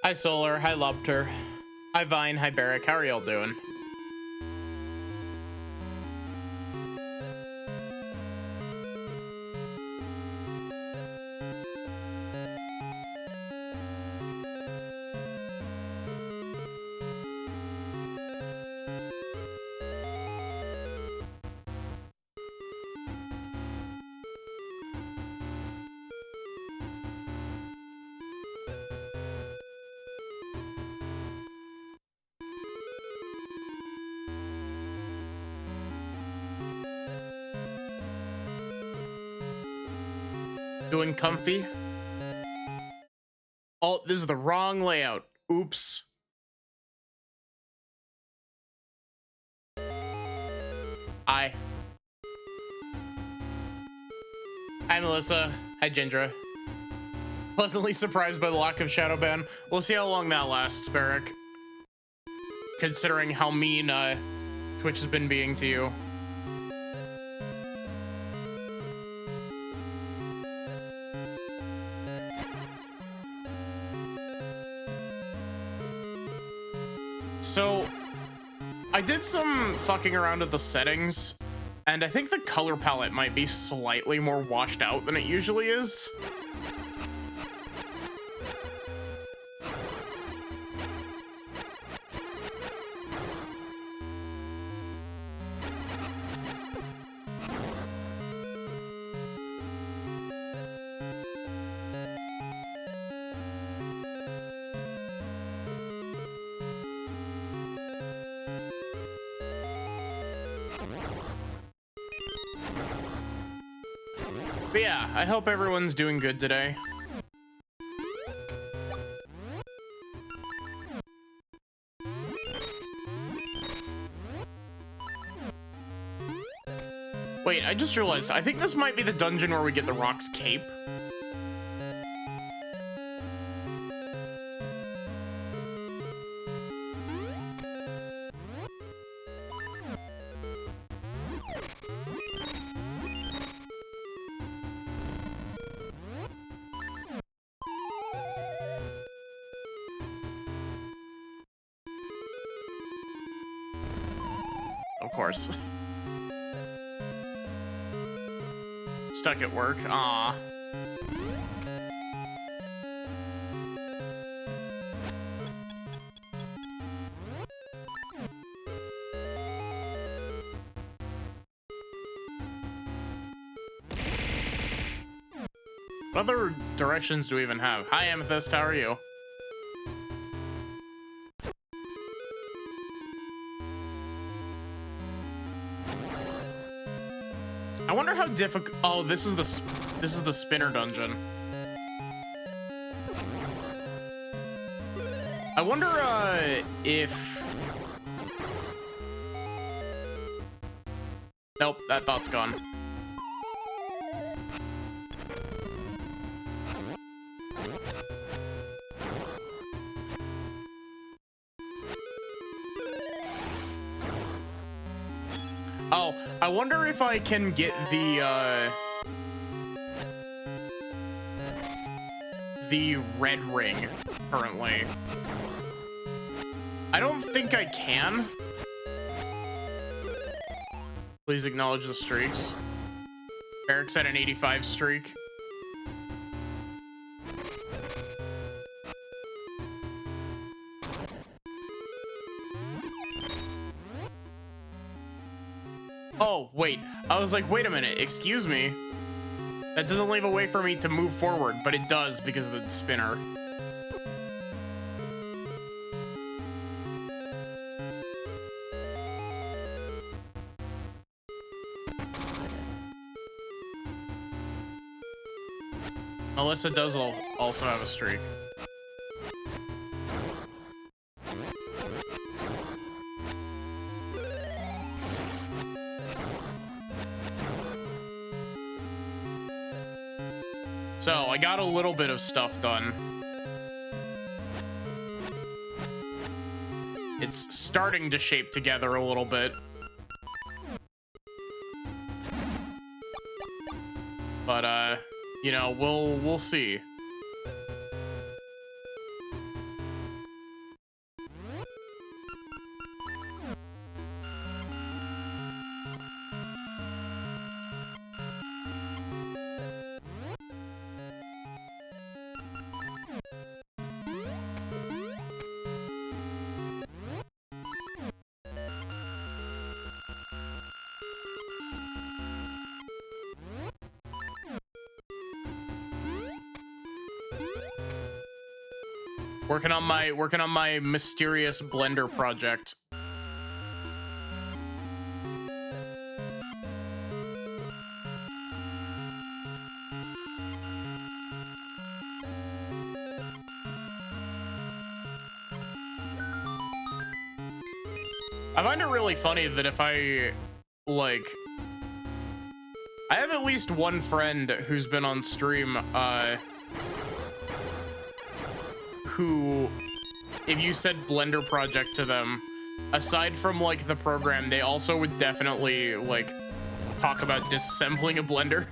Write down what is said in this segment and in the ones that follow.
Hi Solar, hi Lupter, hi Vine, hi Barrick, how are y'all doing? Doing comfy? Oh, this is the wrong layout. Oops. Hi. Hi, Melissa. Hi, Jindra. Pleasantly surprised by the lack of Shadowban. We'll see how long that lasts, Barrick. Considering how mean Twitch has been being to you. So, I did some fucking around with the settings, and I think the color palette might be slightly more washed out than it usually is. But yeah, I hope everyone's doing good today. Wait, I just realized, I think this might be the dungeon where we get the Rock's Cape. Of course. Stuck at work. Aw. What other directions do we even have? Hi, Amethyst. How are you? I wonder how difficult. Oh, this is the spinner dungeon. I wonder if. Nope, that thought's gone. Oh, I wonder if I can get the red ring currently. I don't think I can. Please acknowledge the streaks. Eric's at an 85 streak. Oh, wait. I was like, wait a minute, excuse me. That doesn't leave a way for me to move forward, but it does because of the spinner. Melissa does also have a streak. So I got a little bit of stuff done. It's starting to shape together a little bit. But you know, we'll see. Working on my mysterious blender project. I find it really funny that if I, like, I have at least one friend who's been on stream, who, if you said Blender project to them, aside from, like, the program, they also would definitely, like, talk about disassembling a Blender.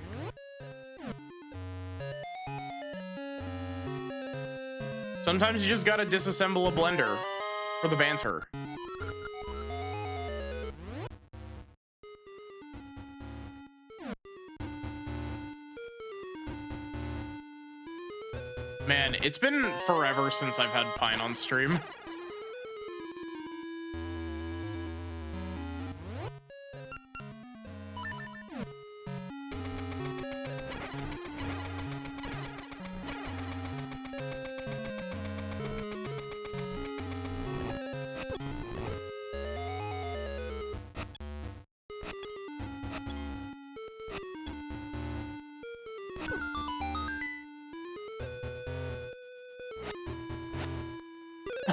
Sometimes you just gotta disassemble a Blender for the banter. Man, it's been forever since I've had Pine on stream.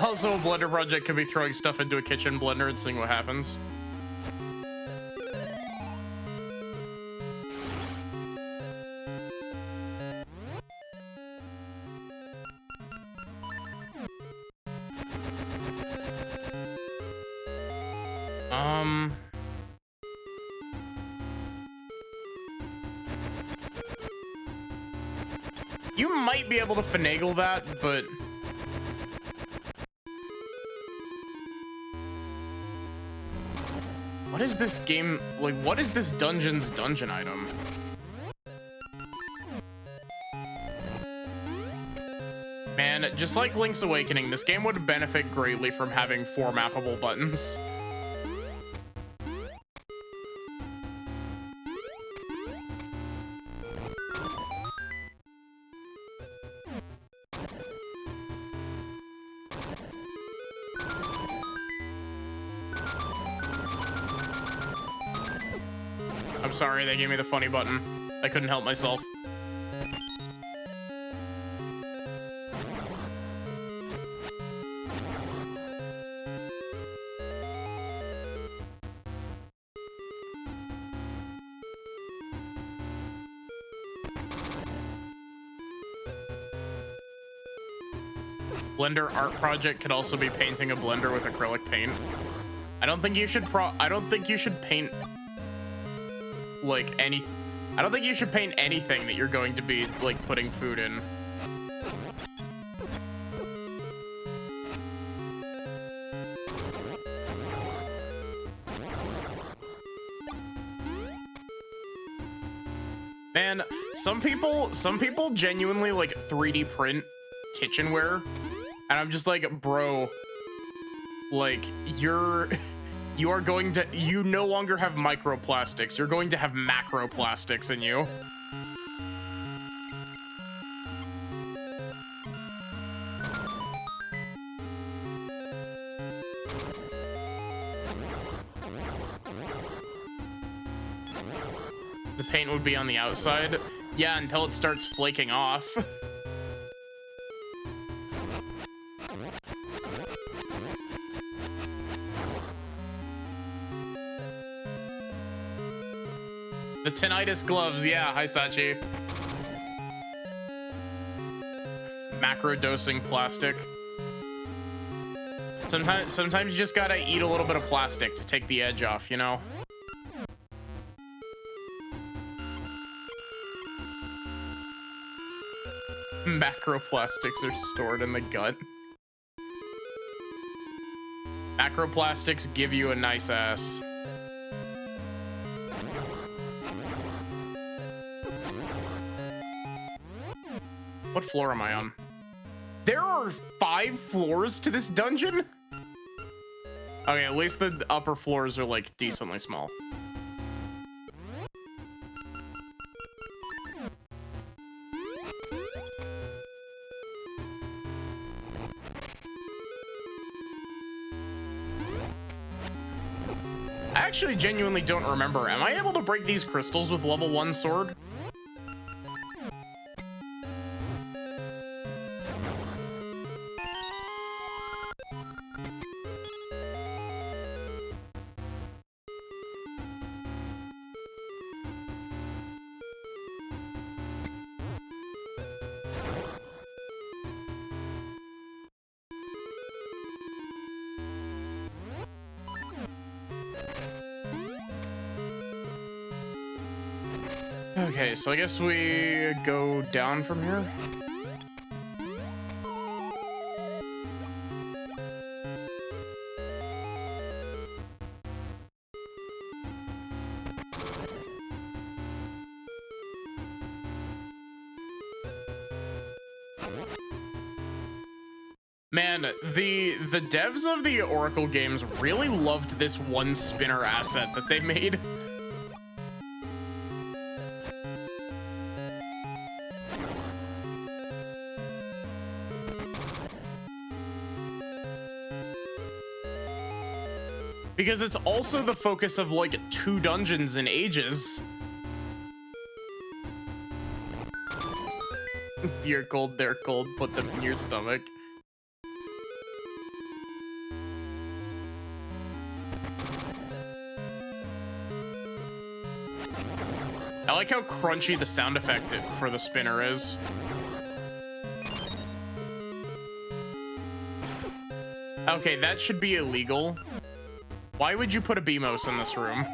Also, a Blender project could be throwing stuff into a kitchen blender and seeing what happens. You might be able to finagle that, but what is this game, like, what is this dungeon's dungeon item? Man, just like Link's Awakening, this game would benefit greatly from having 4 mappable buttons. I'm sorry, they gave me the funny button. I couldn't help myself. Blender art project could also be painting a blender with acrylic paint. I don't think you should paint like I don't think you should paint anything that you're going to be like putting food in. Man, some people genuinely like 3D print kitchenware, and I'm just like, bro, like you no longer have microplastics. You're going to have macroplastics in you. The paint would be on the outside. Yeah, until it starts flaking off. The tinnitus gloves, yeah, hi Sachi. Macro dosing plastic. Sometimes you just gotta eat a little bit of plastic to take the edge off, you know? Macroplastics are stored in the gut. Macroplastics give you a nice ass. What floor am I on? There are 5 floors to this dungeon? Okay, at least the upper floors are like decently small. actually genuinely don't remember. Am I able to break these crystals with level 1 sword? Okay, so I guess we go down from here. Man, the devs of the Oracle games really loved this one spinner asset that they made. Because it's also the focus of like 2 dungeons in Ages. You're cold, they're cold, put them in your stomach. I like how crunchy the sound effect for the spinner is. Okay, that should be illegal. Why would you put a BMOS in this room?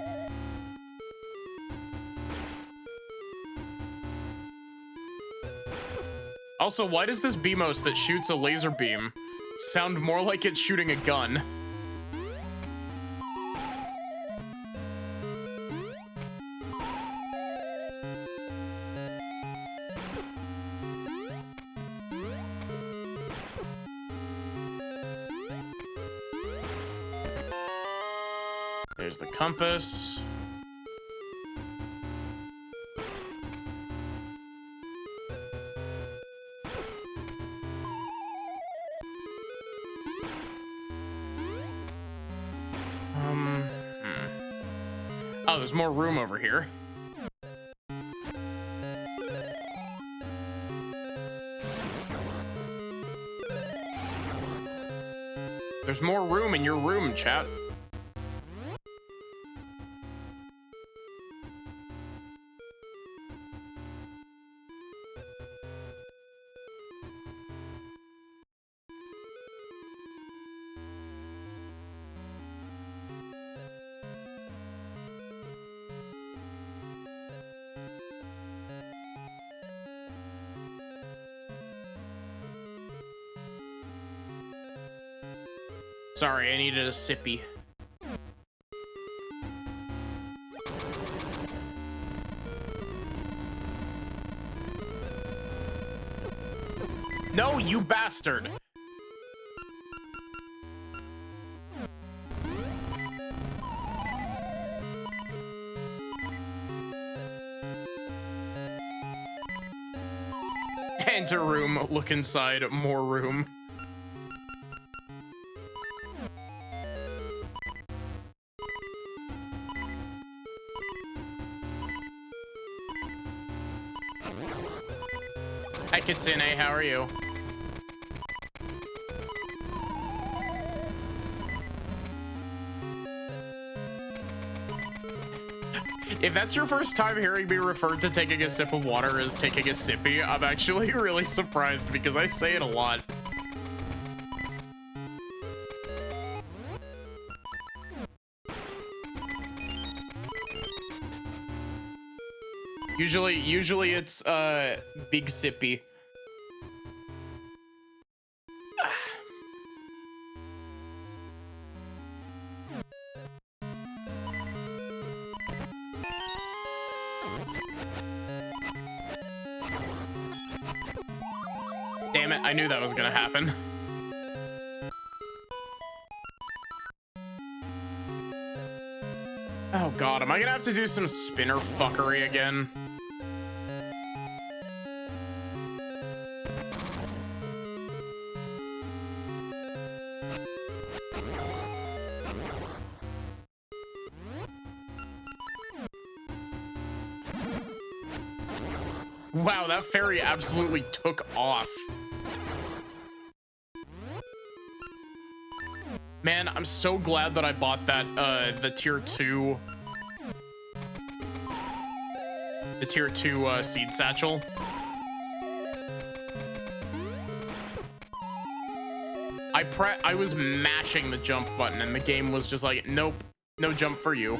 Also, why does this BMOS that shoots a laser beam sound more like it's shooting a gun? There's the compass. Oh, there's more room over here. There's more room in your room, chat. Sorry, I needed a sippy. No, you bastard! Enter room, look inside, more room. Hi Kitsune, how are you? If that's your first time hearing me referred to taking a sip of water as taking a sippy, I'm actually really surprised because I say it a lot. Usually it's big sippy. Damn it, I knew that was gonna happen. Oh god, am I gonna have to do some spinner fuckery again? Wow, that fairy absolutely took off. Man, I'm so glad that I bought that, the tier 2 seed satchel. I was mashing the jump button and the game was just like, nope, no jump for you.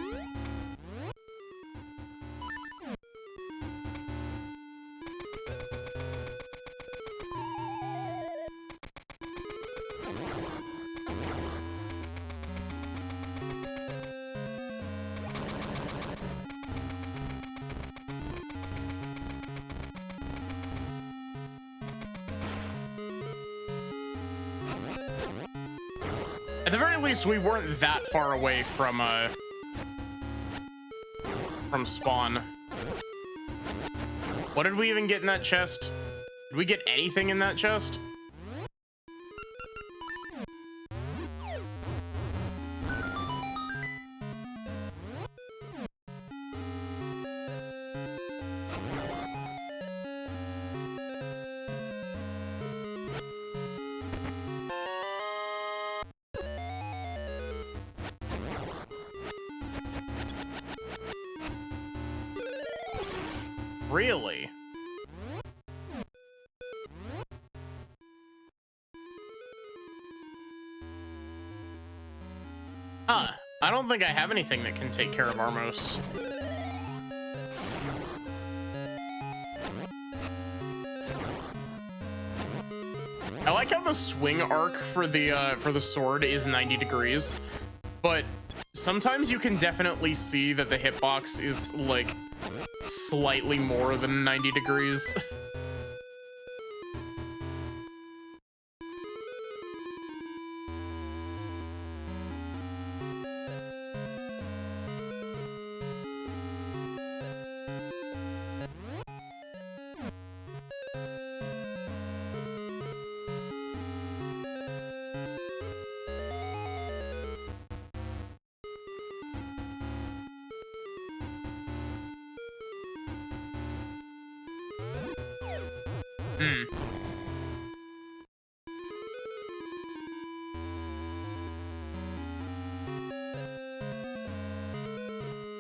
At the very least, we weren't that far away from spawn. What did we even get in that chest? Did we get anything in that chest? Really? Huh. I don't think I have anything that can take care of Armos. I like how the swing arc for the sword is 90 degrees, but sometimes you can definitely see that the hitbox is like slightly more than 90 degrees.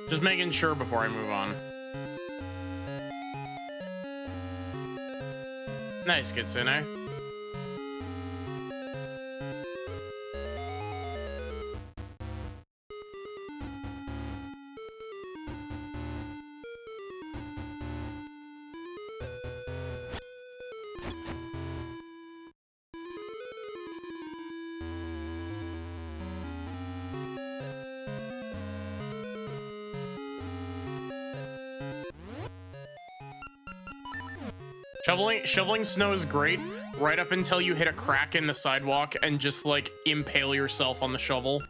Just making sure before I move on. Nice, Kitsune. Shoveling snow is great right up until you hit a crack in the sidewalk and just like impale yourself on the shovel.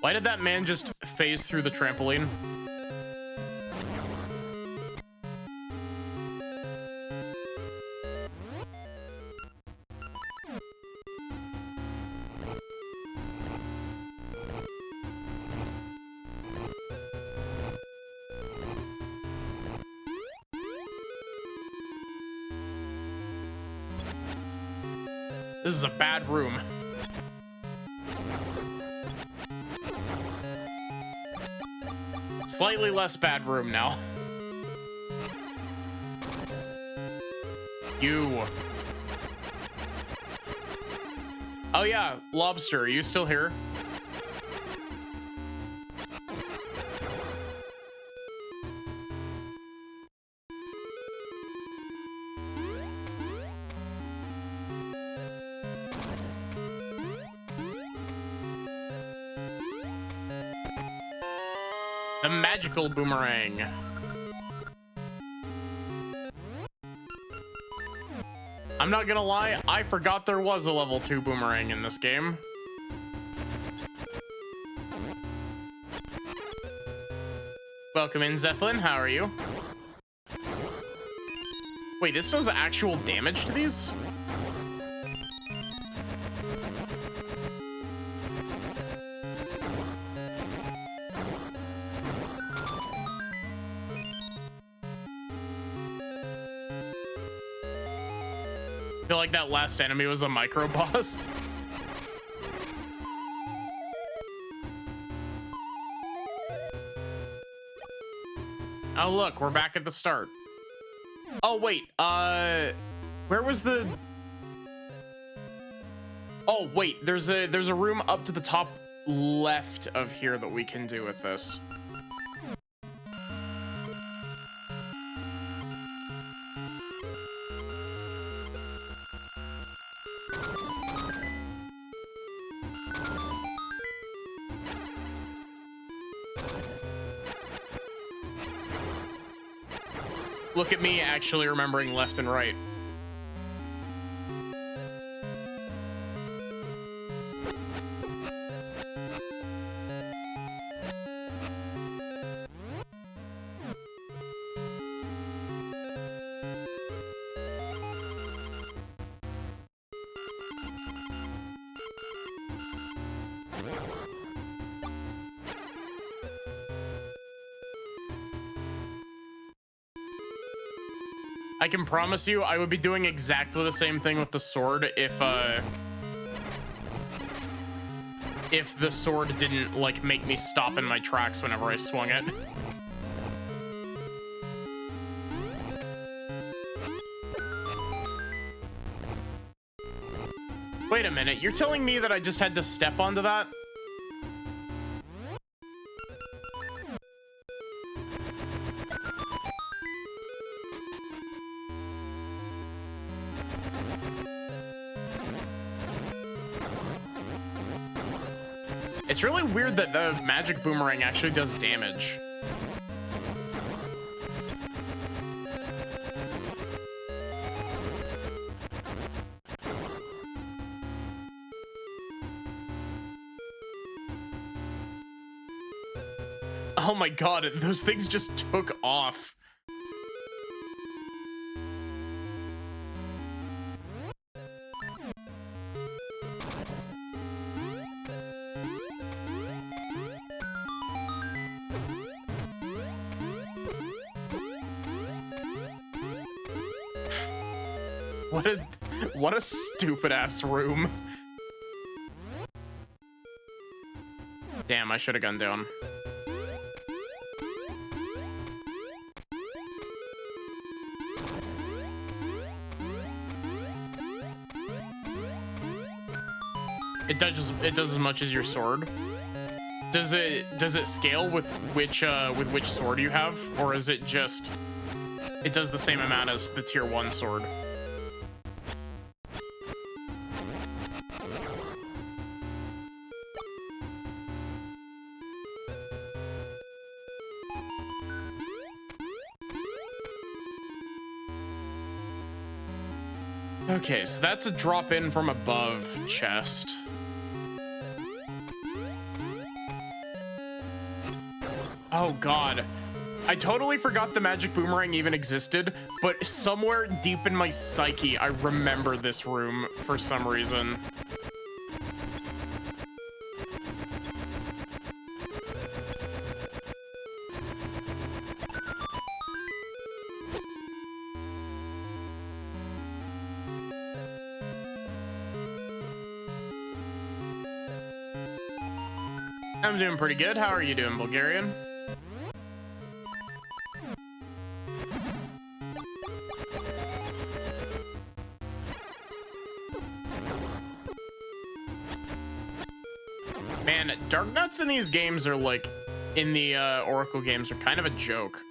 Why did that man just phase through the trampoline? This is a bad room. Slightly less bad room now. You. Oh yeah, Lobster, are you still here? The magical boomerang. I'm not gonna lie, I forgot there was a level 2 boomerang in this game. Welcome in, Zeppelin. How are you? Wait, this does actual damage to these? I feel like that last enemy was a micro boss. Oh, look, we're back at the start. Oh, wait, where was the... Oh, wait, there's a room up to the top left of here that we can do with this. Look at me actually remembering left and right. I can promise you I would be doing exactly the same thing with the sword if the sword didn't, like, make me stop in my tracks whenever I swung it. Wait a minute, you're telling me that I just had to step onto that? It's really weird that the magic boomerang actually does damage. Oh my god, those things just took off. What a stupid ass room. Damn, I should have gone down. It does as much as your sword. Does it scale with which sword you have, or is it just it does the same amount as the tier 1 sword? Okay, so that's a drop in from above chest. Oh god. I totally forgot the magic boomerang even existed, but somewhere deep in my psyche, I remember this room for some reason. I'm doing pretty good. How are you doing, Bulgarian? Man, dark nuts in these games are like, in the Oracle games, are kind of a joke.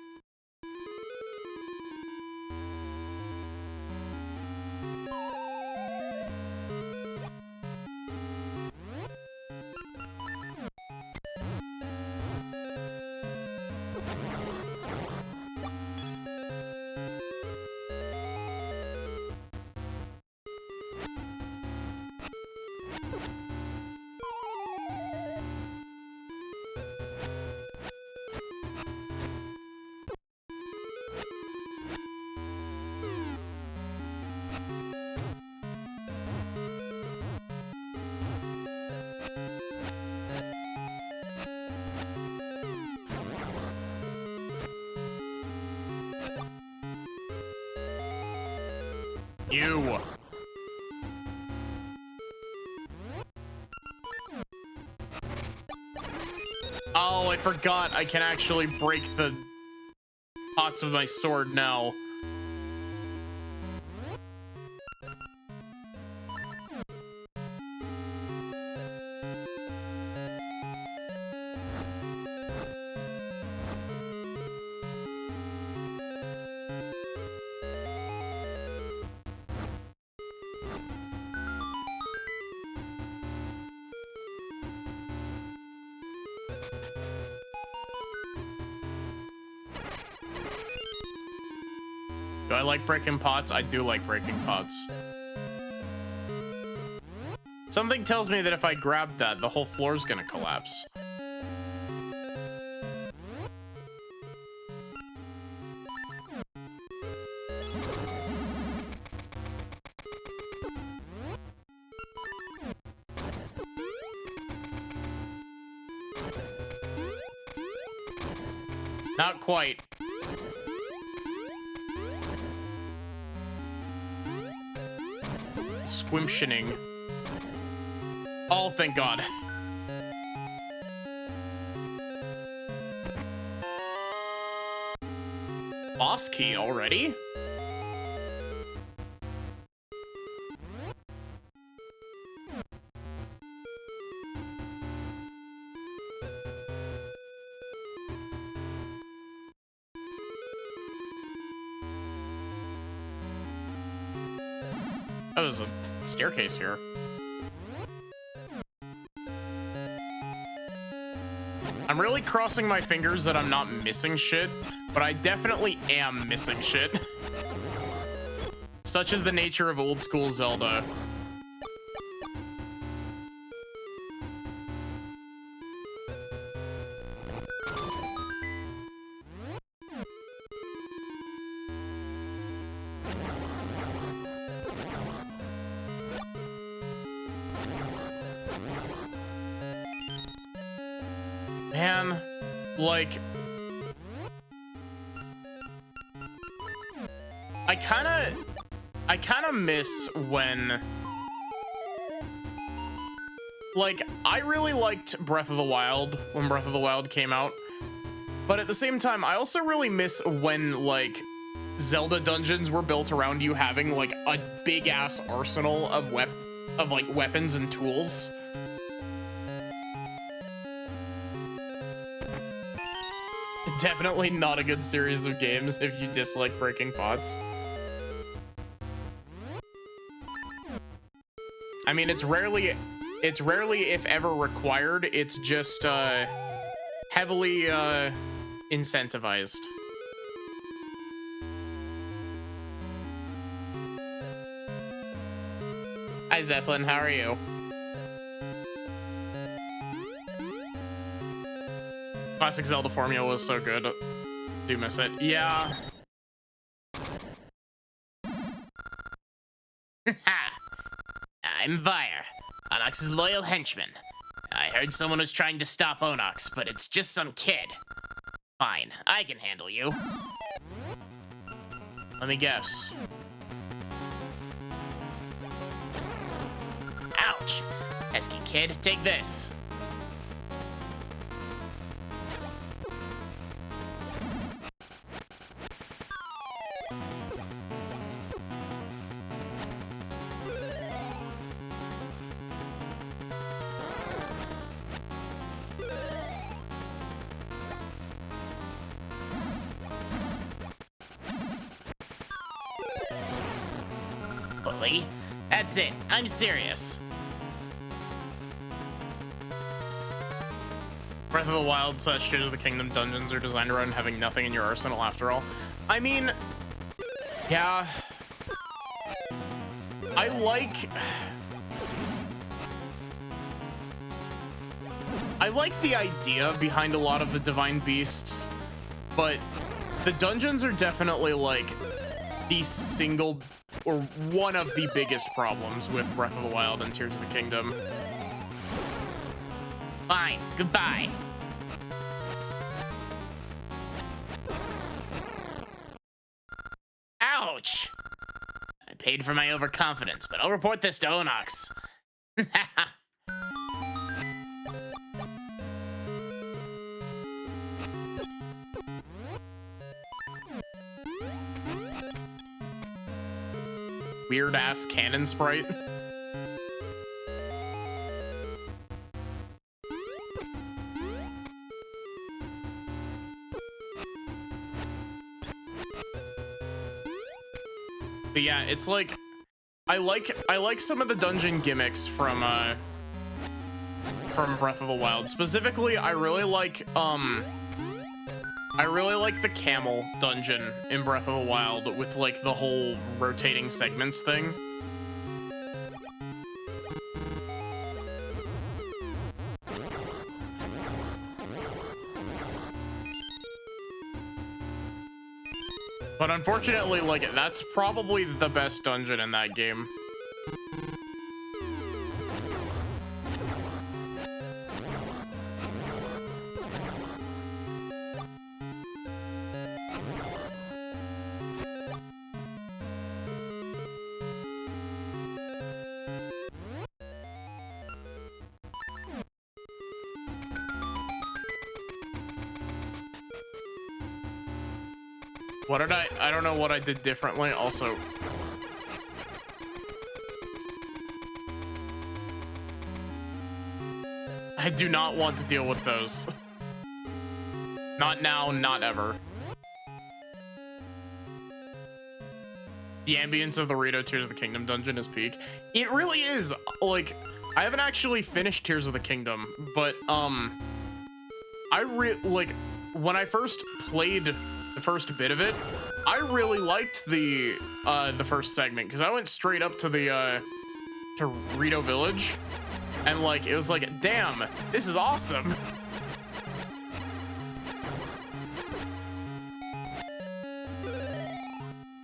You. Oh, I forgot I can actually break the pots with my sword now. Do I like breaking pots? I do like breaking pots. Something tells me that if I grab that, the whole floor's gonna collapse. Not quite. Squimshioning. Oh, thank God. Boss key already? Oh, there's a staircase here. I'm really crossing my fingers that I'm not missing shit, but I definitely am missing shit. Such is the nature of old school Zelda. Man, like, I kind of miss when, like, I really liked Breath of the Wild when Breath of the Wild came out, but at the same time, I also really miss when, like, Zelda dungeons were built around you having, like, a big-ass arsenal of weapons and tools. Definitely not a good series of games if you dislike breaking pots. I mean, it's rarely, if ever, required. It's just heavily incentivized. Hi Zeppelin, how are you? Classic Zelda formula was so good. Do miss it. Yeah. I'm Vire, Onox's loyal henchman. I heard someone was trying to stop Onox, but it's just some kid. Fine, I can handle you. Let me guess. Ouch! Pesky kid, take this. Bully. That's it. I'm serious. Breath of the Wild such Tears of the Kingdom dungeons are designed around having nothing in your arsenal after all. I mean, yeah. I like the idea behind a lot of the divine beasts, but the dungeons are definitely like the single or one of the biggest problems with Breath of the Wild and Tears of the Kingdom. Fine, goodbye. Ouch! paid for my overconfidence, but I'll report this to Onox. Weird ass cannon sprite. But yeah, it's like I like some of the dungeon gimmicks from Breath of the Wild. Specifically, I really like the camel dungeon in Breath of the Wild with like the whole rotating segments thing. But unfortunately, like, that's probably the best dungeon in that game. What did I don't know what I did differently. Also, I do not want to deal with those. Not now, not ever. The ambience of the Rito Tears of the Kingdom dungeon is peak. It really is. Like, I haven't actually finished Tears of the Kingdom, but like when I first played the first bit of it, I really liked the first segment because I went straight up to the to Rito Village, and like it was like, damn, this is awesome.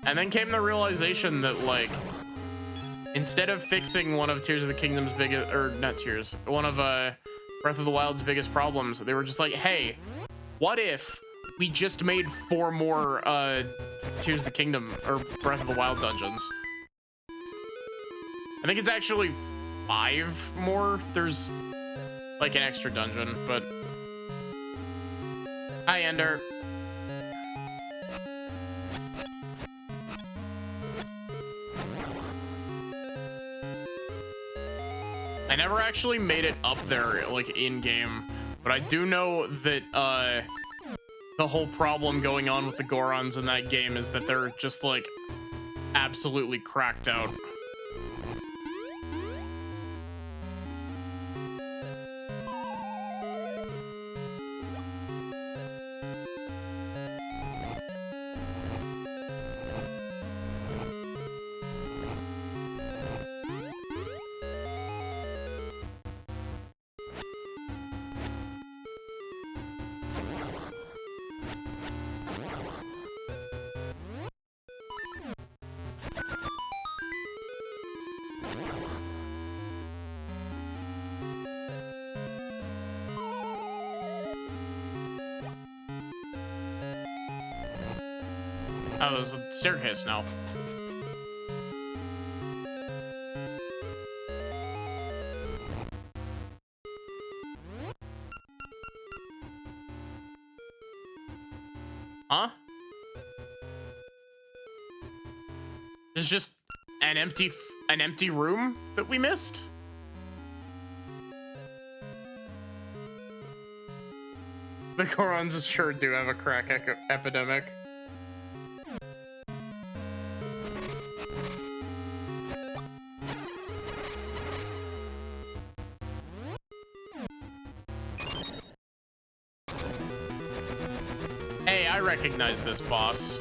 And then came the realization that, like, instead of fixing one of Tears of the Kingdom's biggest, or not Tears, one of Breath of the Wild's biggest problems, they were just like, hey, what if we just made 4 more Tears of the Kingdom or Breath of the Wild dungeons? I think it's actually 5 more. There's like an extra dungeon, but hi, Ender. I never actually made it up there, like, in-game, but I do know that, the whole problem going on with the Gorons in that game is that they're just, like, absolutely cracked out. Oh, there's a staircase now. Huh? There's just an empty room that we missed? The Gorons sure do have a crack epidemic. Hey, I recognize this boss.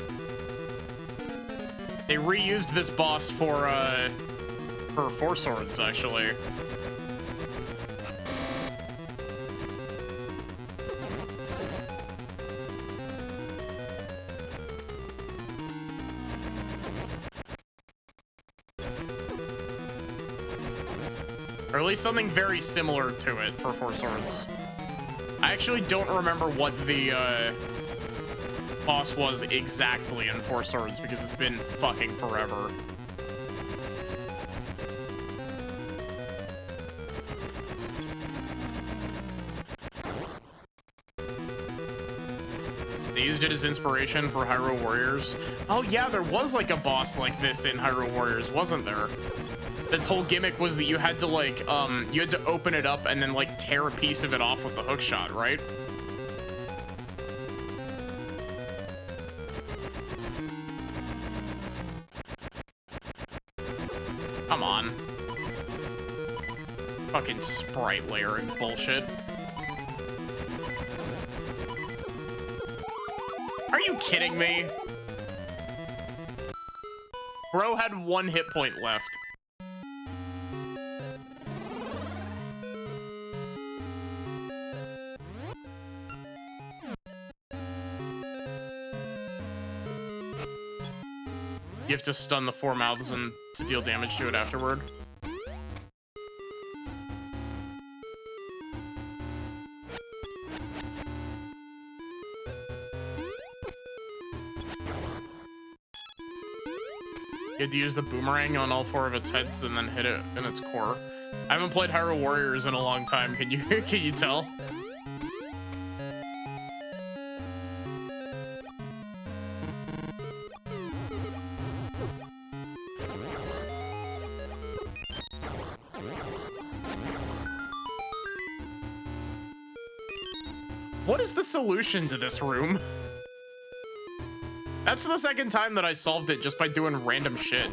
They reused this boss for 4 Swords, actually. Or at least something very similar to it for 4 Swords. I actually don't remember what the boss was exactly in 4 Swords because it's been fucking forever. used it as inspiration for Hyrule Warriors. Oh yeah, there was like a boss like this in Hyrule Warriors, wasn't there? Its whole gimmick was that you had to like, you had to open it up and then like tear a piece of it off with the hook shot, right? Come on. Fucking sprite layering bullshit. Are you kidding me? Bro had 1 hit point left. You have to stun the 4 mouths and to deal damage to it afterward. You had to use the boomerang on all 4 of its heads and then hit it in its core. I haven't played Hyrule Warriors in a long time. Can you can you tell? What is the solution to this room? That's the second time that I solved it just by doing random shit.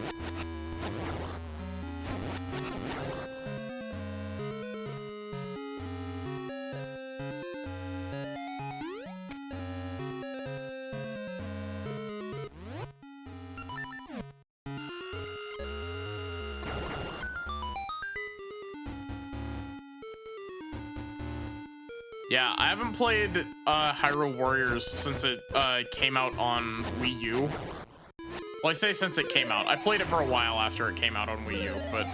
Yeah, I haven't played Hyrule Warriors since it came out on Wii U. Well, I say since it came out. I played it for a while after it came out on Wii U, but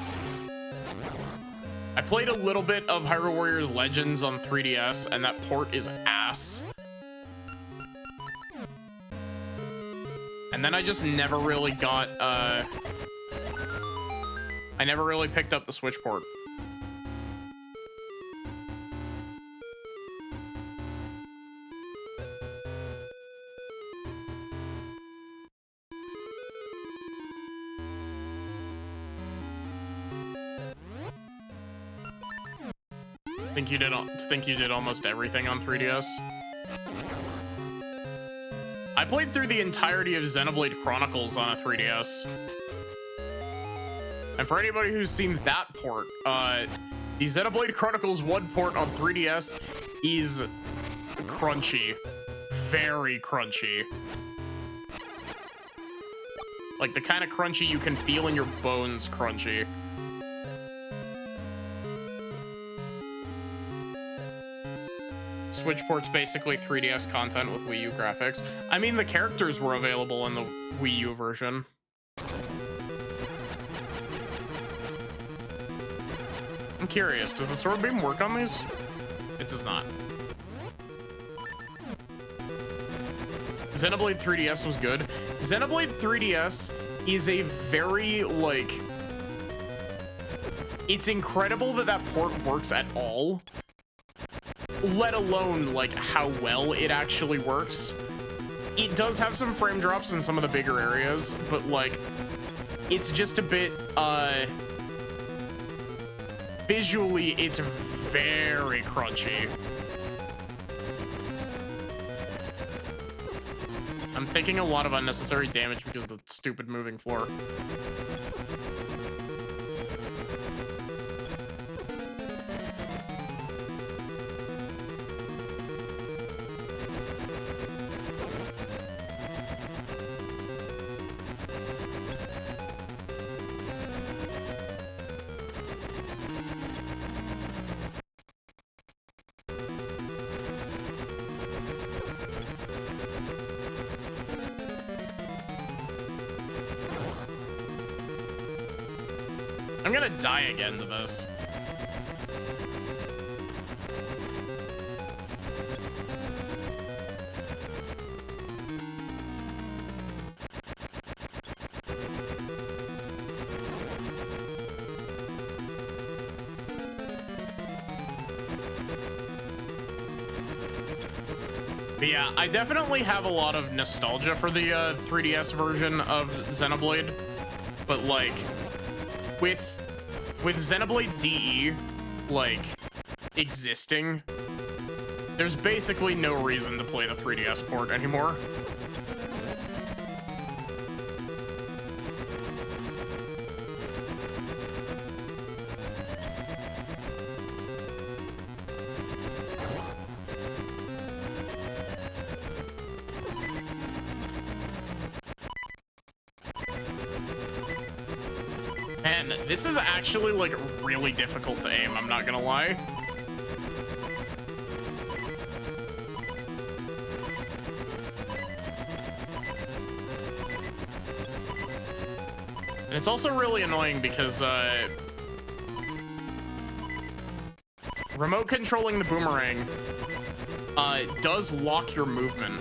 I played a little bit of Hyrule Warriors Legends on 3DS, and that port is ass. And then I just never really got, I never really picked up the Switch port. Think you did almost everything on 3DS. I played through the entirety of Xenoblade Chronicles on a 3DS. And for anybody who's seen that port, the Xenoblade Chronicles 1 port on 3DS is crunchy. Very crunchy. Like the kind of crunchy you can feel in your bones crunchy. Switch port's basically 3DS content with Wii U graphics. I mean, the characters were available in the Wii U version. I'm curious, does the sword beam work on these? It does not. Xenoblade 3DS was good. Xenoblade 3DS is a very, like... It's incredible that that port works at all. Let alone, like, how well it actually works. It does have some frame drops in some of the bigger areas, but, like, it's just a bit, visually, it's very crunchy. I'm taking a lot of unnecessary damage because of the stupid moving floor. I'm gonna die again to this. But yeah, I definitely have a lot of nostalgia for the 3DS version of Xenoblade. But like, with Xenoblade DE, like, existing, there's basically no reason to play the 3DS port anymore. And this is actually like really difficult to aim, I'm not gonna lie. And it's also really annoying because remote controlling the boomerang does lock your movement.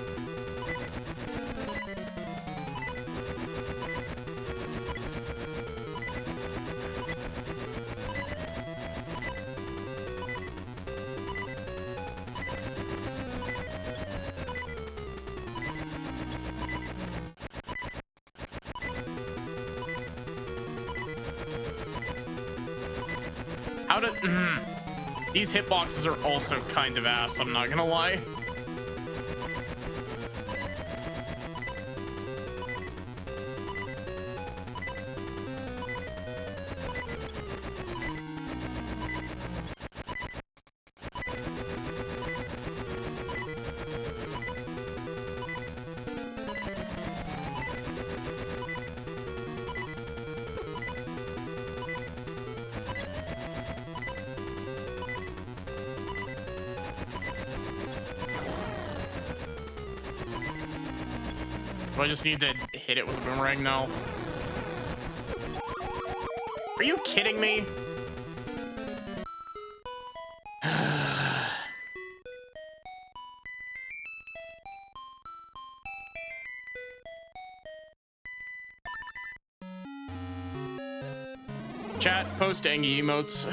How did... These hitboxes are also kind of ass, I'm not gonna lie. Do I just need to hit it with a boomerang now? Are you kidding me? Chat, post Angie emotes.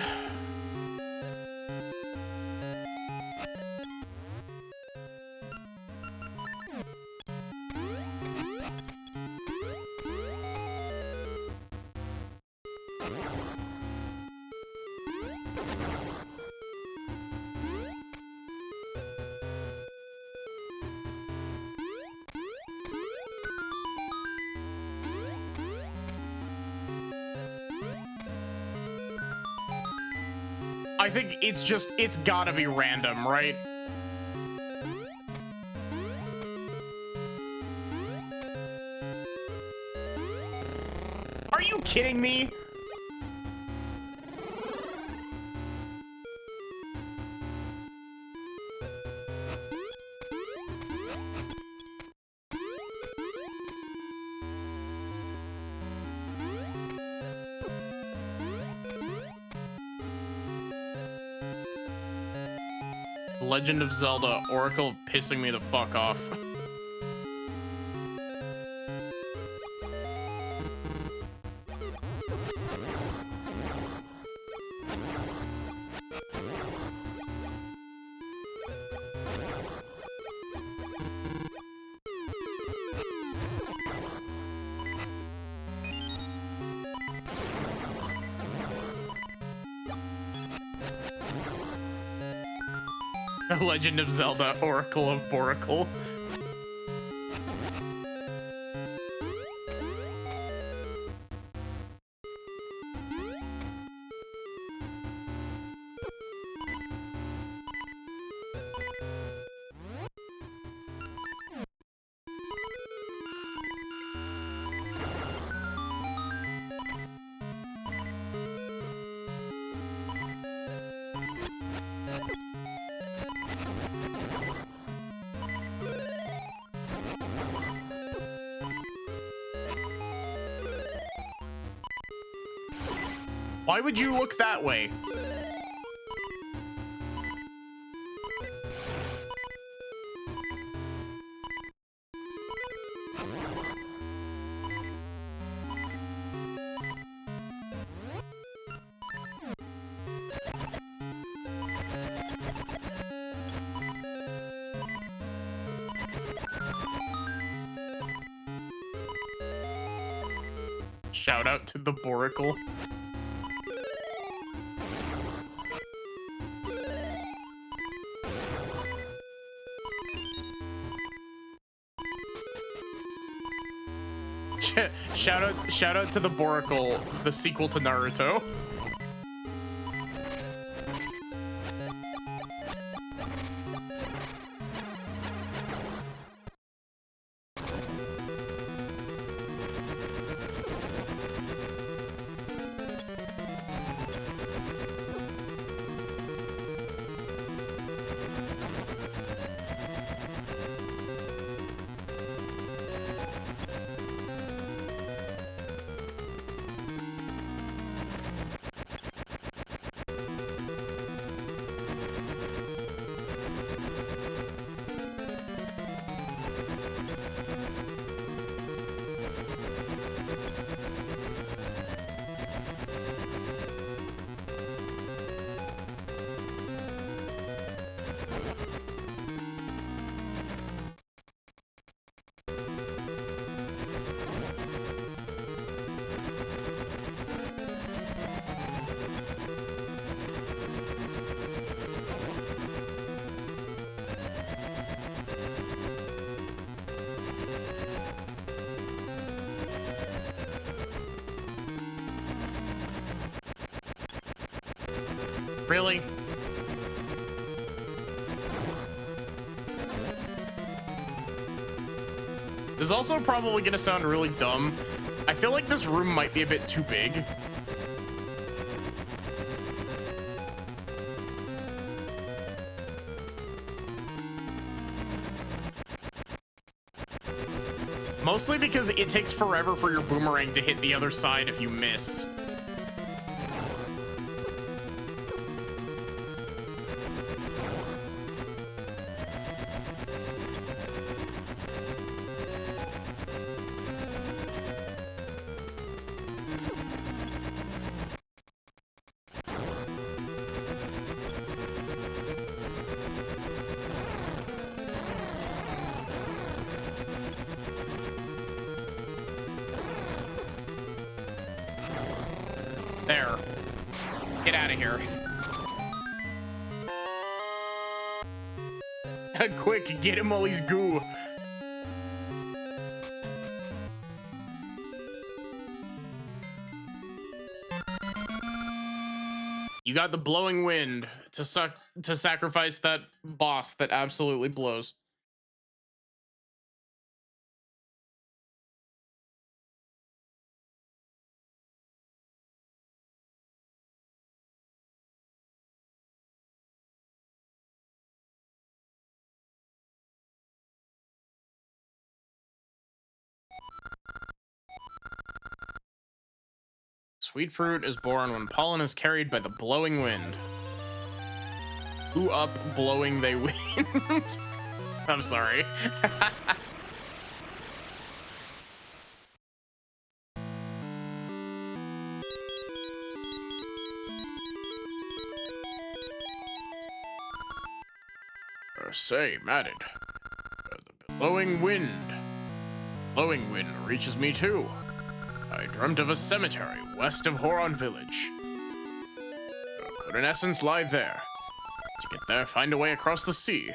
I think it's gotta be random, right? Are you kidding me? Legend of Zelda, Oracle pissing me the fuck off. The Legend of Zelda, Oracle of Boracle. Why would you look that way? Shout out to the Boracle. Shout out to the Boracle, the sequel to Naruto. Really? This is also probably gonna sound really dumb. I feel like this room might be a bit too big. Mostly because it takes forever for your boomerang to hit the other side if you miss. There. Get out of here. Quick, get him while he's goo. You got the blowing wind to sacrifice that boss that absolutely blows. Sweet fruit is born when pollen is carried by the blowing wind. Who up blowing they wind? I'm sorry. Say, Madded. The blowing wind. Blowing wind reaches me too. I dreamt of a cemetery west of Horon Village. Could in essence lie there. To get there, find a way across the sea.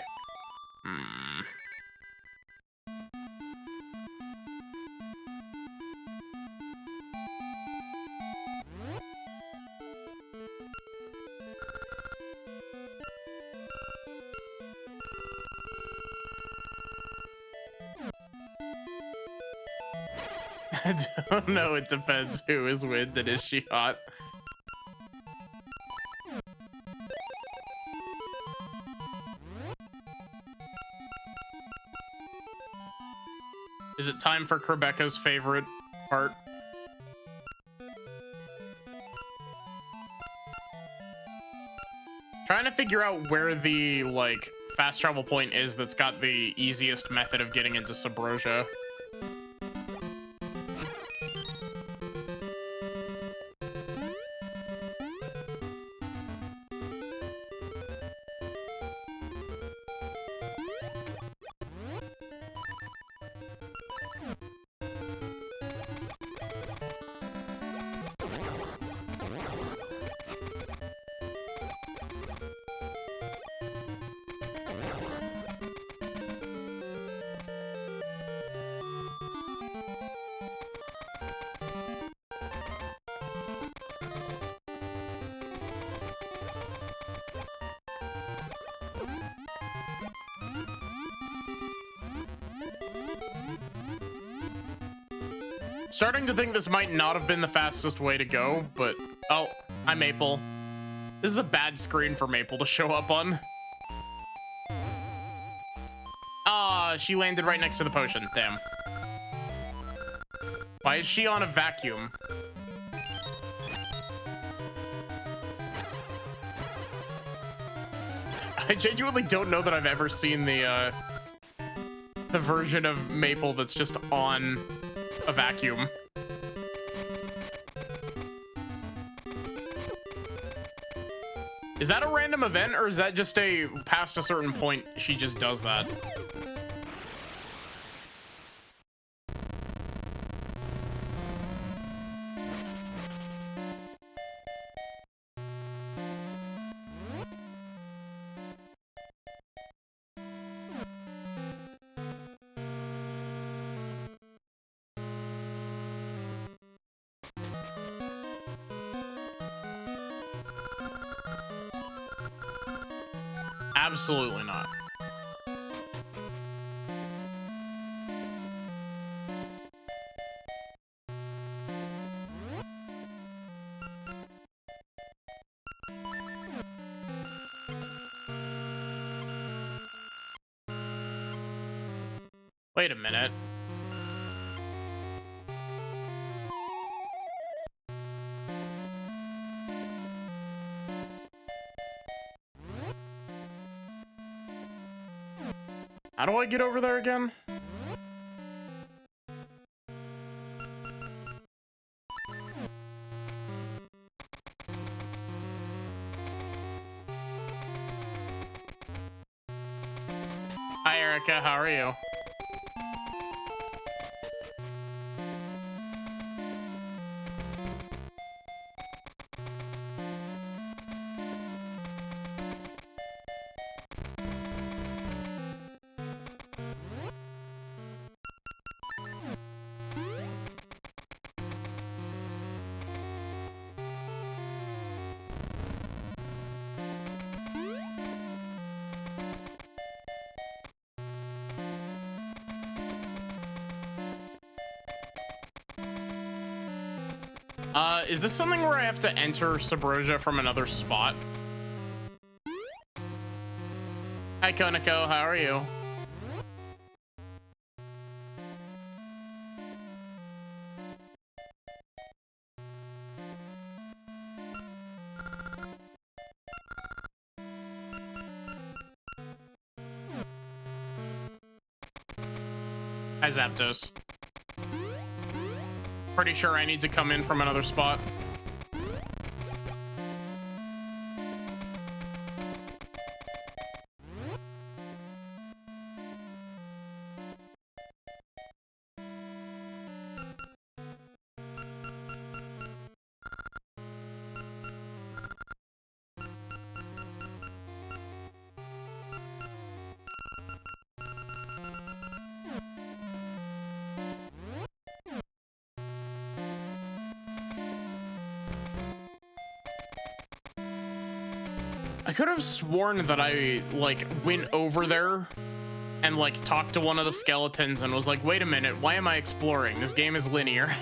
I don't know, it depends who is wind and is she hot. Is it time for Rebecca's favorite part? Trying to figure out where the, like, fast travel point is that's got the easiest method of getting into Subrosia. Starting to think this might not have been the fastest way to go, but... Oh, hi, Maple. This is a bad screen for Maple to show up on. Ah, she landed right next to the potion. Damn. Why is she on a vacuum? I genuinely don't know that I've ever seen the version of Maple that's just on a vacuum. Is that a random event, or is that just a past a certain point she just does that? Absolutely not. Wait a minute. How do I get over there again? Hi, Erica. How are you? Is this something where I have to enter Subrosia from another spot? Hi, Konako. How are you? Hi, Zapdos. Pretty sure I need to come in from another spot. I could have sworn that I, like, went over there and, like, talked to one of the skeletons and was like, wait a minute, why am I exploring? This game is linear.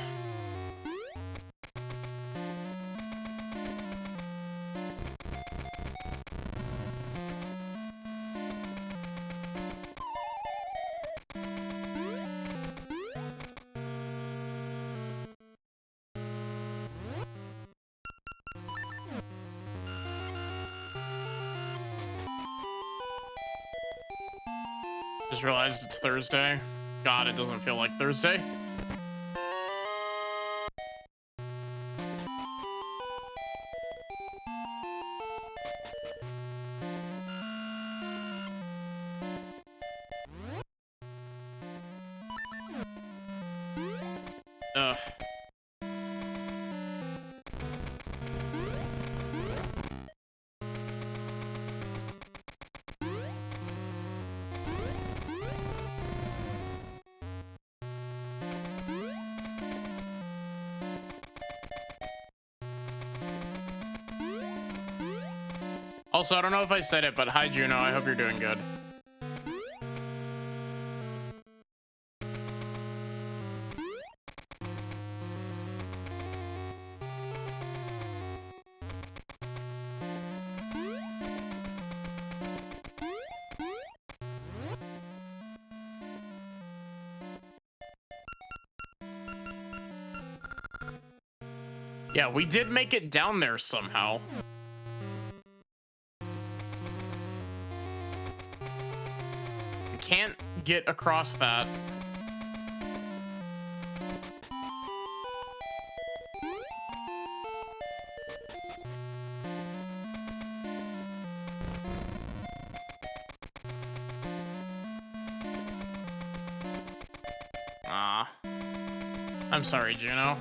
Just realized it's Thursday. God, it doesn't feel like Thursday. Ugh. Also, I don't know if I said it, but hi, Juno. I hope you're doing good. Yeah, we did make it down there somehow. We can't get across that. Ah. I'm sorry, Juno.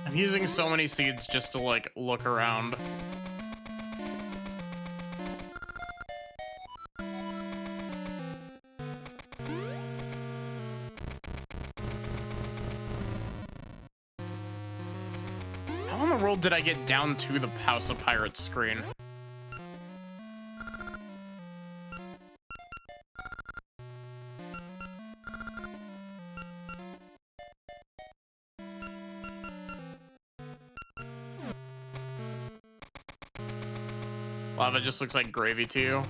I'm using so many seeds just to, like, look around. How in the world did I get down to the House of Pirates screen? Lava just looks like gravy to you.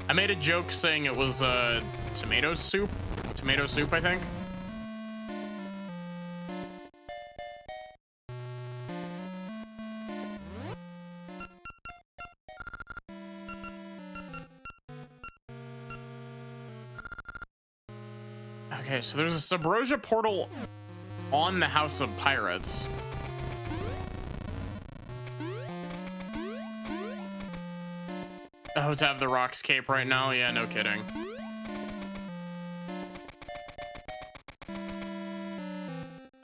I made a joke saying it was tomato soup. Tomato soup, I think. Okay, so there's a Subrosia portal on the House of Pirates. Oh, to have the Rocks cape right now? Yeah, no kidding.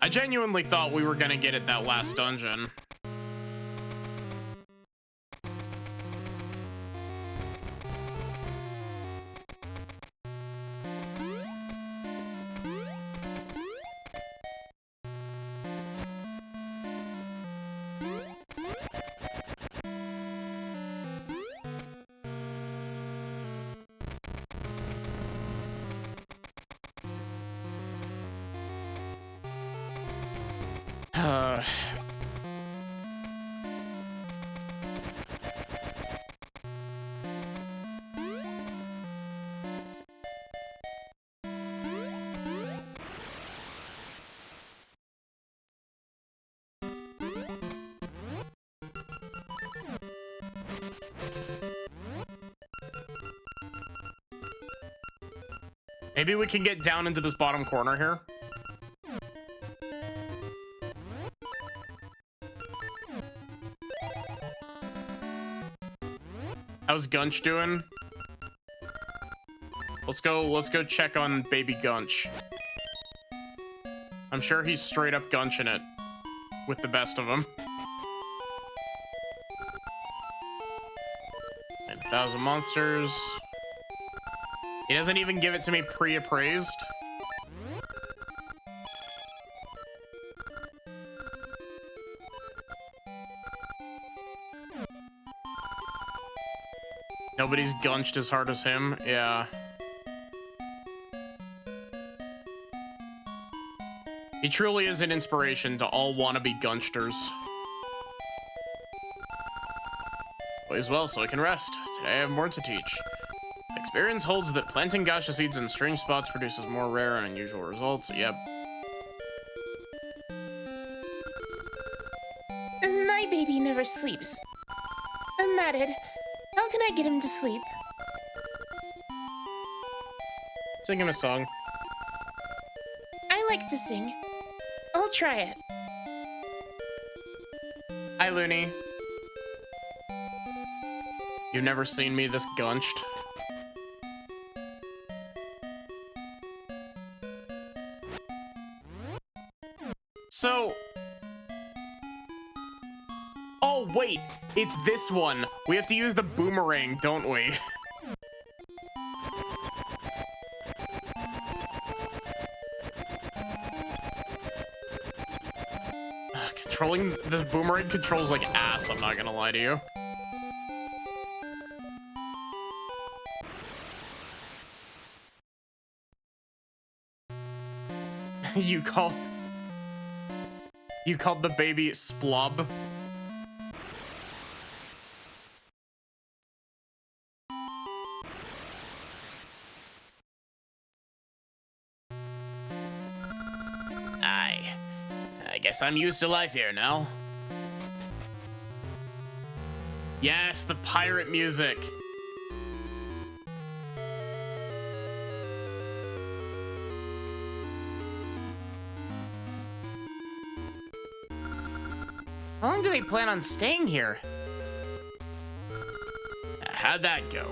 I genuinely thought we were gonna get it that last dungeon. Maybe we can get down into this bottom corner here. How's Gunch doing? Let's go check on baby Gunch. I'm sure he's straight up Gunching it with the best of them. And 1,000 monsters. He doesn't even give it to me pre-appraised. Nobody's gunched as hard as him. Yeah. He truly is an inspiration to all wannabe gunchters. Plays well so I can rest. Today I have more to teach. Experience holds that planting gacha seeds in strange spots produces more rare and unusual results. Yep. My baby never sleeps. I'm matted. How can I get him to sleep? Sing him a song. I like to sing. I'll try it. Hi, Looney. You've never seen me this gunched. So... Oh, wait. It's this one. We have to use the boomerang, don't we? Controlling the boomerang controls like ass, I'm not gonna lie to you. You called the baby Splub? I guess I'm used to life here now. Yes, the pirate music. How long do they plan on staying here? How'd that go?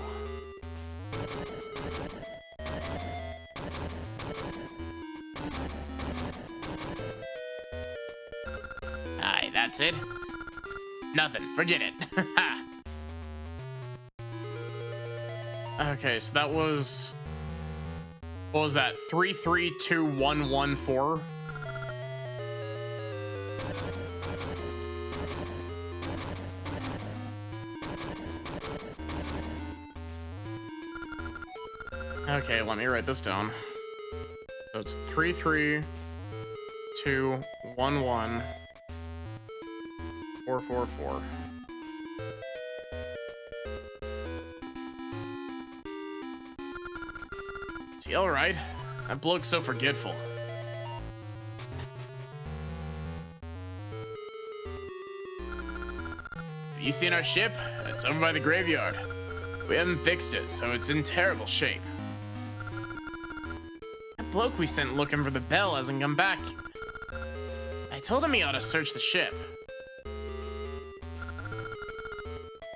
Aye, that's it. Nothing. Forget it. Okay, so that was... What was that? 332114? Okay, let me write this down. So it's 33211 444. Is he alright? That bloke's so forgetful. Have you seen our ship? It's over by the graveyard. We haven't fixed it, so it's in terrible shape. That bloke we sent looking for the bell hasn't come back. I told him he ought to search the ship.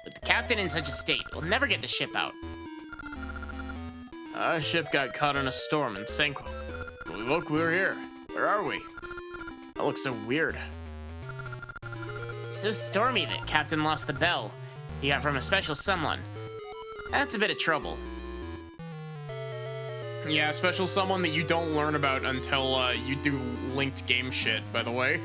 With the captain in such a state, we'll never get the ship out. Our ship got caught in a storm and sank. Look, we're here. Where are we? That looks so weird. So stormy that Captain lost the bell he got from a special someone. That's a bit of trouble. Yeah, special someone that you don't learn about until you do linked game shit, by the way.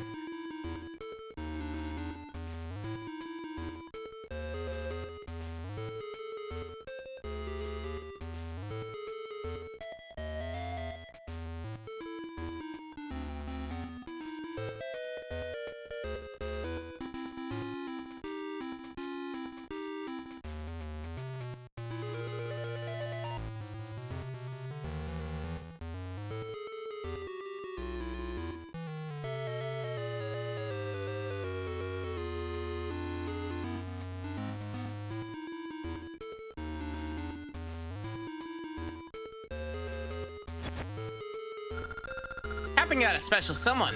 Captain got a special someone.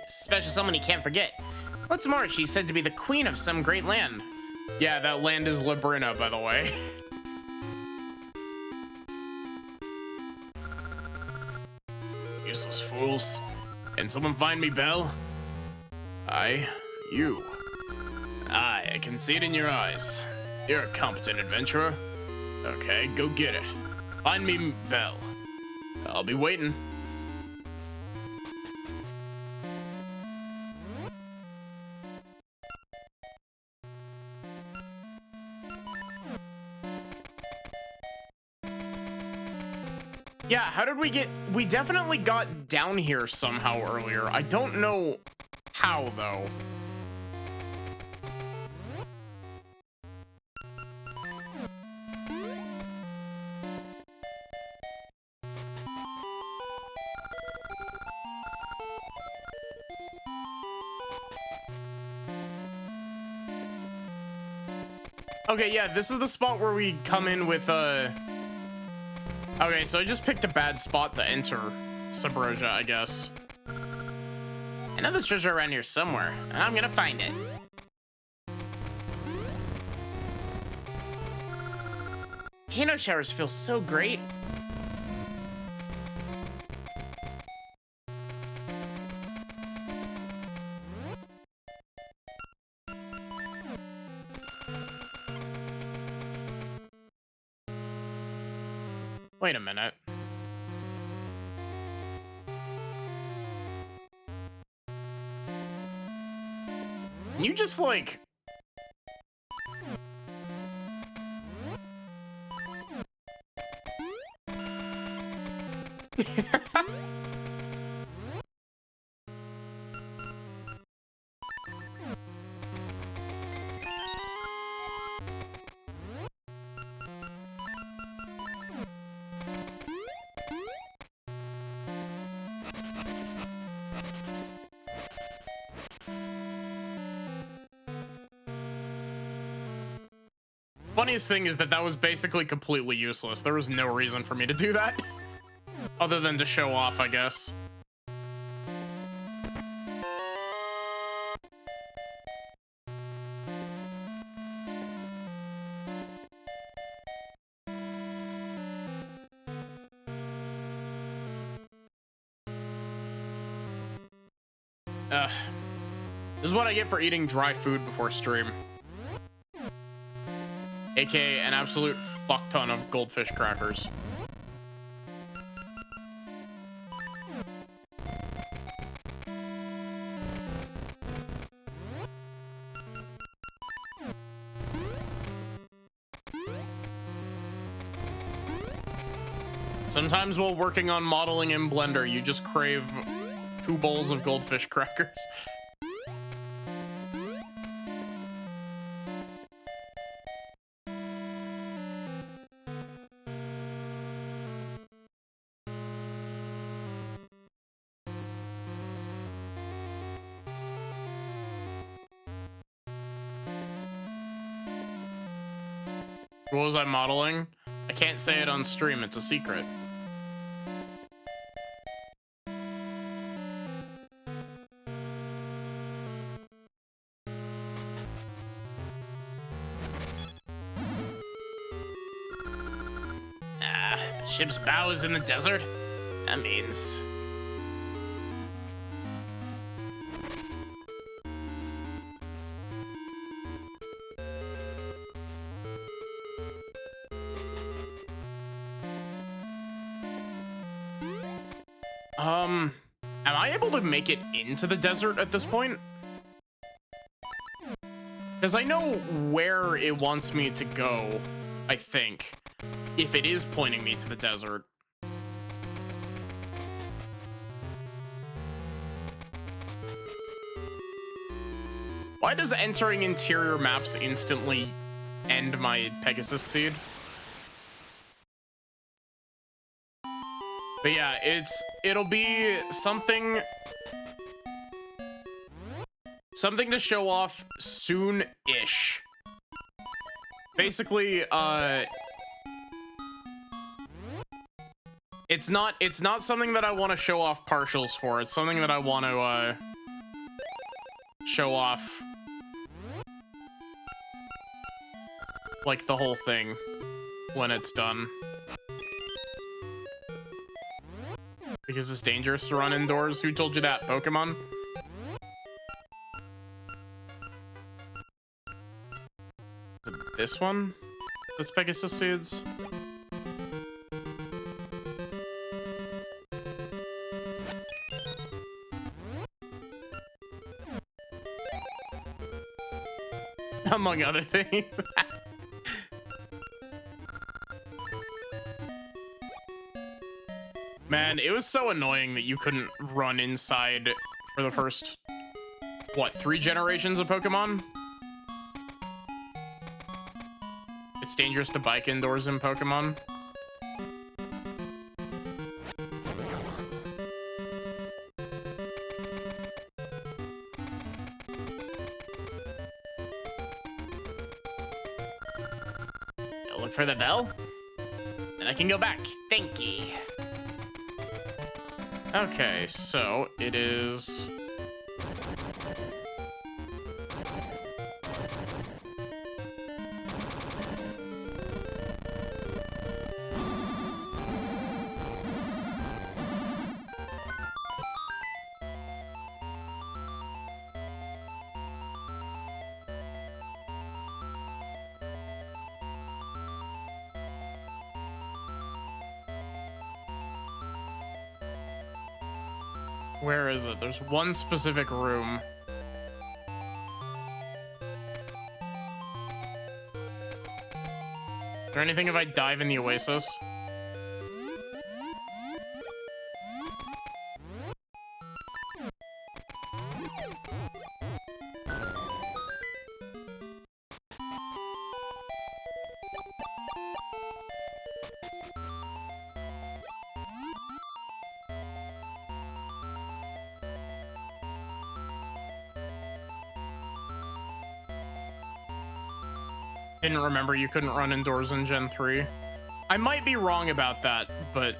Special someone he can't forget. What's more, she's said to be the queen of some great land. Yeah, that land is Labrina, by the way. Useless fools. Can someone find me Belle? You. I can see it in your eyes. You're a competent adventurer. Okay, go get it. Find me Belle. I'll be waiting. Yeah, how did we get... We definitely got down here somehow earlier. I don't know how, though. Okay, yeah, this is the spot where we come in with, Okay, so I just picked a bad spot to enter Subrosia, I guess. I know there's treasure around here somewhere, and I'm gonna find it. volcano showers feel so great. Wait a minute. Can you just like... Funniest thing is that that was basically completely useless. There was no reason for me to do that. Other than to show off, I guess. This is what I get for eating dry food before stream. AKA an absolute fuck ton of goldfish crackers. Sometimes while working on modeling in Blender, you just crave 2 bowls of goldfish crackers. What was I modeling? I can't say it on stream, it's a secret. Ship's bow is in the desert? That means... Am I able to make it into the desert at this point? Because I know where it wants me to go, I think, if it is pointing me to the desert. Why does entering interior maps instantly end my Pegasus seed? But yeah, it'll be something to show off soon-ish. Basically, it's not something that I want to show off partials for. It's something that I want to show off like the whole thing when it's done. Because it's dangerous to run indoors. Who told you that, Pokemon? This one? That's Pegasus Seeds? Among other things. Man, it was so annoying that you couldn't run inside for the first, what, 3 generations of Pokemon? It's dangerous to bike indoors in Pokemon. Look for the bell? Then I can go back. Thank you. Okay, so it is... Where is it? There's one specific room. Is there anything if I dive in the oasis? Didn't remember you couldn't run indoors in Gen 3. I might be wrong about that, but...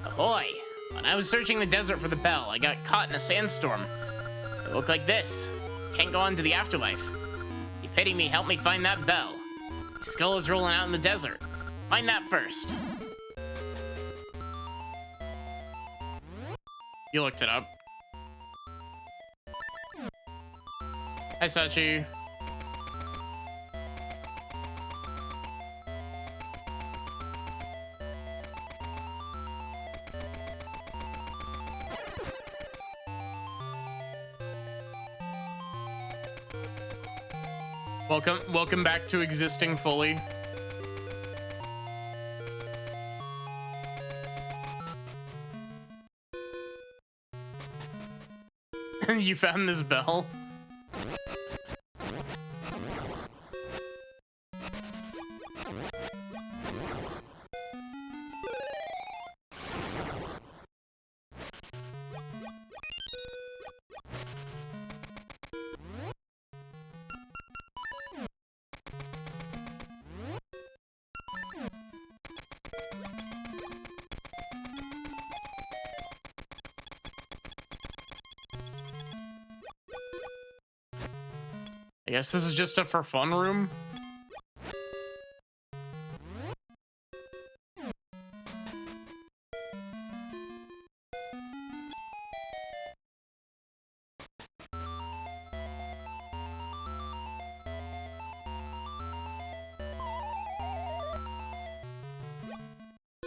Ahoy! When I was searching the desert for the bell, I got caught in a sandstorm. It looked like this. Can't go on to the afterlife. You pity me, help me find that bell. The skull is rolling out in the desert. Find that first. You looked it up. Hi, Sachi. Welcome back to existing fully. You found this bell? I guess this is just a for fun room.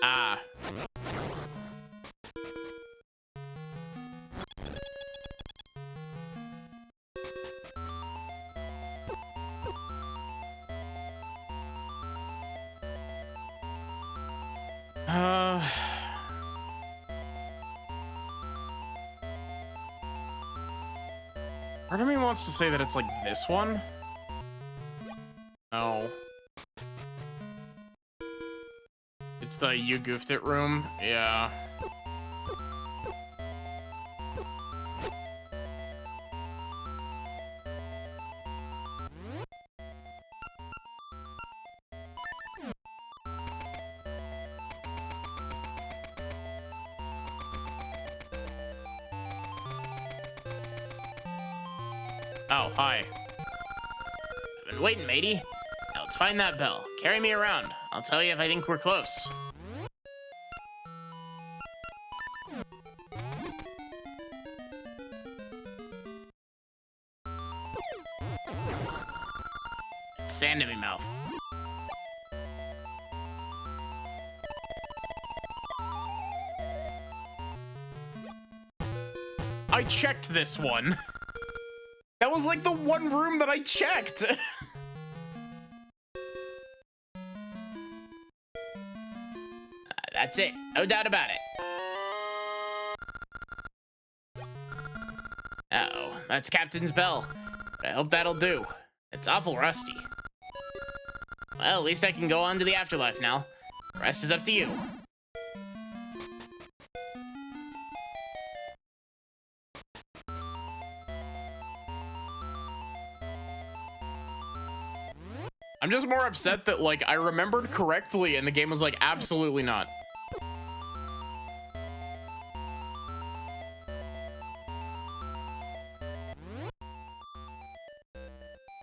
Ah. Part of me wants to say that it's like this one. No. It's the you goofed it room. Yeah. Oh, hi. I've been waiting, matey. Now let's find that bell. Carry me around. I'll tell you if I think we're close. It's sand in my mouth. I checked this one. That was like the one room that I checked. That's it. No doubt about it. Uh-oh. That's Captain's bell. But I hope that'll do. It's awful rusty. Well, at least I can go on to the afterlife now. The rest is up to you. I'm just more upset that, like, I remembered correctly and the game was like, absolutely not.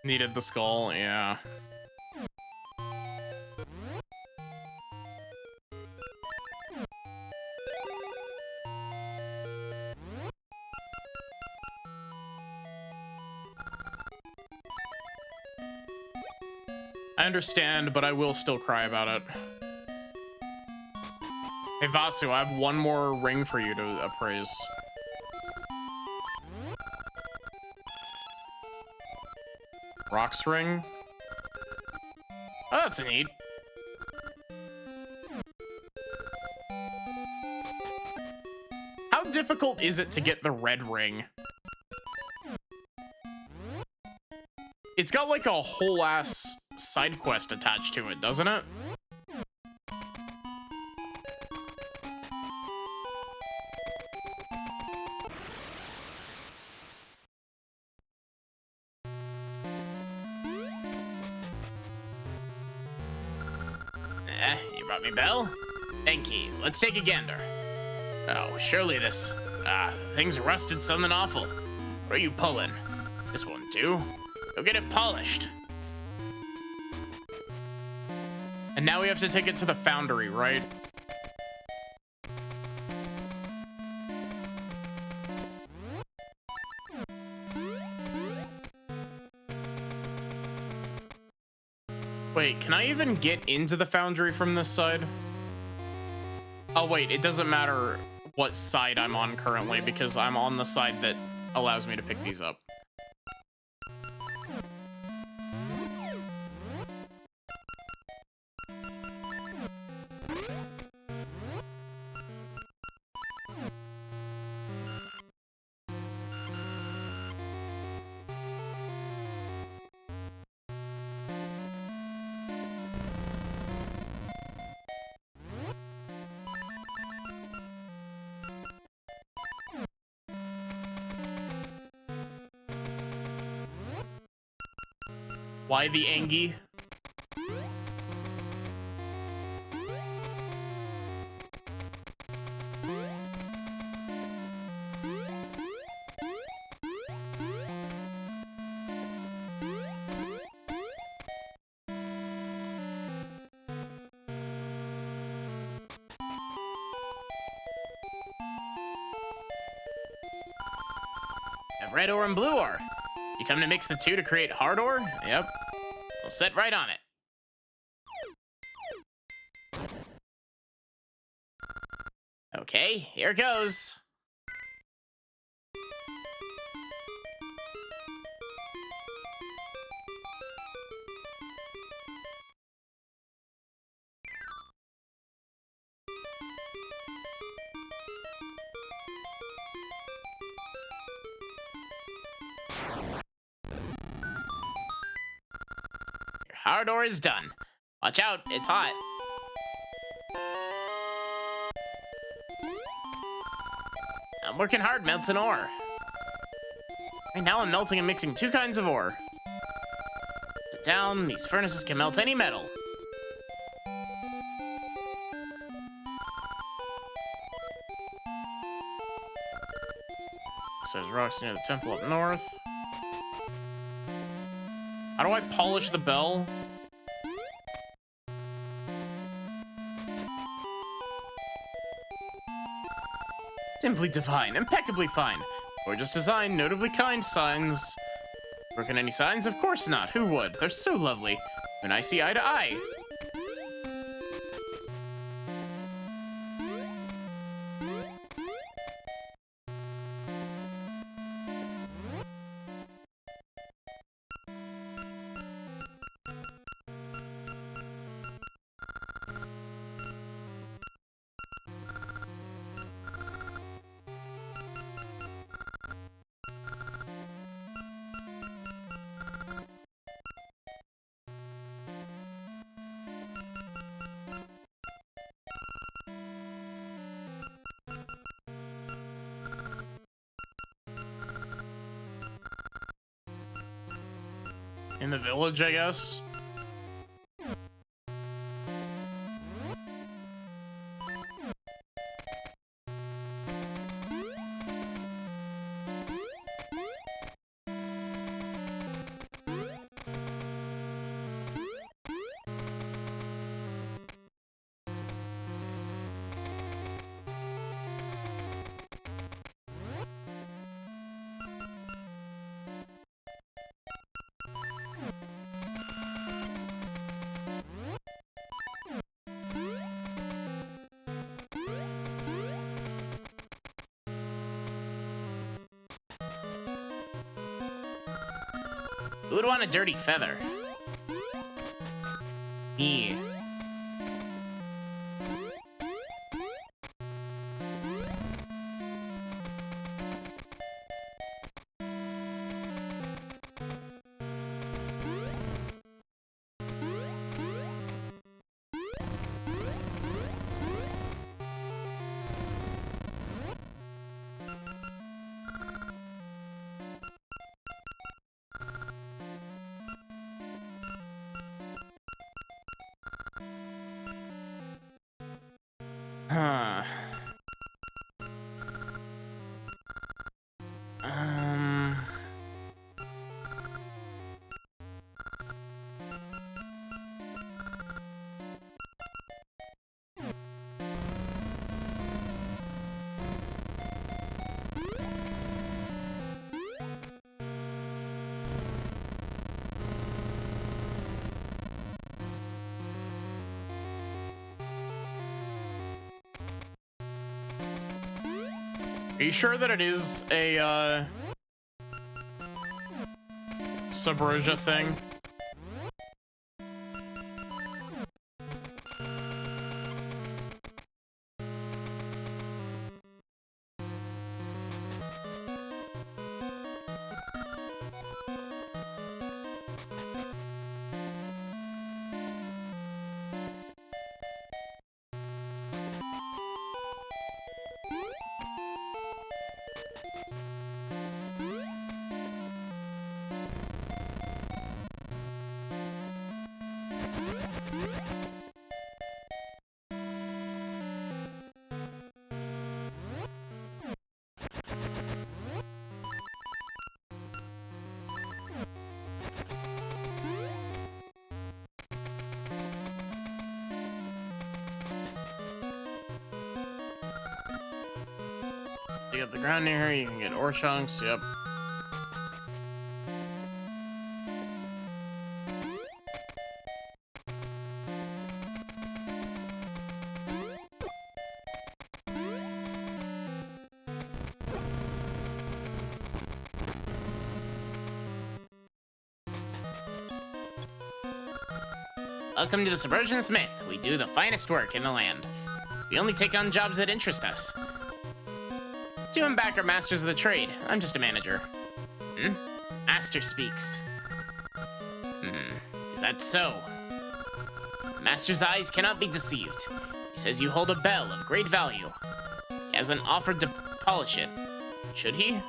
Needed the skull, yeah. I understand, but I will still cry about it. Hey, Vasu, I have one more ring for you to appraise. Rocks ring. Oh, that's neat. How difficult is it to get the red ring? It's got like a whole ass side quest attached to it, doesn't it? You brought me Bell? Thank you. Let's take a gander. Oh, surely this... thing's rusted something awful. What are you pulling? This won't do. Go get it polished. And now we have to take it to the foundry, right? Wait, can I even get into the foundry from this side? Oh wait, it doesn't matter what side I'm on currently because I'm on the side that allows me to pick these up. Why the Angie? Have red ore and blue ore. You come to mix the two to create hard ore? Yep. We'll set right on it. Okay, here goes. Your hard ore is done. Watch out, it's hot. I'm working hard melting ore. Right now I'm melting and mixing two kinds of ore. Sit down, these furnaces can melt any metal. So there's rocks near the temple up north. How do I polish the bell? Simply divine, impeccably fine. Gorgeous design, notably kind signs. Broken any signs? Of course not. Who would? They're so lovely. When I see eye to eye. In the village, I guess. Who would want a dirty feather? Me. Huh. Um. Are you sure that it is a Subrosia thing? You got the ground near here, you can get ore chunks, yep. Welcome to the Subversion Smith. We do the finest work in the land. We only take on jobs that interest us. Two and back are masters of the trade. I'm just a manager. Master speaks. Is that so? The master's eyes cannot be deceived. He says you hold a bell of great value. He hasn't offered to polish it. Should he?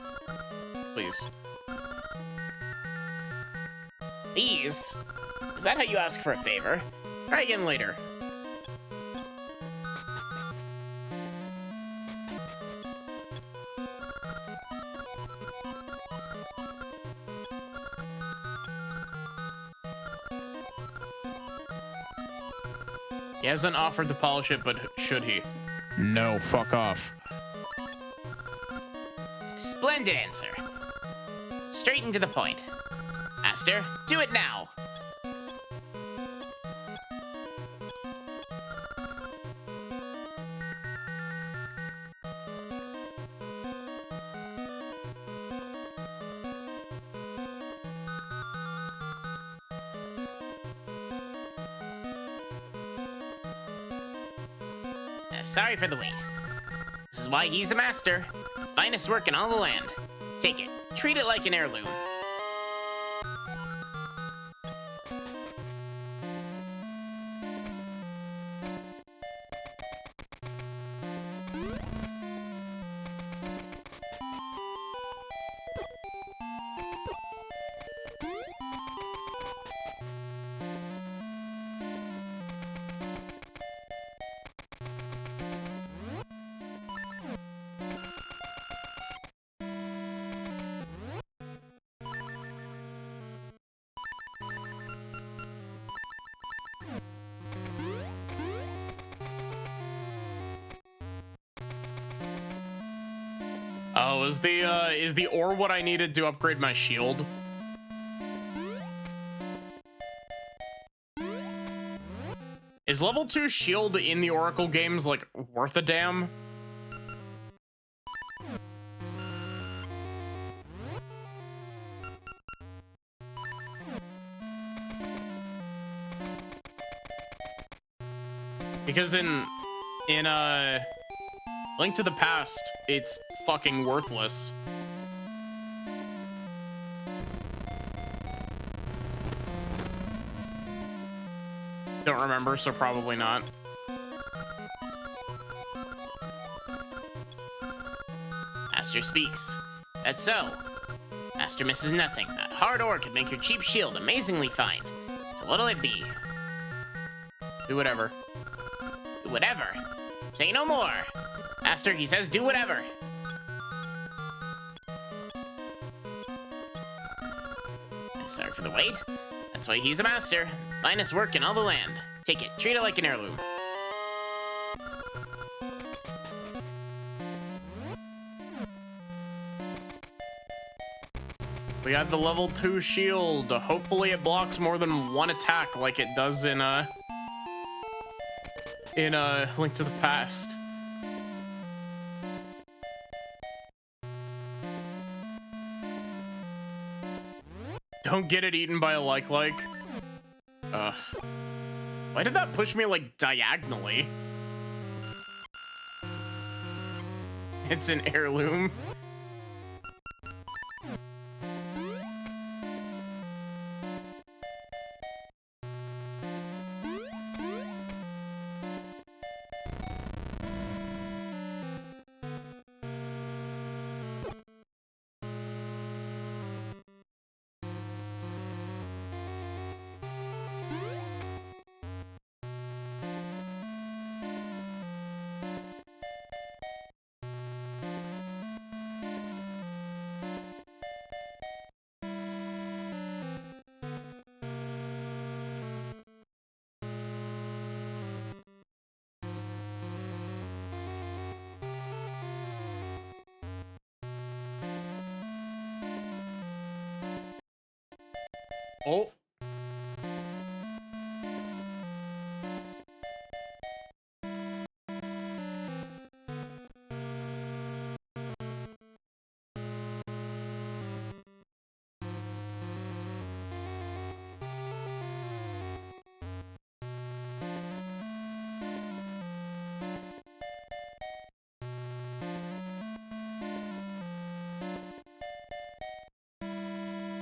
Please. Please? Is that how you ask for a favor? Try again later. He hasn't offered to polish it, but should he? No, fuck off. Splendid answer. Straight and to the point. Master, do it now. Sorry for the wait. This is why he's a master. Finest work in all the land. Take it. Treat it like an heirloom. Oh, is the ore what I needed to upgrade my shield? Is level 2 shield in the Oracle games like worth a damn? Because in Link to the Past, it's fucking worthless. Don't remember, so probably not. Master speaks. That's so. Master misses nothing. That hard ore could make your cheap shield amazingly fine. So what'll it be? Do whatever. Do whatever. Say no more. Master, he says do whatever. Sorry for the wait. That's why he's a master. Finest work in all the land. Take it. Treat it like an heirloom. We got the level 2 shield. Hopefully it blocks more than one attack like it does in Link to the Past. Don't get it eaten by a like. Ugh. Why did that push me like diagonally? It's an heirloom. Oh.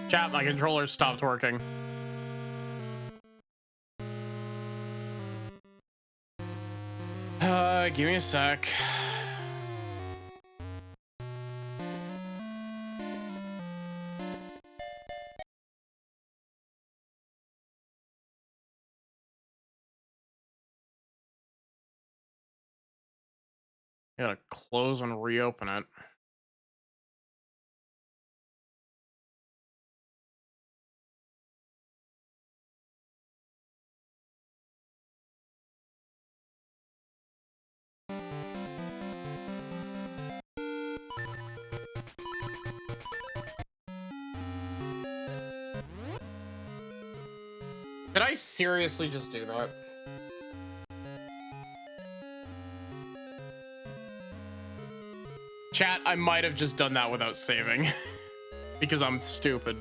Chat, my controller stopped working. Give me a sec. I gotta close and reopen it. Did I seriously just do that? Chat, I might have just done that without saving. Because I'm stupid.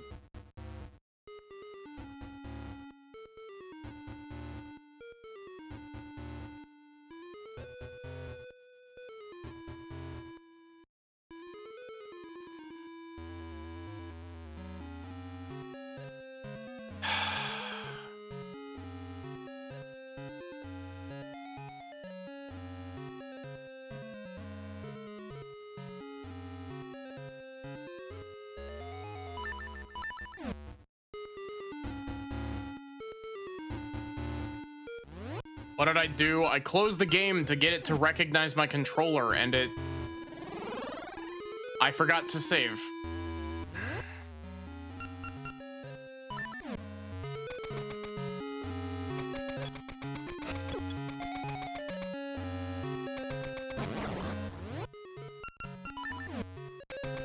What did I do? I closed the game to get it to recognize my controller, and I forgot to save.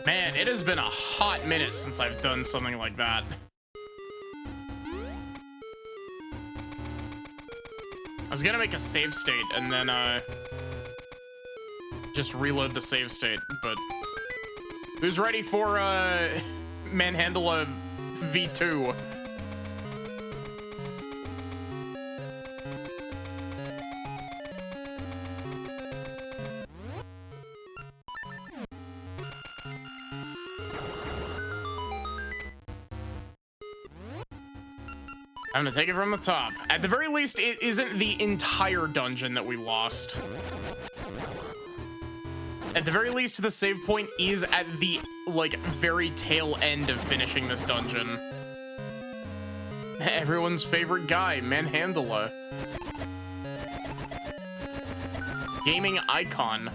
Man, it has been a hot minute since I've done something like that. I was gonna make a save state and then just reload the save state, but who's ready for manhandle a V2? I'm gonna take it from the top. At the very least, it isn't the entire dungeon that we lost. At the very least, the save point is at the, like, very tail end of finishing this dungeon. Everyone's favorite guy, Manhandla. Gaming icon.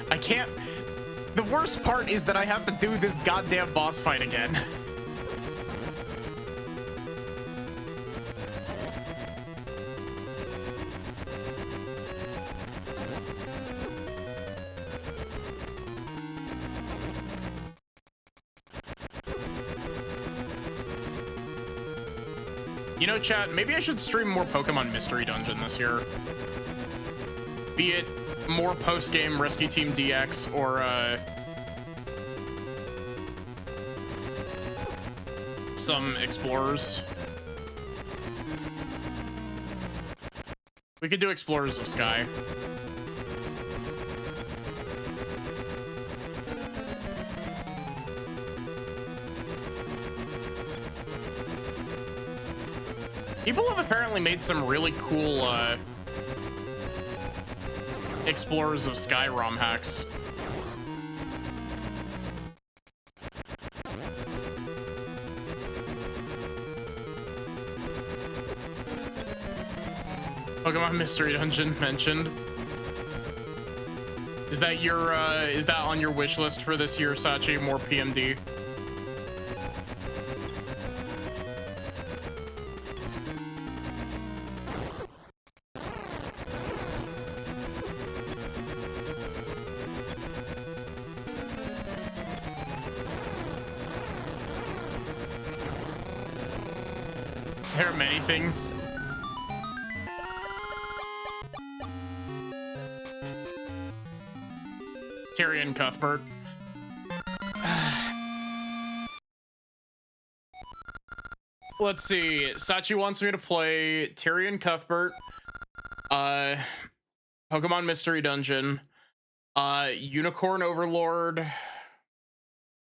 I can't. The worst part is that I have to do this goddamn boss fight again. You know, chat, maybe I should stream more Pokemon Mystery Dungeon this year. Be it more post-game Rescue Team DX or some Explorers. We could do Explorers of Sky. People have apparently made some really cool Explorers of Sky ROM hacks. Pokemon Mystery Dungeon mentioned. Is that your is that on your wish list for this year, Sachi? More PMD? There are many things. Tyrion Cuthbert. Let's see. Sachi wants me to play Tyrion Cuthbert, Pokemon Mystery Dungeon, Unicorn Overlord,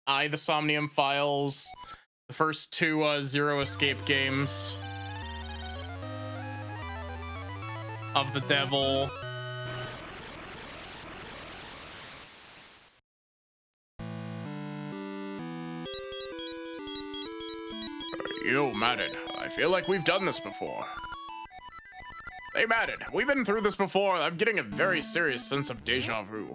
the Somnium Files, the first two Zero Escape games of the Devil. Yo, Madden, I feel like we've done this before. Hey, Madden, we've been through this before. I'm getting a very serious sense of deja vu.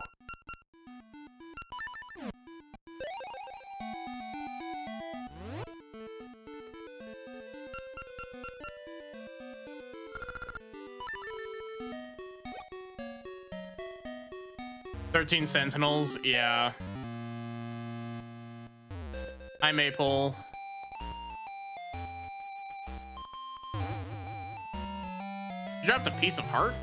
"13 Sentinels," yeah. Hi, Maple. You dropped a piece of heart?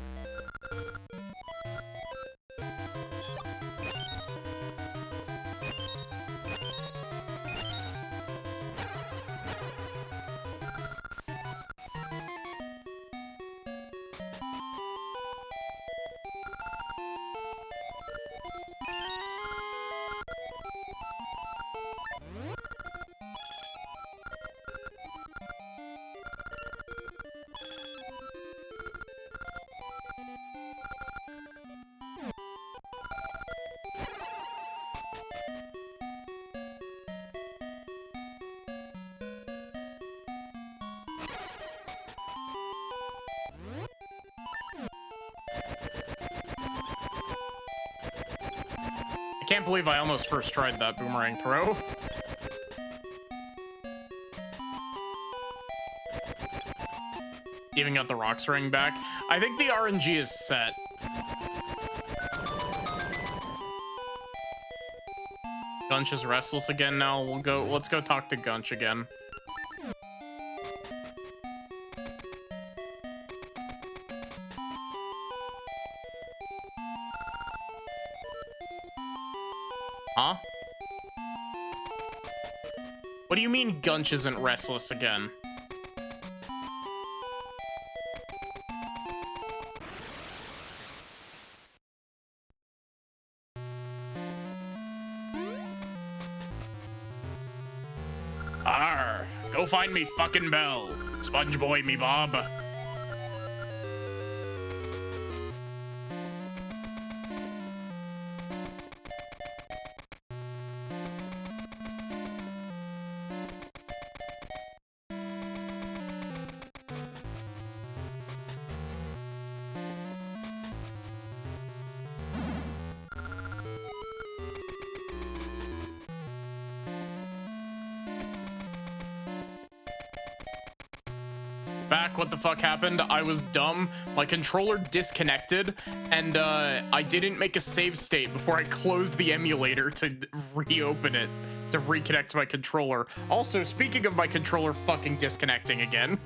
I can't believe I almost first tried that Boomerang Pro. Even got the Rocks ring back. I think the RNG is set. Gunch is restless again now. Let's go talk to Gunch again. Huh? What do you mean Gunch isn't restless again? Arr, go find me fucking Bell. Sponge boy me Bob. Back, what the fuck happened? I was dumb. My controller disconnected, and I didn't make a save state before I closed the emulator to reopen it to reconnect my controller. Also, speaking of my controller fucking disconnecting again.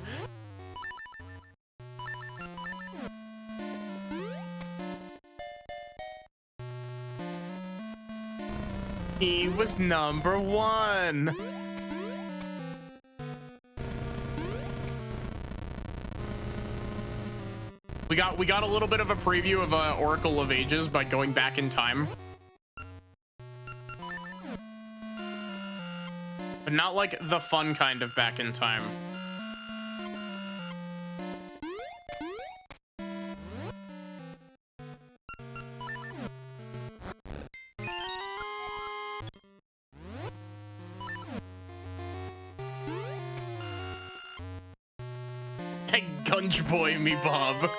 He was number one. We got a little bit of a preview of Oracle of Ages by going back in time. But not like the fun kind of back in time. Hey, Gunge boy me Bob.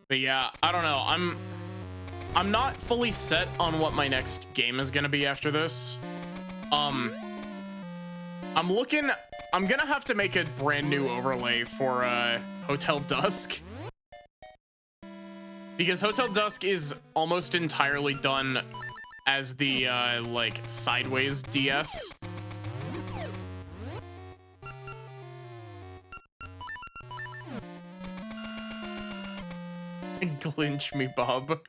But yeah, I don't know. I'm not fully set on what my next game is gonna be after this. I'm gonna have to make a brand new overlay for Hotel Dusk. Because Hotel Dusk is almost entirely done as the like sideways DS. Glinch me, Bob.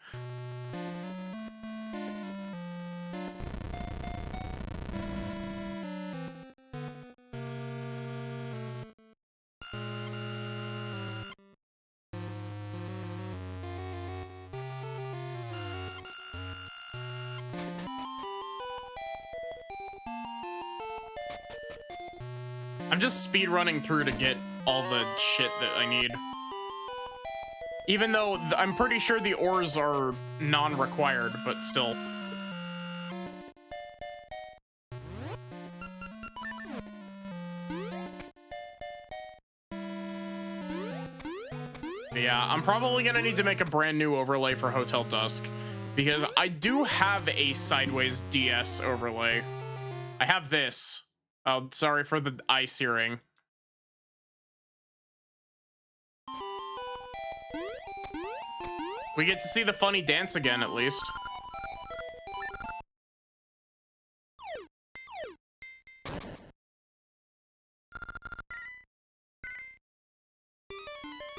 I'm just speed running through to get all the shit that I need. Even though I'm pretty sure the ores are non-required, but still. But yeah, I'm probably gonna need to make a brand new overlay for Hotel Dusk, because I do have a sideways DS overlay. I have this. Oh, sorry for the eye searing. We get to see the funny dance again, at least.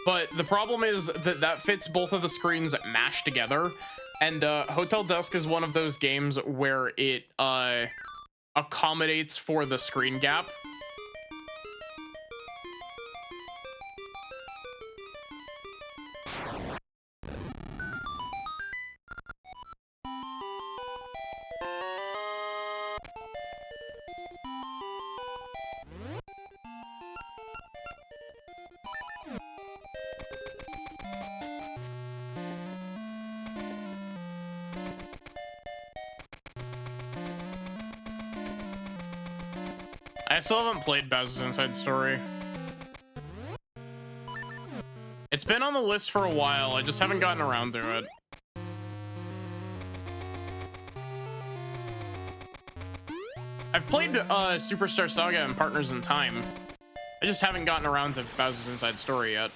But the problem is that that fits both of the screens mashed together. And Hotel Dusk is one of those games where it accommodates for the screen gap. I still haven't played Bowser's Inside Story. It's been on the list for a while, I just haven't gotten around to it. I've played Superstar Saga and Partners in Time. I just haven't gotten around to Bowser's Inside Story yet.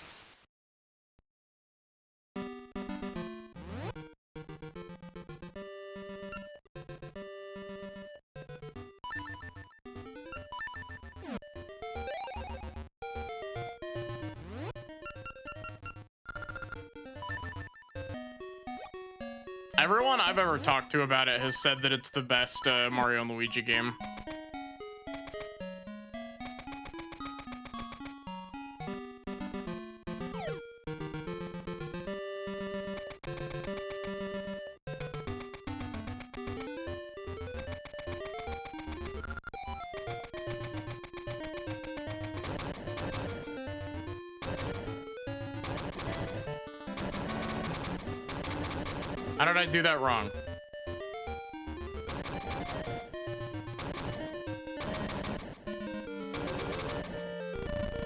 Everyone I've ever talked to about it has said that it's the best Mario and Luigi game. How did I do that wrong?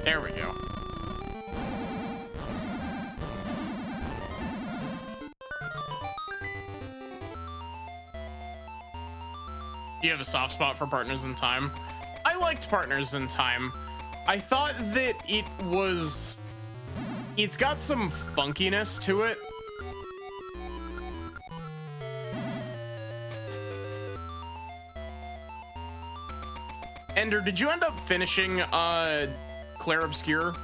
There we go. You have a soft spot for Partners in Time? I liked Partners in Time. I thought that it's got some funkiness to it. Ender, did you end up finishing Claire Obscure?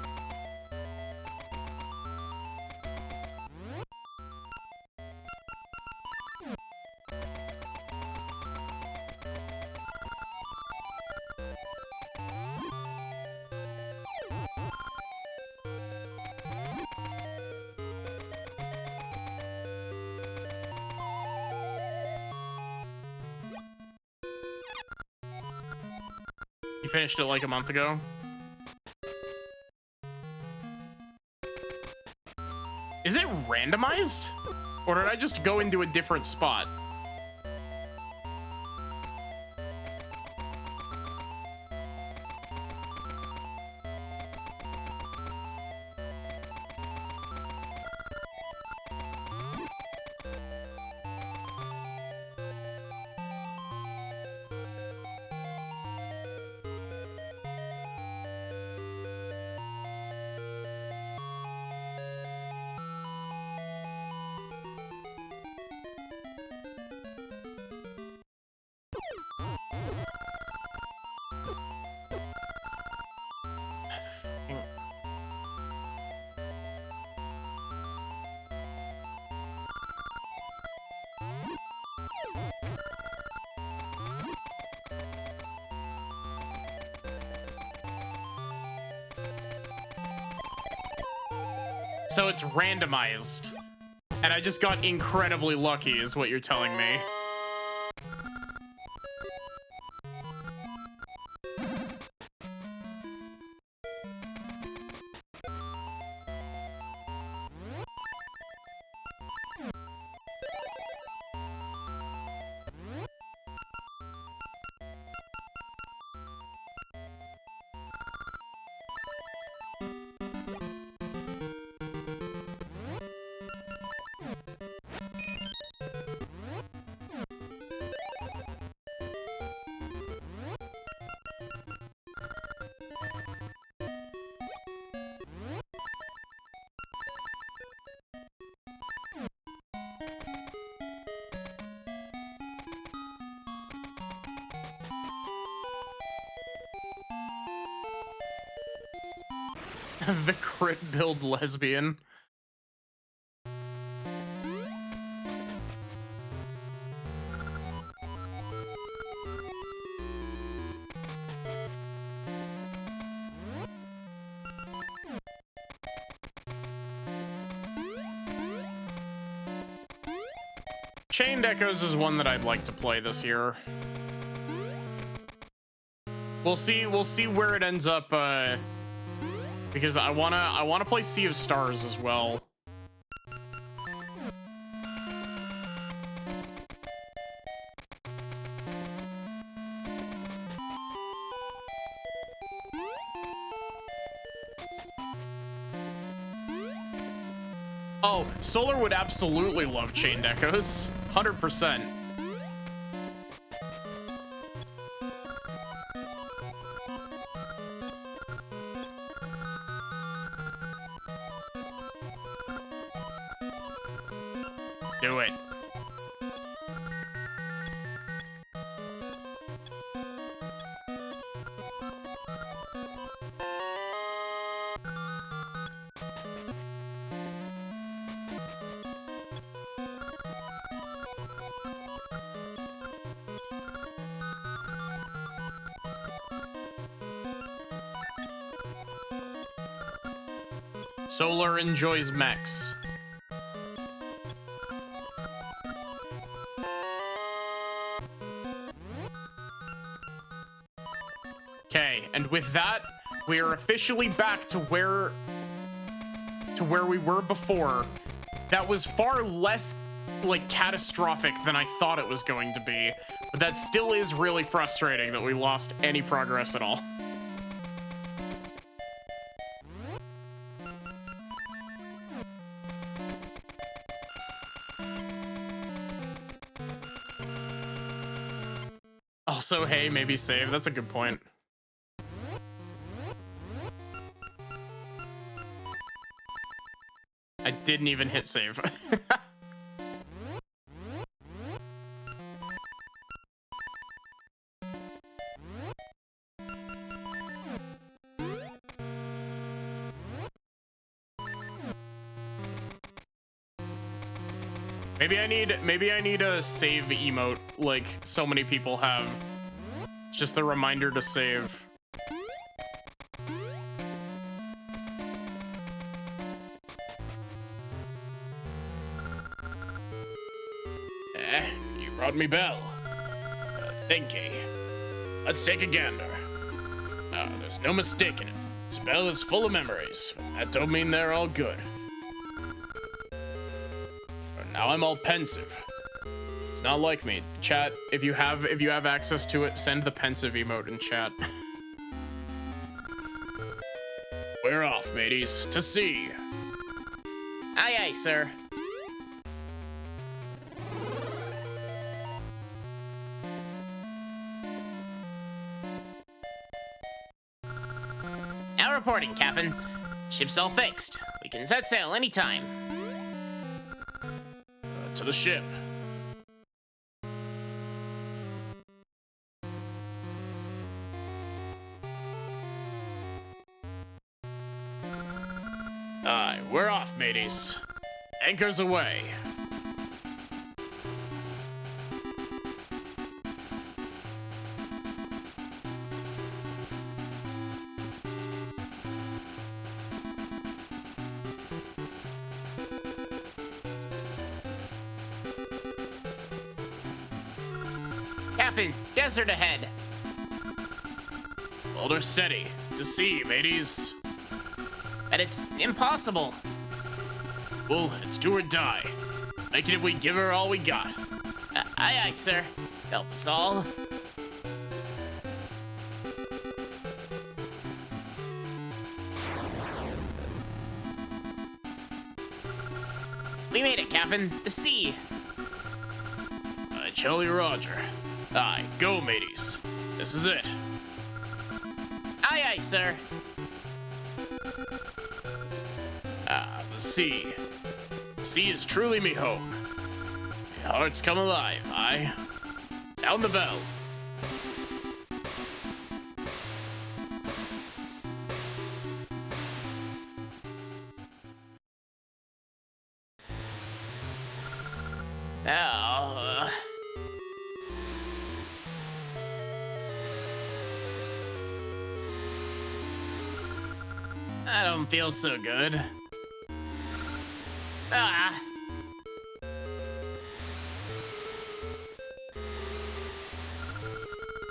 You finished it like a month ago? Is it randomized? Or did I just go into a different spot? So it's randomized. And I just got incredibly lucky is what you're telling me. The crit build lesbian. Chained Echoes is one that I'd like to play this year. We'll see where it ends up, because I wanna play Sea of Stars as well. Oh, Solar would absolutely love Chained Echoes. 100%. Do it. Solar enjoys mechs. Okay, and with that, we are officially back to where we were before. That was far less, like, catastrophic than I thought it was going to be, but that still is really frustrating that we lost any progress at all. Also, hey, maybe save. That's a good point. I didn't even hit save. Maybe I need a save emote like so many people have. It's just the reminder to save. You brought me Bell. Thinky. Let's take a gander. There's no mistaking it. This Bell is full of memories, but that don't mean they're all good. Now I'm all pensive. It's not like me. Chat, if you have access to it, send the pensive emote in chat. We're off, mateys, to sea. Aye, aye, sir. Now reporting, Captain. Ship's all fixed. We can set sail anytime. To the ship. Aye, we're off, mateys. Anchors away. Captain, desert ahead. Hold her steady. To sea, mateys. But it's impossible. Well, it's do or die. Make it if we give her all we got. Aye, aye, sir. Help us all. We made it, Captain. The sea. Jolly Roger. Aye, go, mateys. This is it. Aye, aye, sir. The sea. The sea is truly me home. My heart's come alive, aye. Sound the bell. Oh, I don't feel so good. Ah.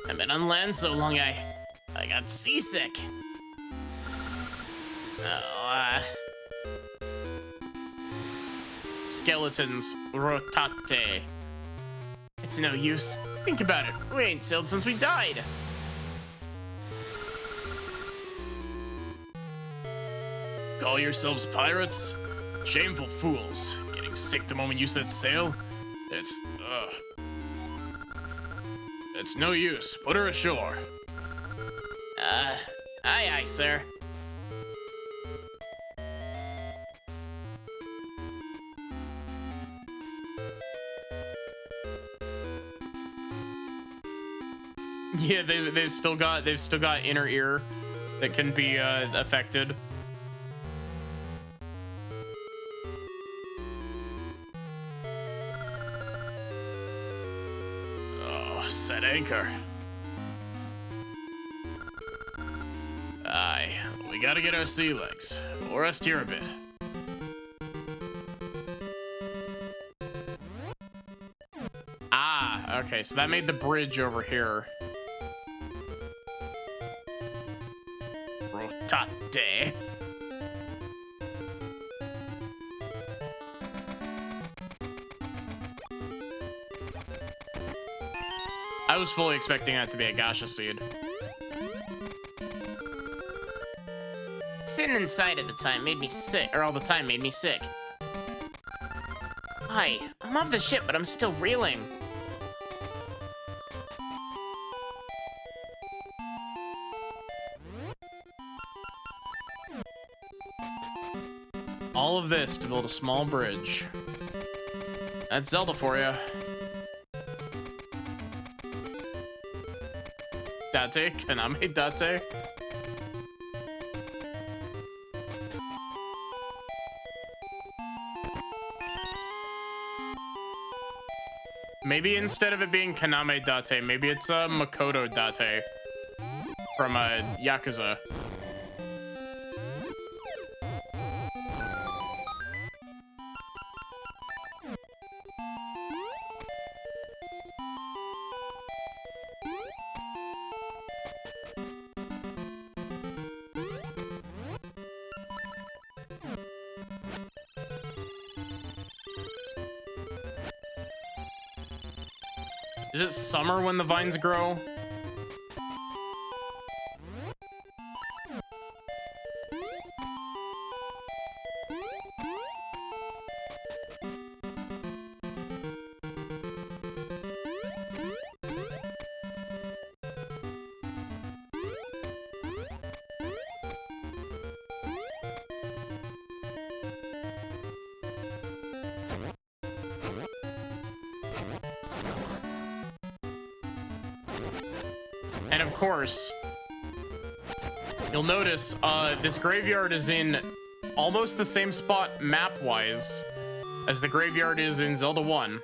I've been on land so long, I got seasick. Oh, Skeletons rotate. it's no use. Think about it. We ain't sailed since we died. Call yourselves pirates? Shameful fools. Getting sick the moment you set sail? It's no use. Put her ashore. Aye, aye, sir. Yeah, they've still got inner ear that can be affected. Oh, anchor. Aye, we We gotta get our sea legs. We'll rest here a bit. Ah, okay, so that made the bridge over here. Rotate. I was fully expecting that to be a gaseous seed. Sitting inside at the time made me sick, or all the time made me sick. Hi, I'm off the ship, but I'm still reeling. All of this to build a small bridge. That's Zelda for you. Date, Kaname Date. Maybe instead of it being Kaname Date, maybe it's Makoto Date from Yakuza. Is it summer when the vines grow? And of course, you'll notice this graveyard is in almost the same spot map-wise as the graveyard is in Zelda 1.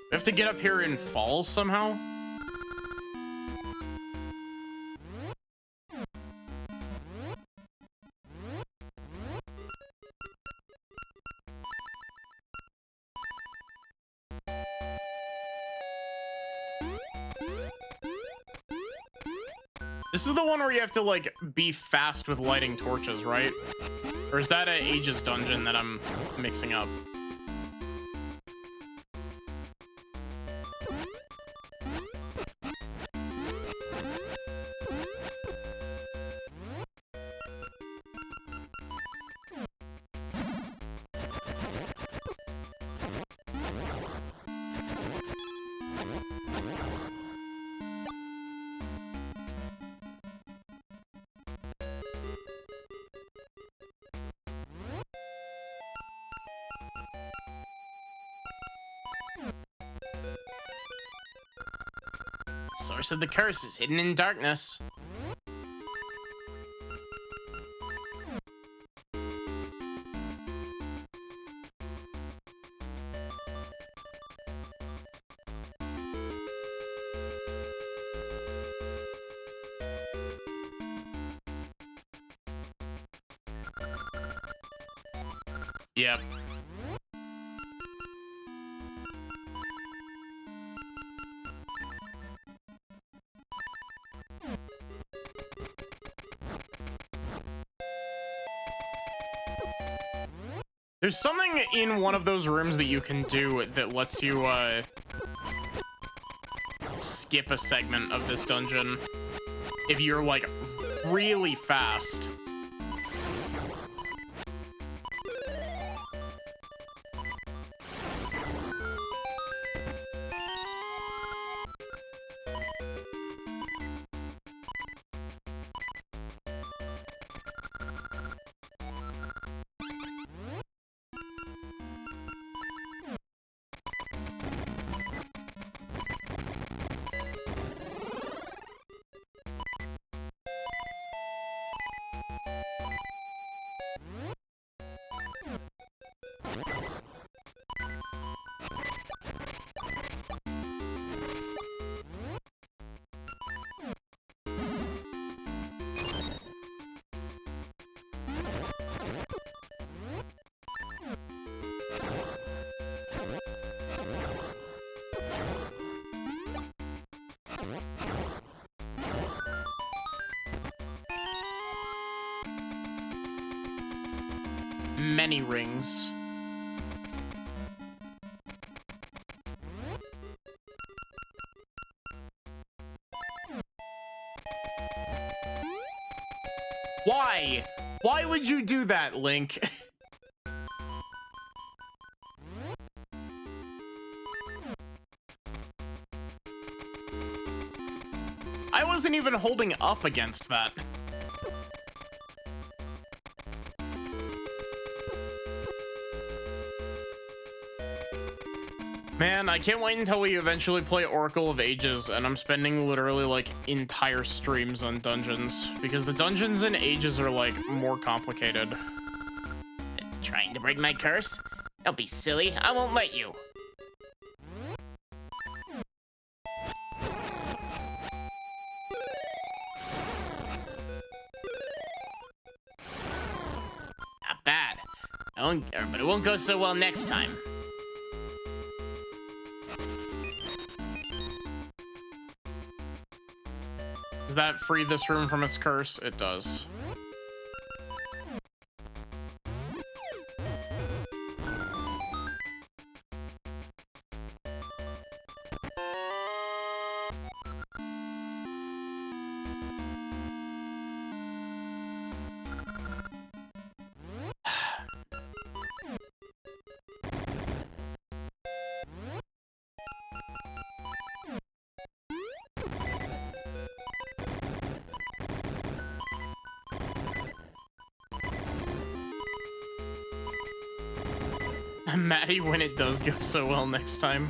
We have to get up here in falls somehow? This is the one where you have to, like, be fast with lighting torches, right? Or is that an Aegis dungeon that I'm mixing up? Source of the curse is hidden in darkness. Yep. There's something in one of those rooms that you can do that lets you, skip a segment of this dungeon if you're, like, really fast. Many rings. Why? Why would you do that, Link? I wasn't even holding up against that. Man, I can't wait until we eventually play Oracle of Ages, and I'm spending literally, like, entire streams on dungeons, because the dungeons in Ages are, like, more complicated. Trying to break my curse? Don't be silly. I won't let you. Not bad. But it won't go so well next time. Does that free this room from its curse? It does. Maddie, when it does go so well next time.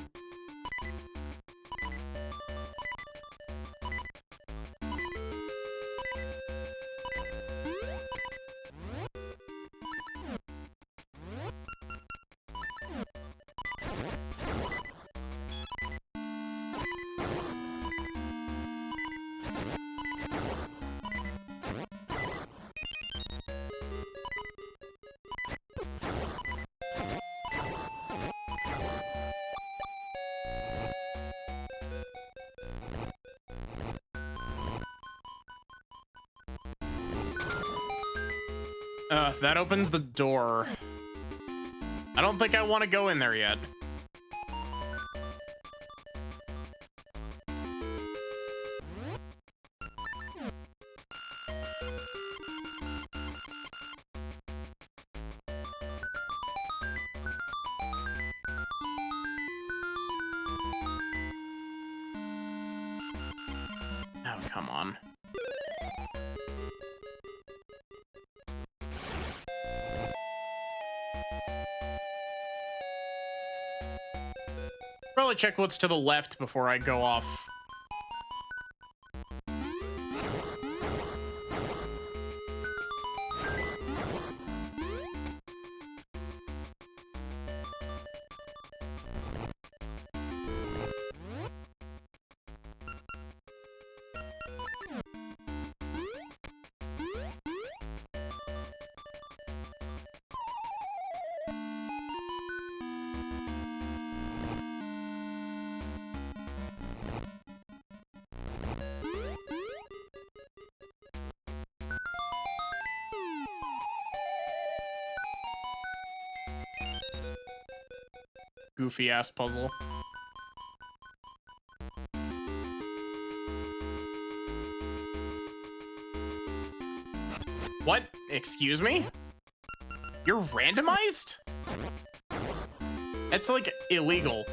That opens the door. I don't think I want to go in there yet. Oh, come on. Probably check what's to the left before I go off. Goofy ass puzzle. What? Excuse me? You're randomized? That's like illegal.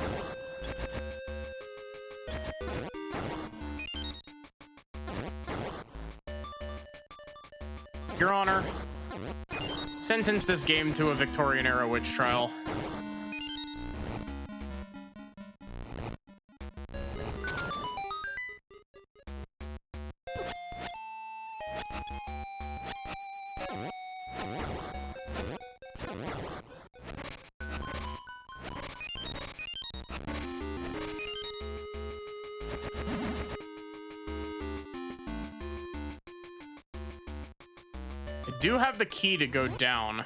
Your Honor, sentence this game to a Victorian era witch trial. do have the key to go down.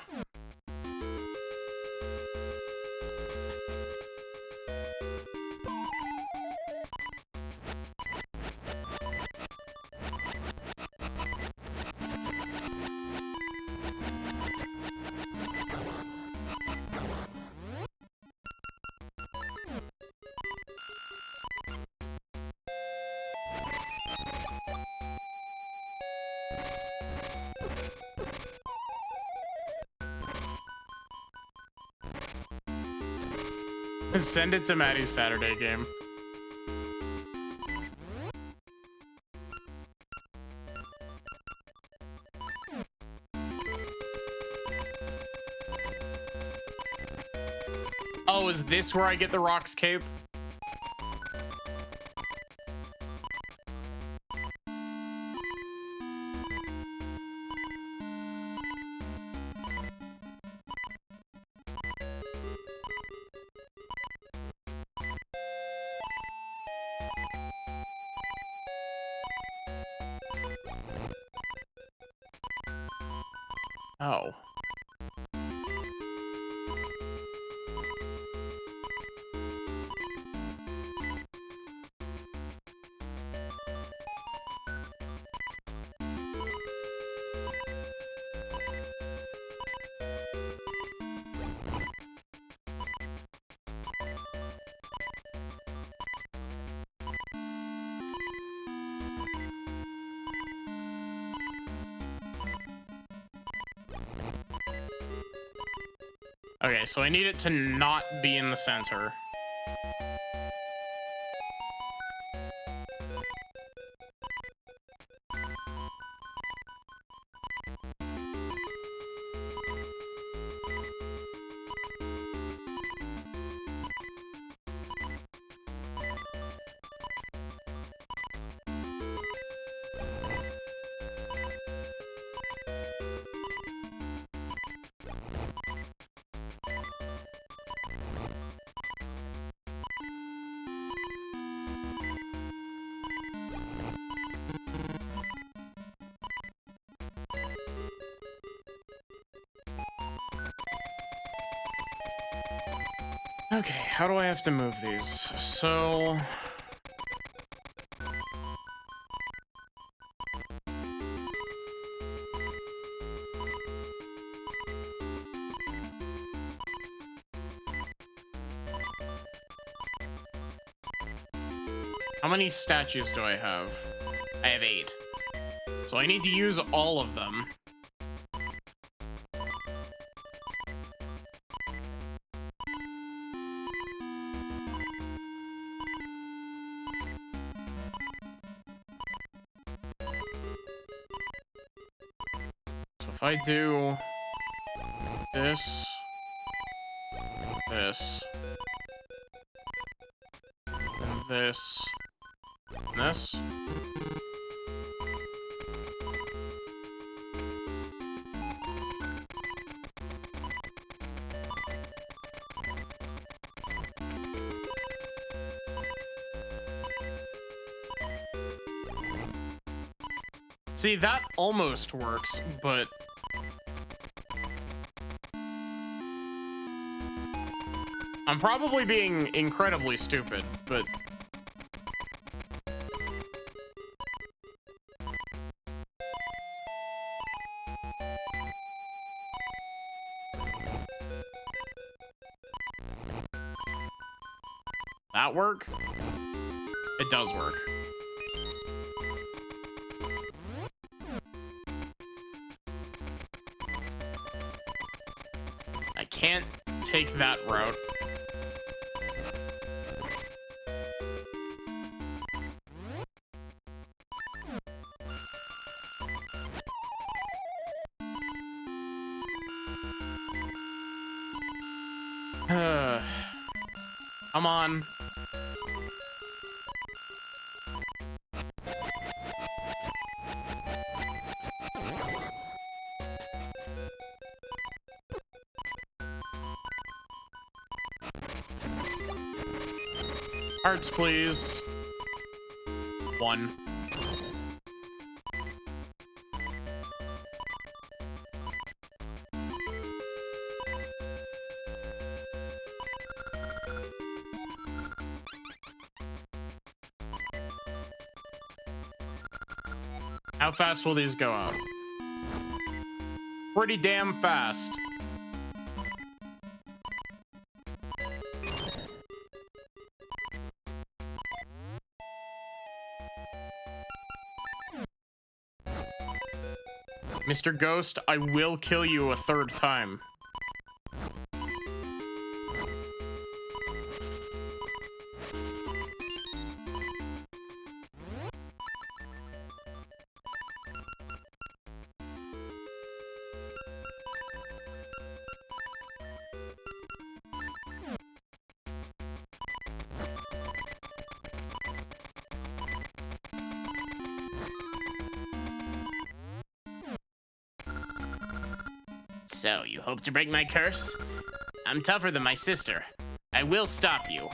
Send it to Maddie's Saturday game. Oh, is this where I get the Rocks cape? Oh. Okay, so I need it to not be in the center. Okay, how do I have to move these? So... How many statues do I have? I have 8. So I need to use all of them. So if I do this, this, and this, and this. See, that almost works, but... I'm probably being incredibly stupid, but... That work? It does work. I can't take that route. Come on. Hearts, please. 1. How fast will these go out? Pretty damn fast. Mr. Ghost, I will kill you a third time. So, you hope to break my curse? I'm tougher than my sister. I will stop you.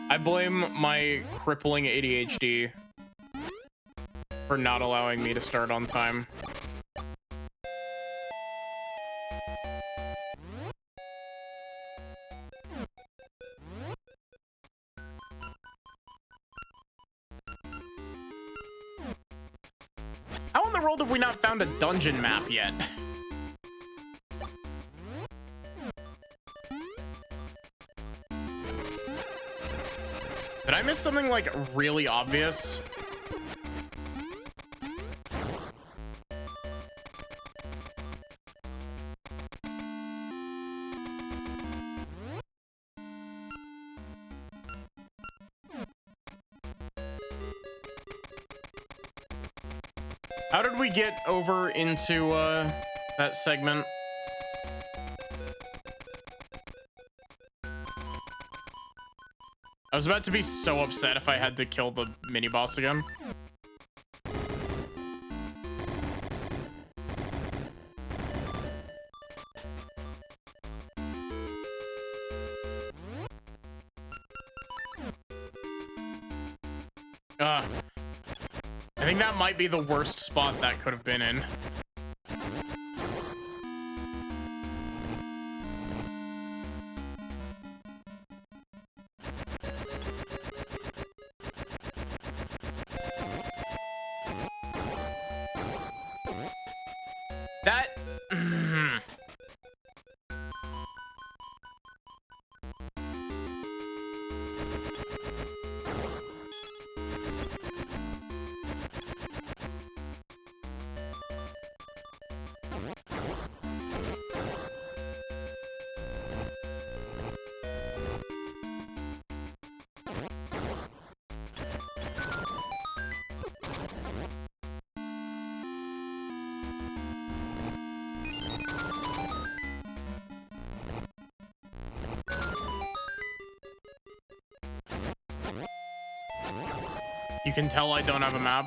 I blame my crippling ADHD for not allowing me to start on time. How in the world have we not found a dungeon map yet? Did I miss something like really obvious? How did we get over into that segment? I was about to be so upset if I had to kill the mini boss again. I think that might be the worst spot that could have been in. That... You can tell I don't have a map.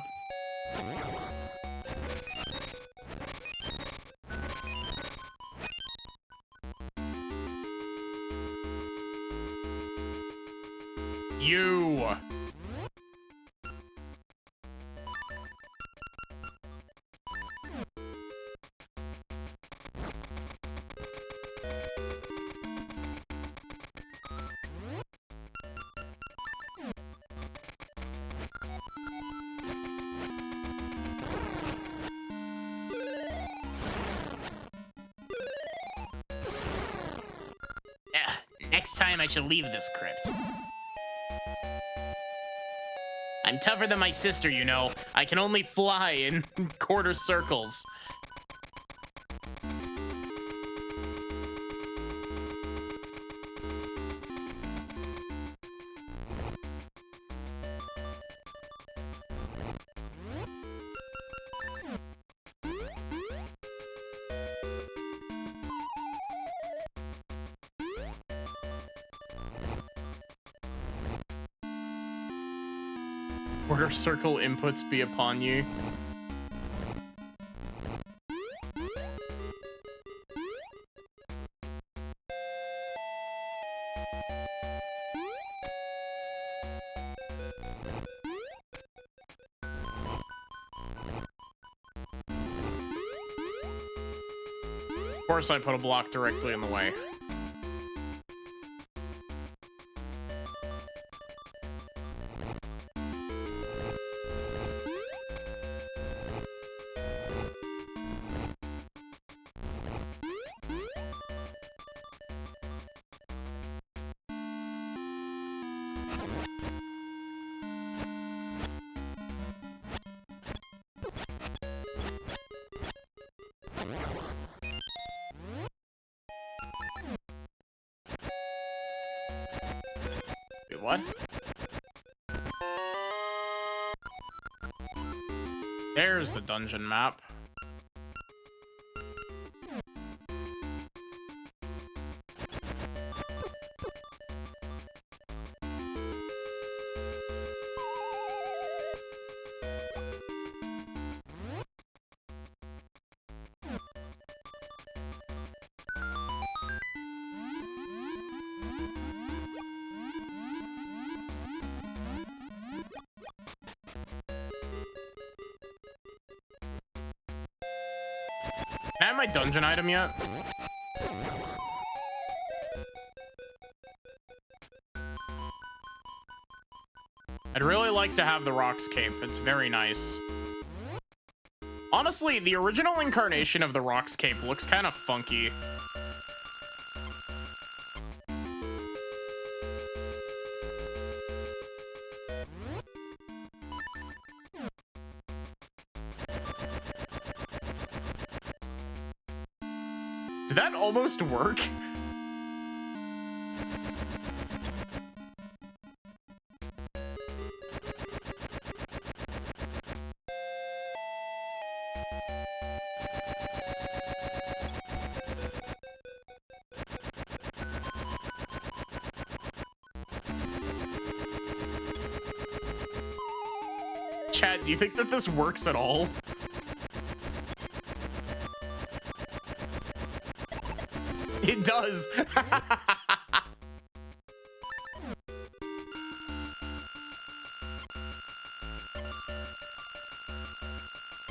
You. Next time I shall leave this crypt. I'm tougher than my sister, you know. I can only fly in quarter circles. Quarter circle inputs be upon you. course I put a block directly in the way. Wait, what? There's the dungeon map. Can I have my dungeon item yet? I'd really like to have the Rocks Cape. It's very nice. Honestly, the original incarnation of the Rocks Cape looks kind of funky. Did that almost work? Chat, do you think that this works at all? It does.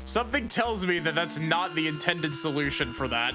Something tells me that that's not the intended solution for that.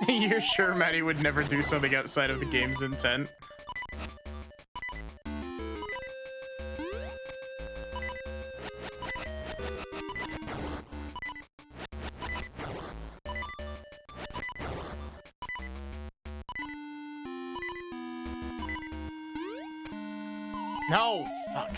You're sure Maddie would never do something outside of the game's intent? No! Fuck.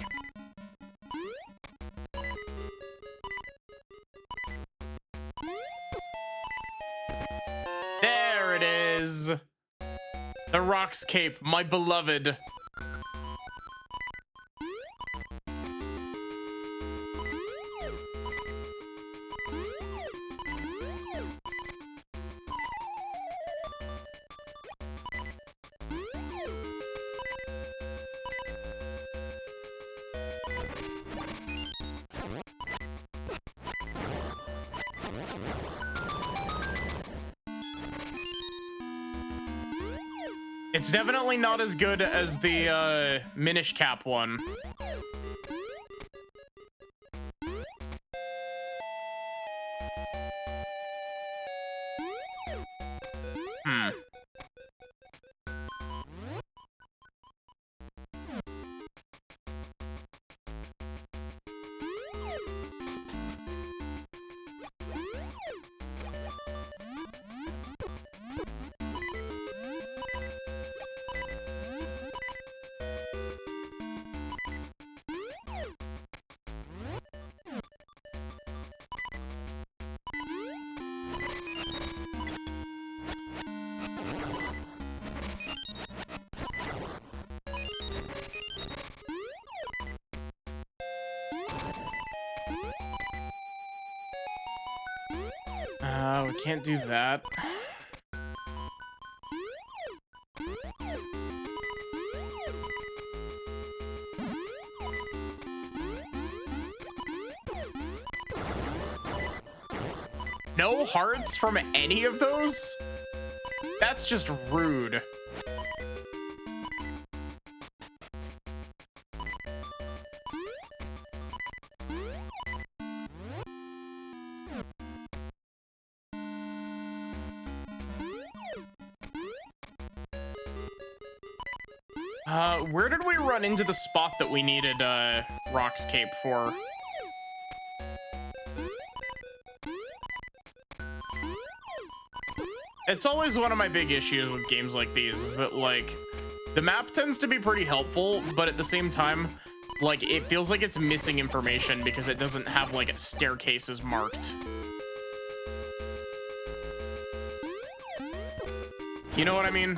There it is! The Rocks Cape, my beloved. It's definitely not as good as the Minish Cap one. We can't do that. No hearts from any of those? That's just rude. Where did we run into the spot that we needed Rockscape for? It's always one of my big issues with games like these is that, like, the map tends to be pretty helpful, but at the same time, like, it feels like it's missing information because it doesn't have, like, staircases marked. You know what I mean?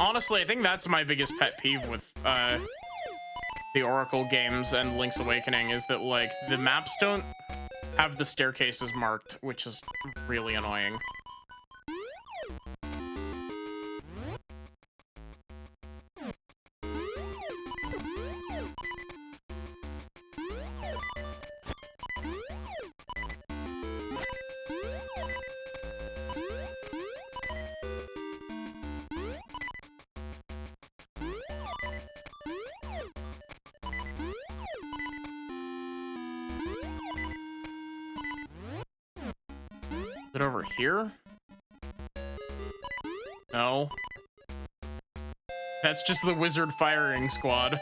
Honestly, I think that's my biggest pet peeve with the Oracle games and Link's Awakening is that, like, the maps don't have the staircases marked, which is really annoying. Is it over here? No. That's just the wizard firing squad.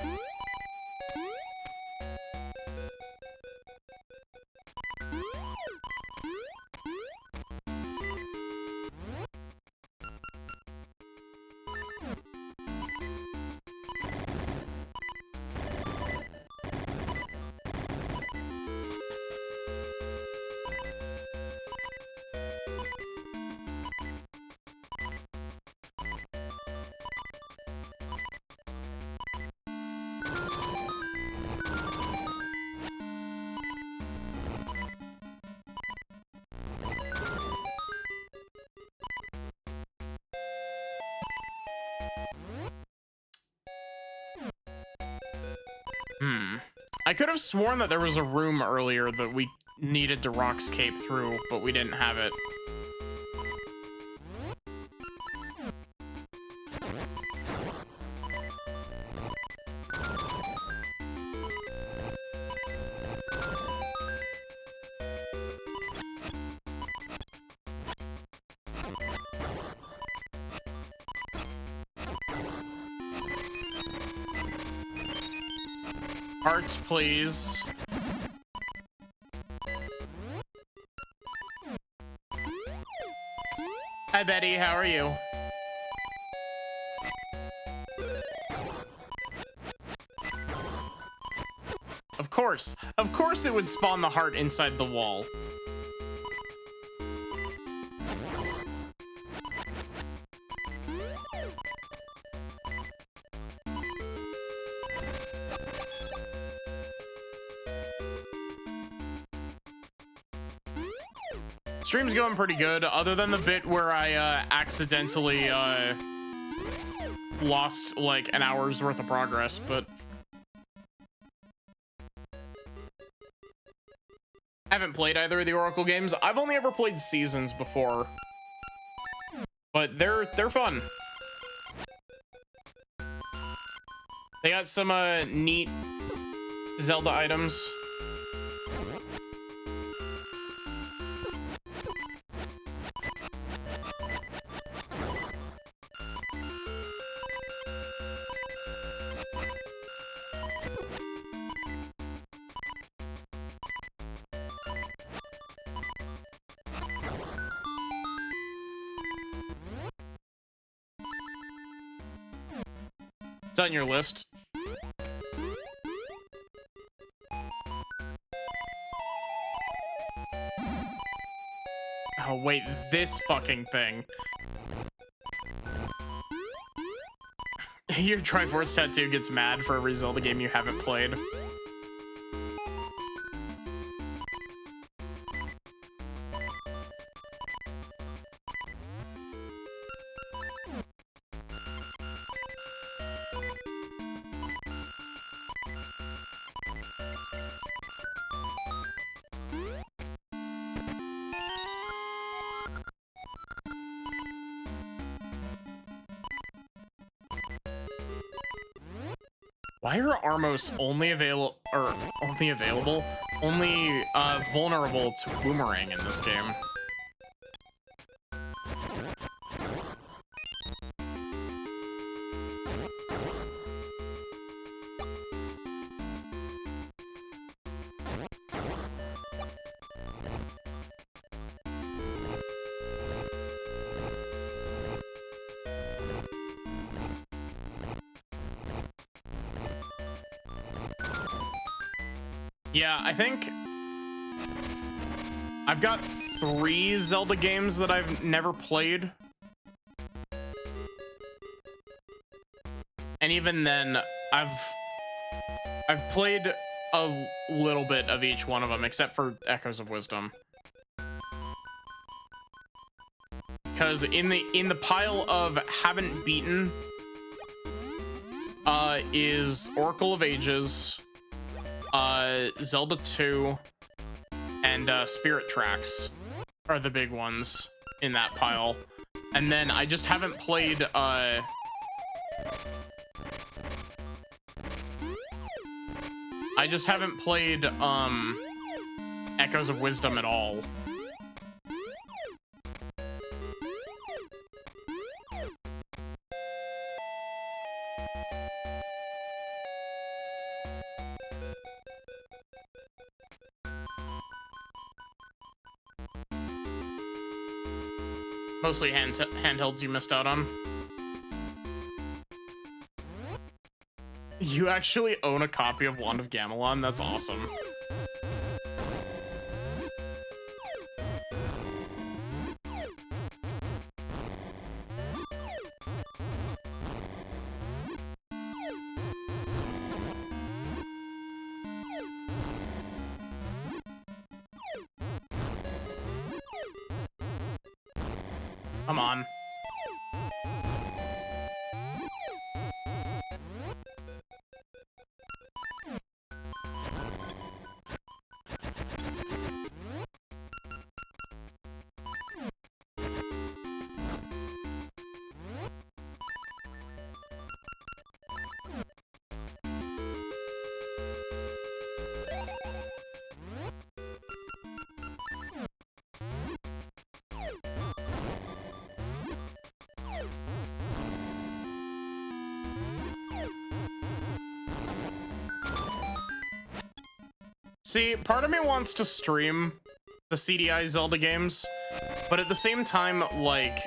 I could have sworn that there was a room earlier that we needed to Rockscape through, but we didn't have it. Hearts, please. Hi, Betty. How are you? Of course. Of course it would spawn the heart inside the wall. Stream's going pretty good, other than the bit where I accidentally lost like an hour's worth of progress, but I haven't played either of the Oracle games. I've only ever played Seasons before, but they're fun. They got some neat Zelda items. It's on your list. Oh, wait, this fucking thing. Your Triforce tattoo gets mad for every Zelda game you haven't played. Why are Armos only available, only vulnerable to Boomerang in this game? Yeah, I think I've got 3 Zelda games that I've never played. And even then, I've played a little bit of each one of them, except for Echoes of Wisdom. Because in the pile of haven't beaten is Oracle of Ages, Zelda 2, and Spirit Tracks are the big ones in that pile. And then I just haven't played Echoes of Wisdom at all. Mostly handhelds you missed out on. You actually own a copy of Wand of Gamelon? That's awesome. Come on. See, part of me wants to stream the CDI Zelda games, but at the same time, like,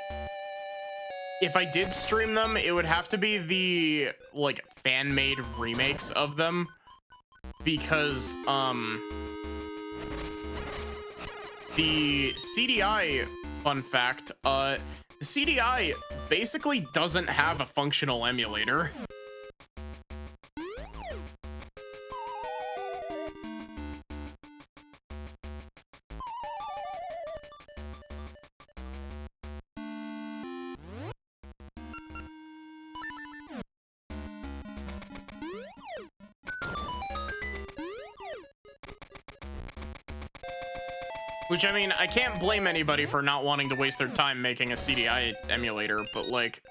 if I did stream them, it would have to be the, like, fan-made remakes of them, because, the CDI, fun fact, the CDI basically doesn't have a functional emulator. Which, I mean, I can't blame anybody for not wanting to waste their time making a CDI emulator, but, like,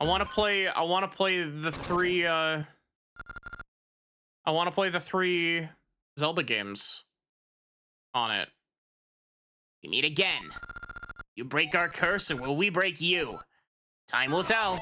I want to play the three Zelda games on it. We meet again. You break our curse, or will we break you? Time will tell.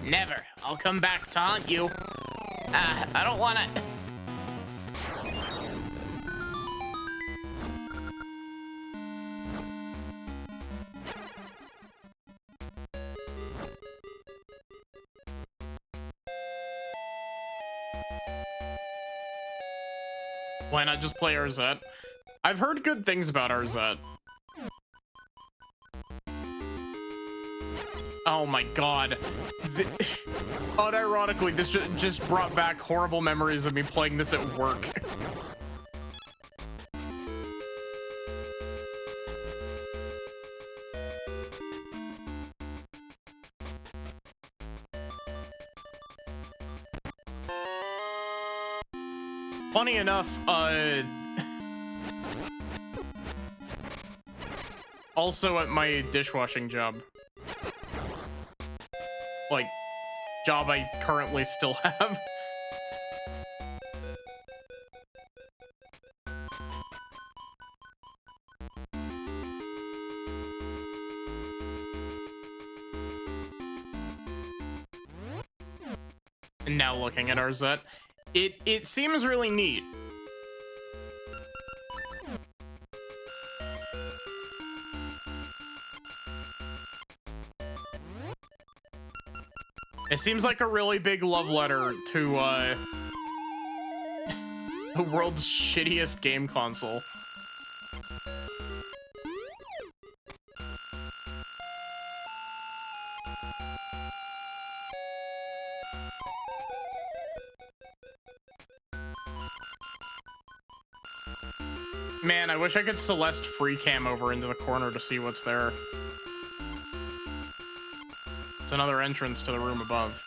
Never. I'll come back to haunt you. I don't wanna... Why not just play Arzette? I've heard good things about Arzette. Oh my god. Unironically, this just brought back horrible memories of me playing this at work. Funny enough, also at my dishwashing job. Like, job I currently still have. And now looking at Arzette, it seems really neat. It seems like a really big love letter to the world's shittiest game console. Man, I wish I could Celeste free cam over into the corner to see what's there. It's another entrance to the room above.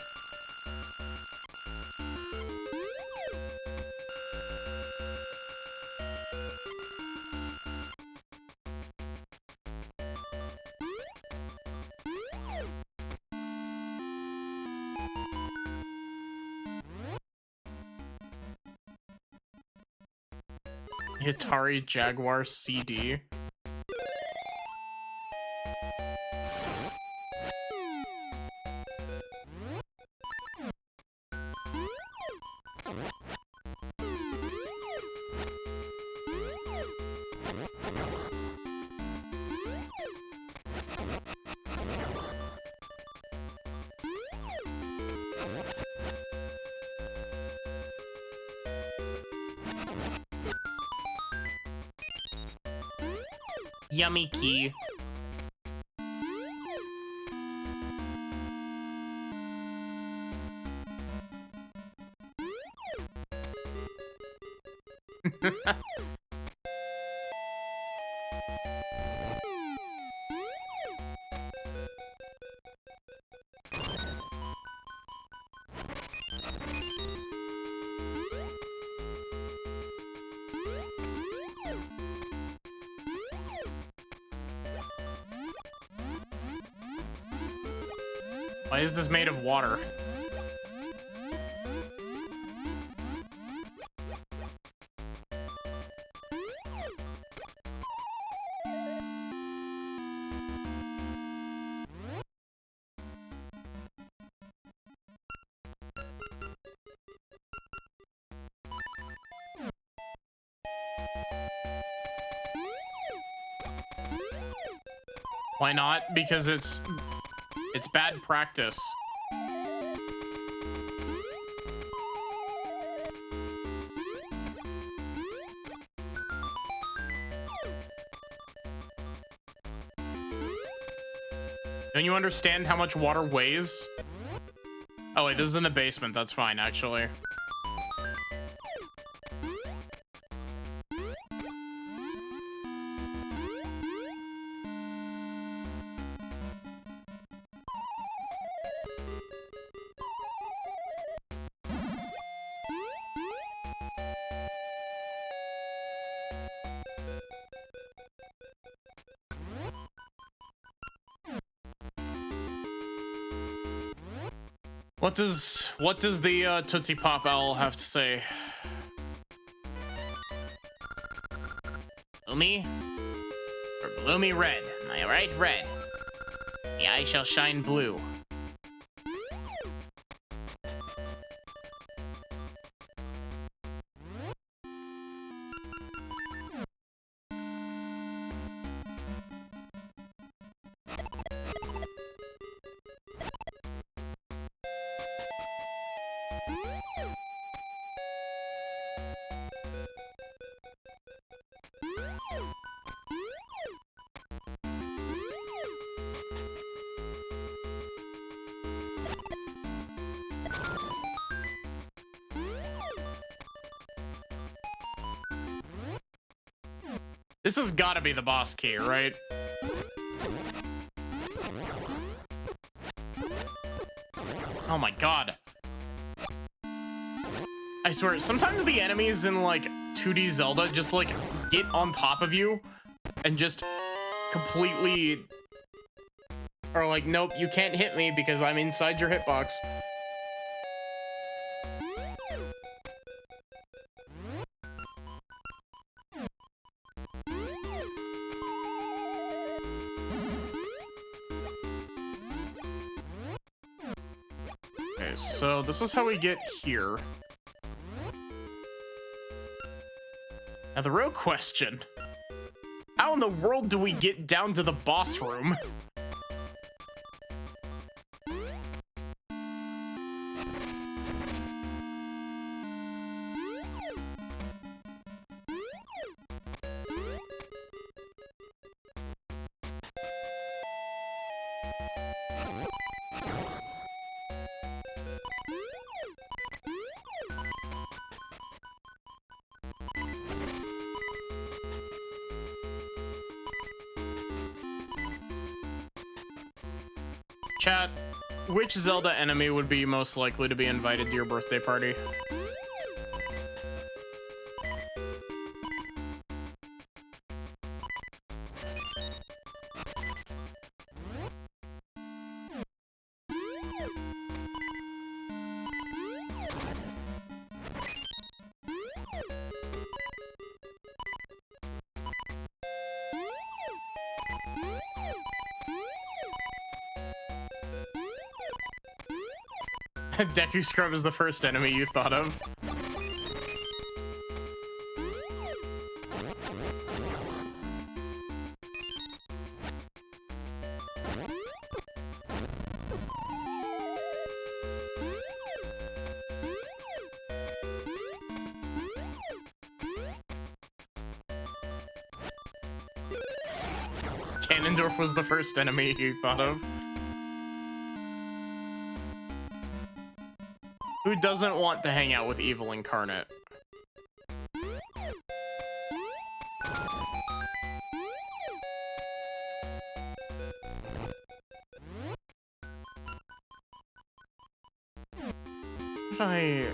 Atari Jaguar CD. Yummy key. Why is this made of water? Why not? Because it's bad practice. Don't you understand how much water weighs? Oh wait, this is in the basement. That's fine, actually. What does the Tootsie Pop owl have to say? Bloomy? Or bloomy red. Am I right? Red. The eye shall shine blue. This has got to be the boss key, right? Oh my god. I swear, sometimes the enemies in like 2D Zelda just like get on top of you and just completely are like, nope, you can't hit me because I'm inside your hitbox. Okay, so this is how we get here. Now the real question, how in the world do we get down to the boss room? Chat, which Zelda enemy would be most likely to be invited to your birthday party? Deku Scrub is the first enemy you thought of. Ganondorf was the first enemy you thought of. Who doesn't want to hang out with Evil Incarnate? I...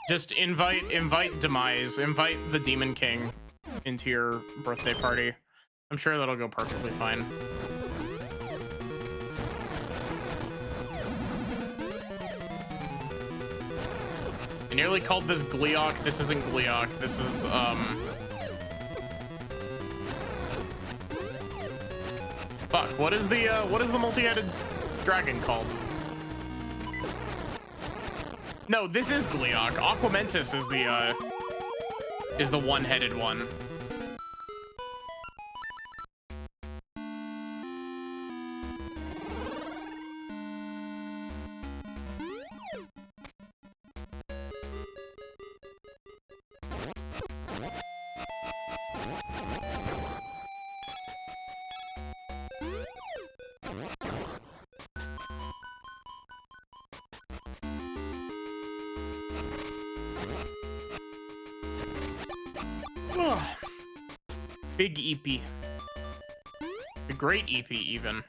Just invite Demise, invite the Demon King into your birthday party. I'm sure that'll go perfectly fine. I nearly called this Gleeok. This isn't Gleeok. This is, fuck, what is the multi-headed dragon called? No, this is Gleeok. Aquamentus is the one-headed one. Big EP. A great EP, even.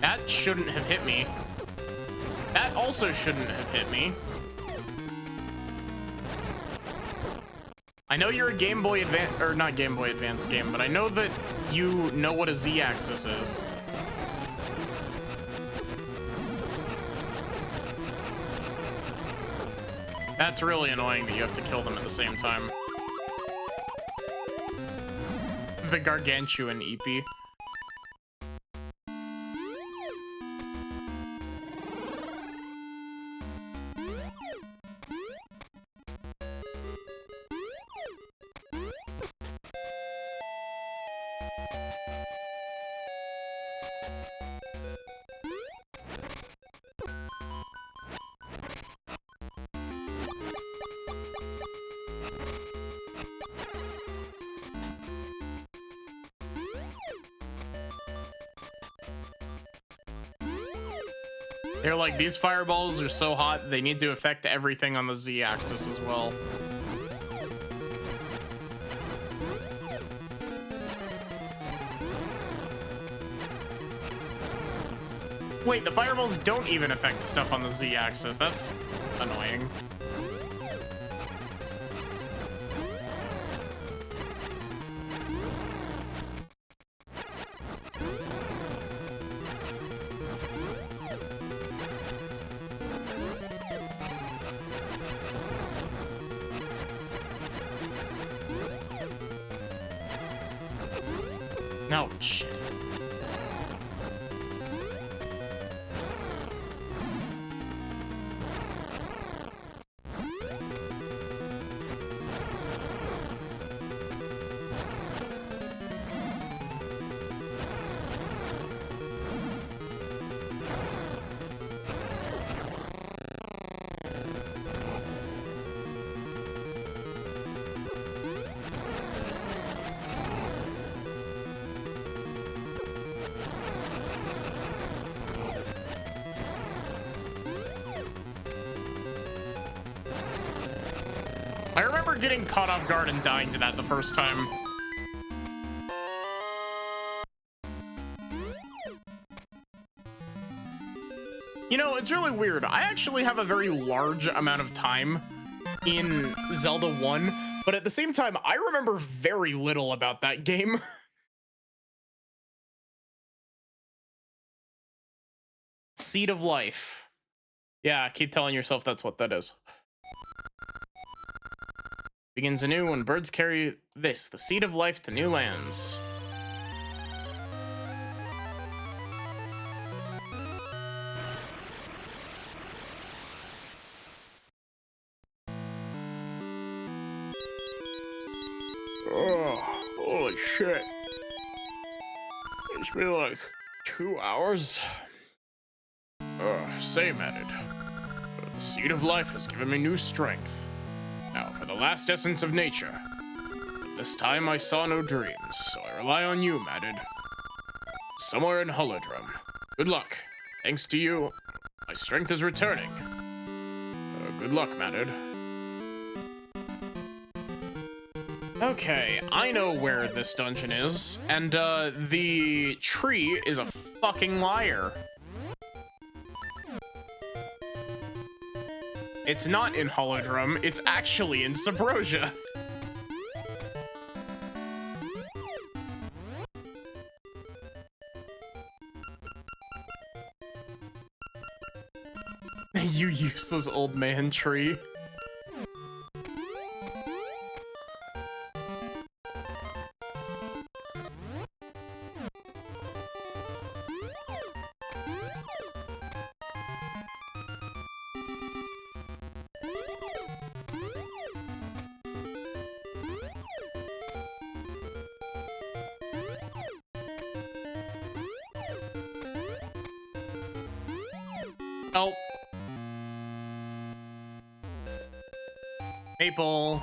That shouldn't have hit me. That also shouldn't have hit me. I know you're a Game Boy Advance, or not Game Boy Advance game, but I know that you know what a Z-axis is. That's really annoying that you have to kill them at the same time. The Gargantuan EP. They're like, these fireballs are so hot, they need to affect everything on the Z-axis as well. Wait, the fireballs don't even affect stuff on the Z-axis. That's annoying. No, shit. I remember getting caught off guard and dying to that the first time. You know, it's really weird. I actually have a very large amount of time in Zelda 1, but at the same time, I remember very little about that game. Seed of Life. Yeah, keep telling yourself that's what that is. Begins anew when birds carry this, the seed of life, to new lands. Oh, holy shit. It's been like 2 hours. Same added. The seed of life has given me new strength. Now for the last essence of nature. But this time I saw no dreams, so I rely on you, Madid. Somewhere in Holodrum. Good luck. Thanks to you, my strength is returning. Good luck, Madid. Okay, I know where this dungeon is, and the tree is a fucking liar. It's not in Holodrum, it's actually in Subrosia. You useless old man tree. Oh. Maple.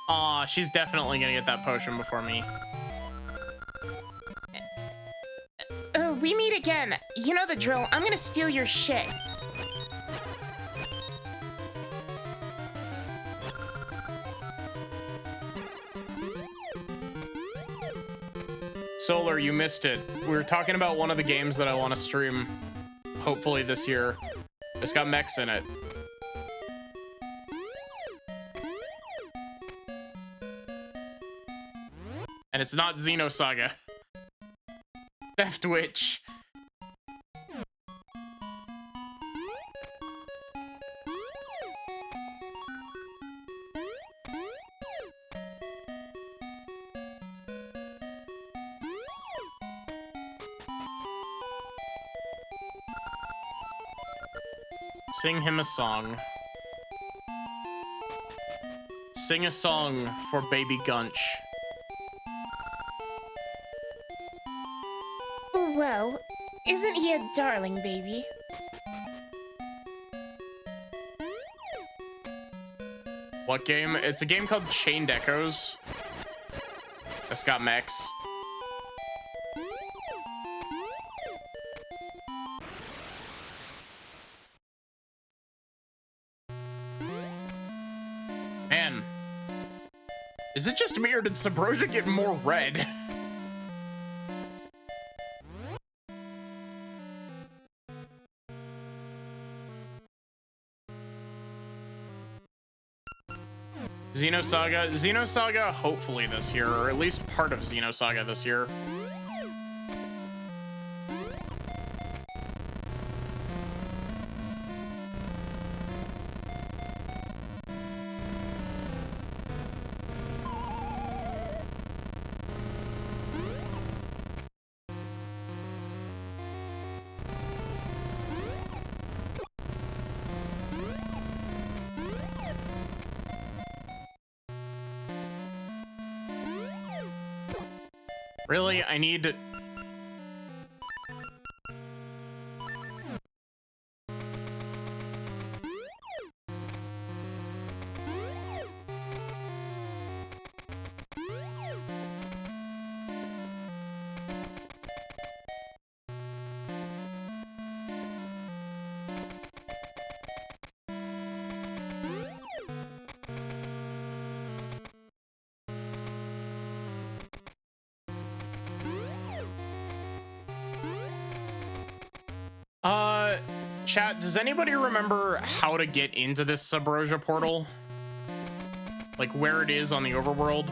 Aw, she's definitely gonna get that potion before me. We meet again. You know the drill. I'm gonna steal your shit. Solar, you missed it. We were talking about one of the games that I want to stream, hopefully this year. It's got mechs in it. And it's not Xenosaga. Theft Witch. Sing him a song. Sing a song for baby Gunch. Well, isn't he a darling baby? What game? It's a game called Chained Echoes. That's got mechs. Man. Is it just me or did Subrosia get more red? Xenosaga hopefully this year, or at least part of Xenosaga this year. Really, I need... Chat, does anybody remember how to get into this Subrosia portal? Like where it is on the overworld?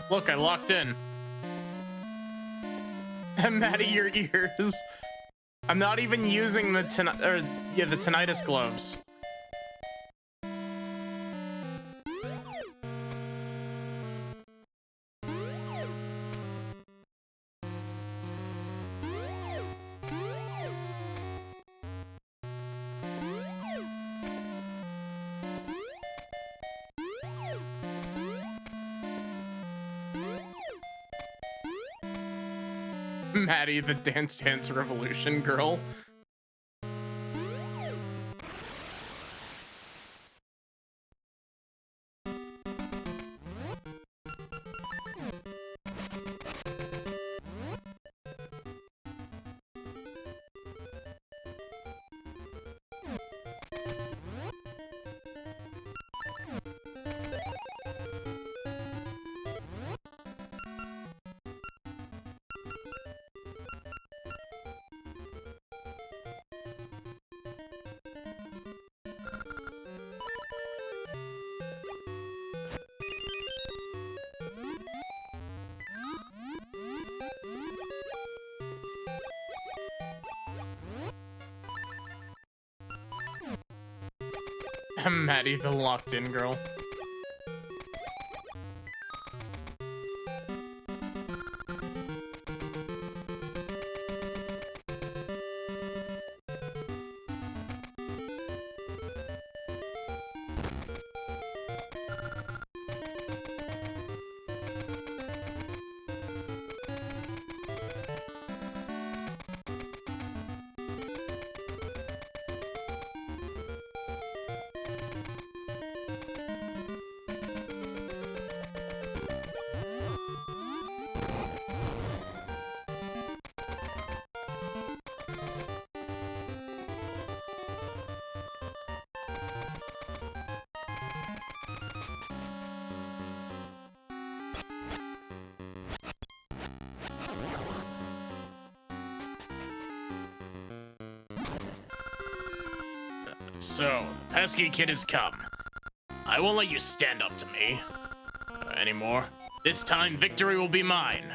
Look, I locked in. I'm mad at your ears. I'm not even using the tinnitus gloves. Maddie, the Dance Dance Revolution girl. Maddie, the locked-in girl. So, the pesky kid has come. I won't let you stand up to me anymore. This time, victory will be mine.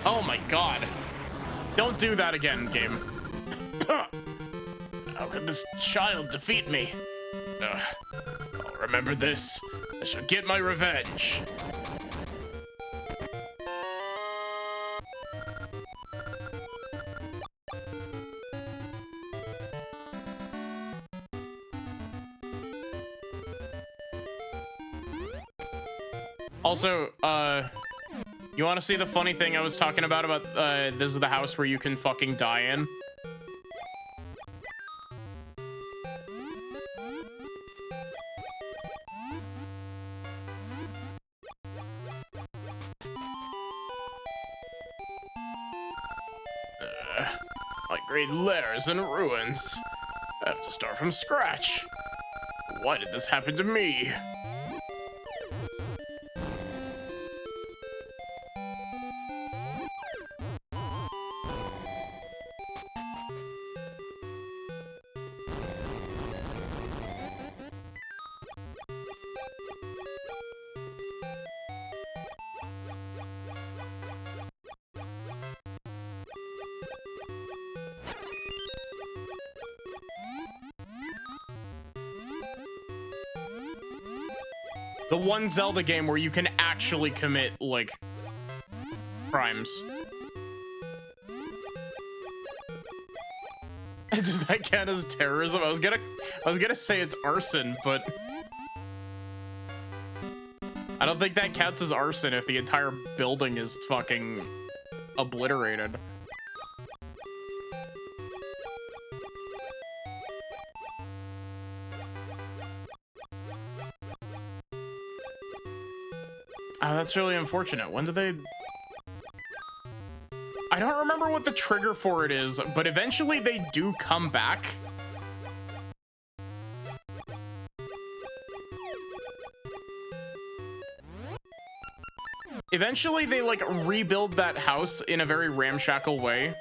Oh my god. Don't do that again, game. How could this child defeat me? I'll remember this. I shall get my revenge. Also, you want to see the funny thing I was talking about this is the house where you can fucking die in? My great lair is in ruins. I have to start from scratch. Why did this happen to me? The one Zelda game where you can actually commit, like, crimes. Does that count as terrorism? I was gonna say it's arson, but I don't think that counts as arson if the entire building is fucking obliterated. Oh, that's really unfortunate. When do they... I don't remember what the trigger for it is, but eventually they do come back. Eventually they, like, rebuild that house in a very ramshackle way.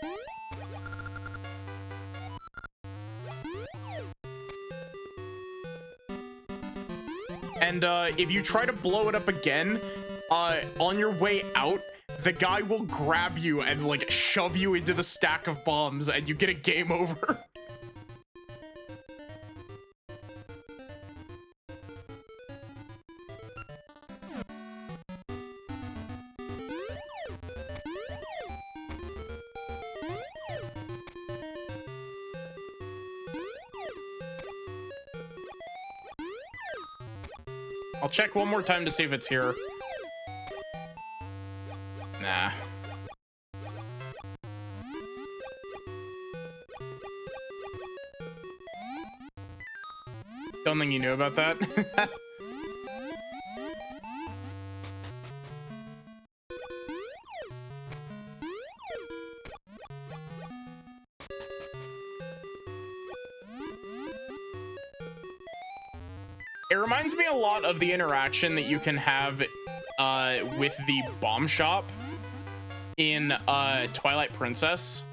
And, if you try to blow it up again, on your way out, the guy will grab you and, like, shove you into the stack of bombs, and you get a game over. I'll check one more time to see if it's here. Nah. Don't think you knew about that. It reminds me a lot of the interaction that you can have with the bomb shop in Twilight Princess.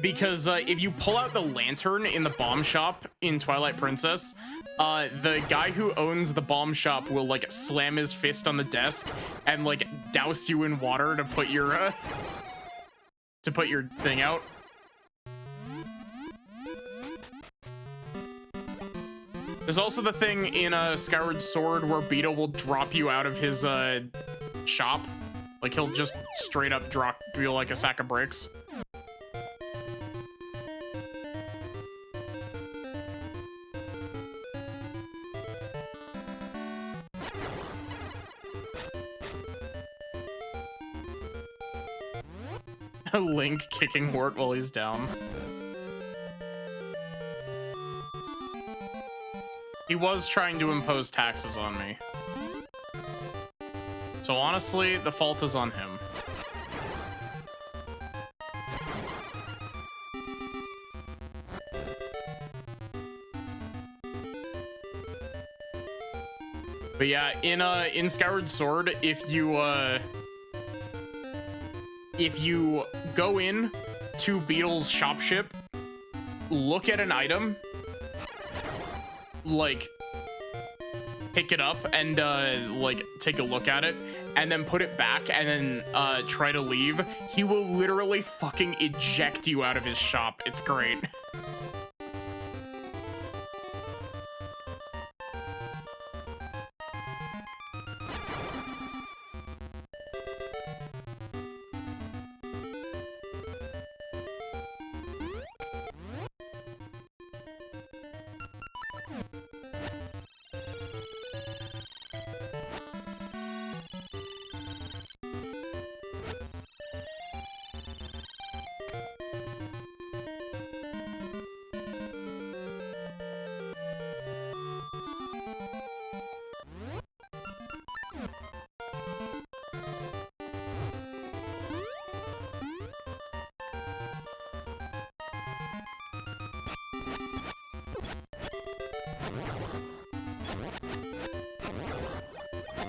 Because if you pull out the lantern in the bomb shop in Twilight Princess, the guy who owns the bomb shop will like slam his fist on the desk and like douse you in water to put your thing out. There's also the thing in Skyward Sword where Beetle will drop you out of his shop. Like he'll just straight up drop you like a sack of bricks. Link kicking Wart while he's down. He was trying to impose taxes on me. So honestly, the fault is on him. But yeah, in Skyward Sword, if you go in to Beetle's shop ship, look at an item, like pick it up and like take a look at it, and then put it back and then try to leave, he will literally fucking eject you out of his shop. It's great.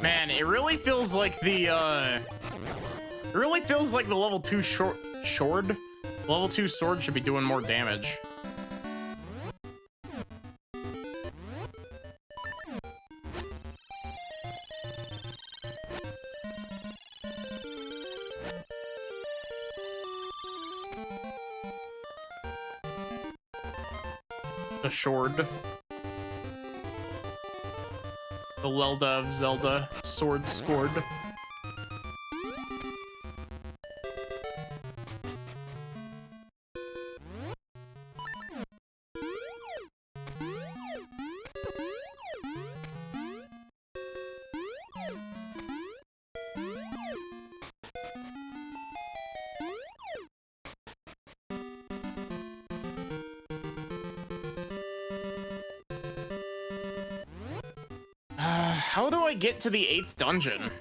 Man, it really feels like the level 2 level 2 sword should be doing more damage. The sword. The Zelda of Zelda, sword scored. How do I get to the 8th dungeon?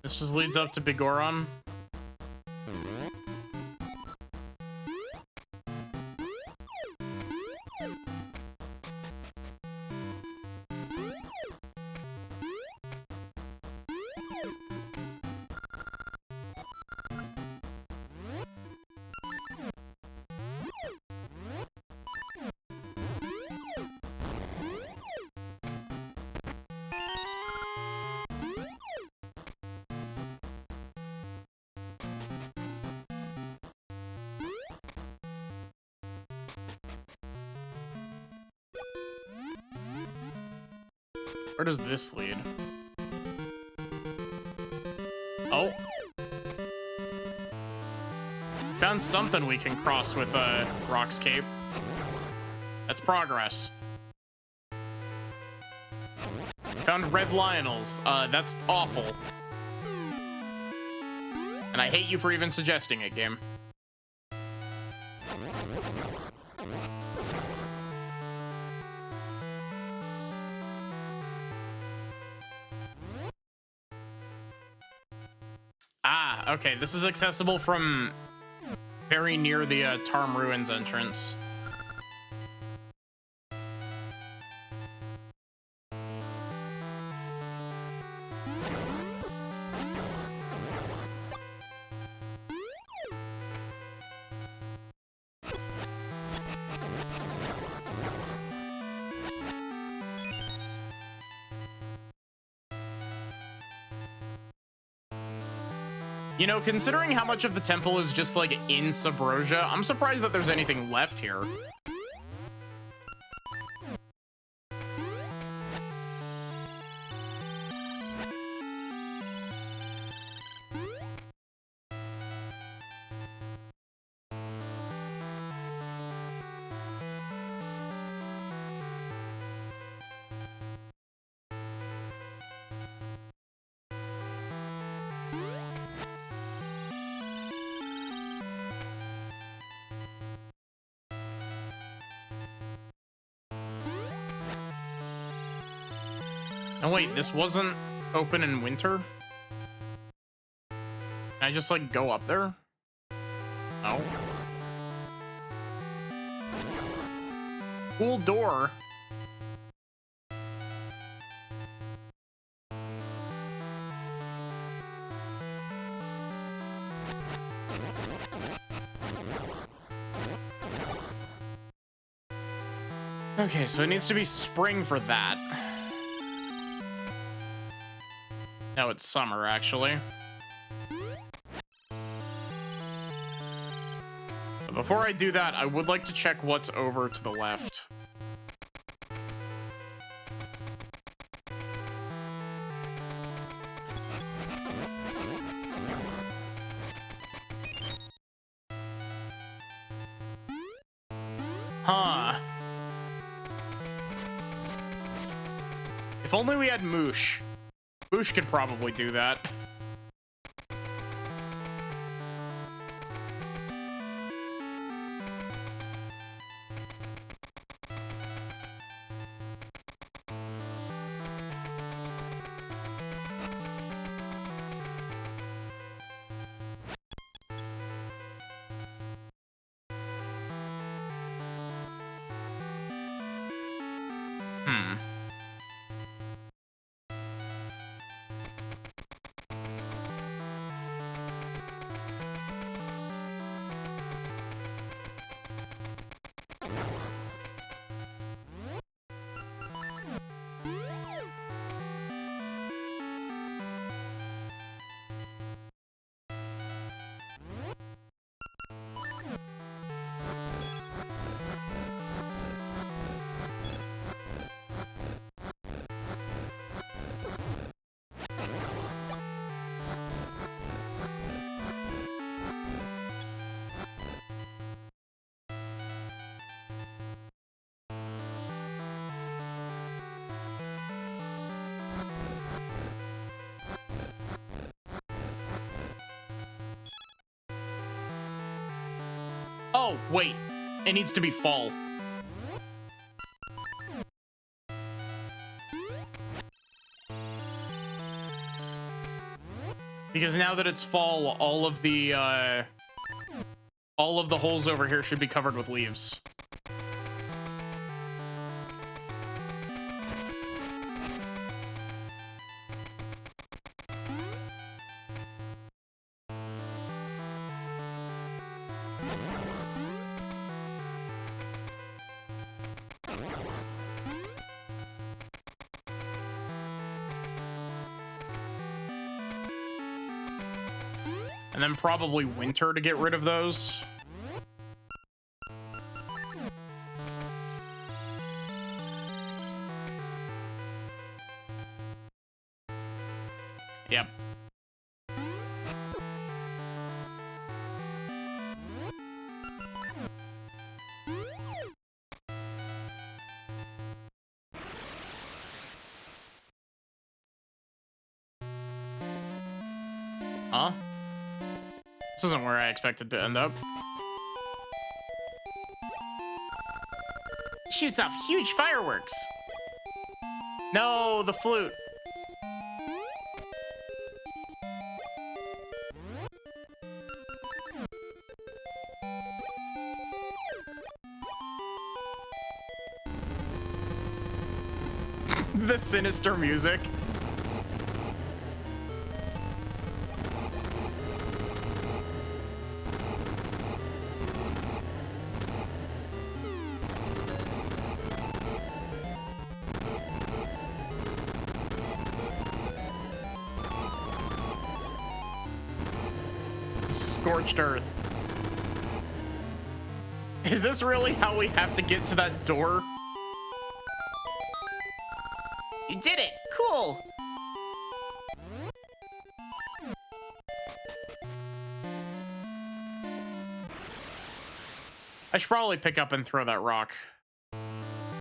This just leads up to Bigoron. Where does this lead? Oh. Found something we can cross with Rock's Cape. That's progress. Found red Lionels. That's awful. And I hate you for even suggesting it, game. Ah, okay. This is accessible from very near the Tarm Ruins entrance. You know, considering how much of the temple is just like in Subrosia, I'm surprised that there's anything left here. Oh wait, this wasn't open in winter? Can I just like go up there? No. Cool door. Okay, so it needs to be spring for that. No, it's summer, actually. But before I do that, I would like to check what's over to the left. Huh. If only we had Moosh. Moosh could probably do that. Oh, wait. It needs to be fall. Because now that it's fall, all of the holes over here should be covered with leaves. And then probably winter to get rid of those. Yep. Huh? This isn't where I expected to end up. Shoots off huge fireworks. No, the flute. The sinister music. Scorched earth. Is this really how we have to get to that door? You did it. Cool. I should probably pick up and throw that rock.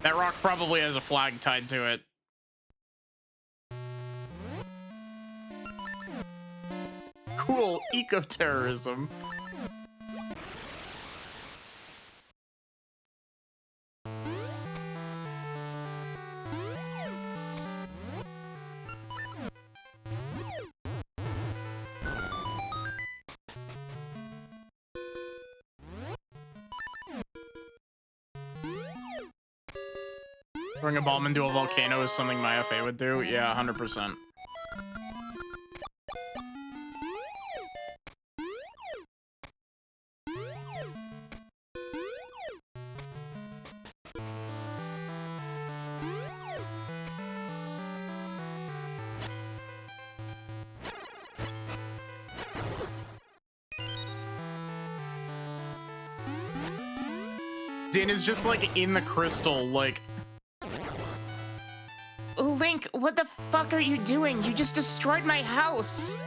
That rock probably has a flag tied to it. Cool eco-terrorism. Throwing a bomb into a volcano is something my FA would do. Yeah, 100%. Din is just like in the crystal, like. Link, what the fuck are you doing? You just destroyed my house.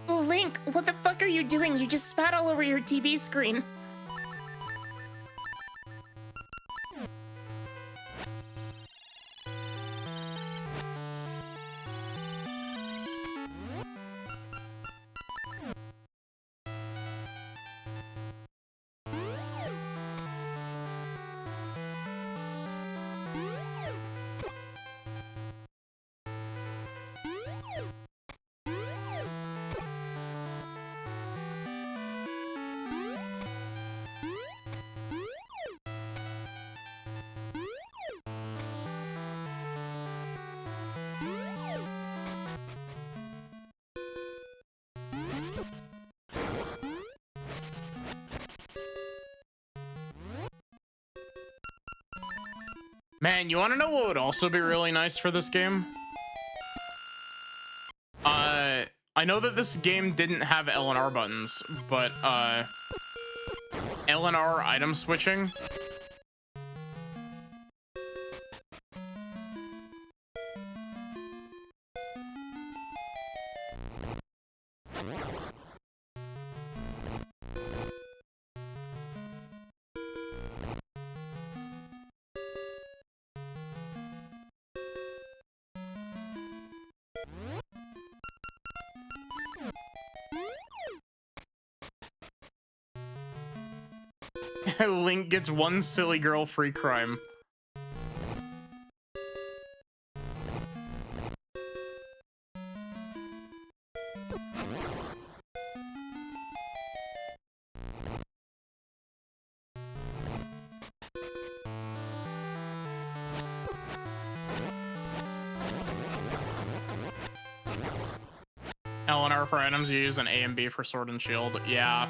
Link, what the fuck are you doing? You just spat all over your TV screen. Man, you want to know what would also be really nice for this game? I know that this game didn't have L and R buttons, but L and R item switching. Link gets one silly girl free crime. L and R for items, you use an A and B for sword and shield. Yeah.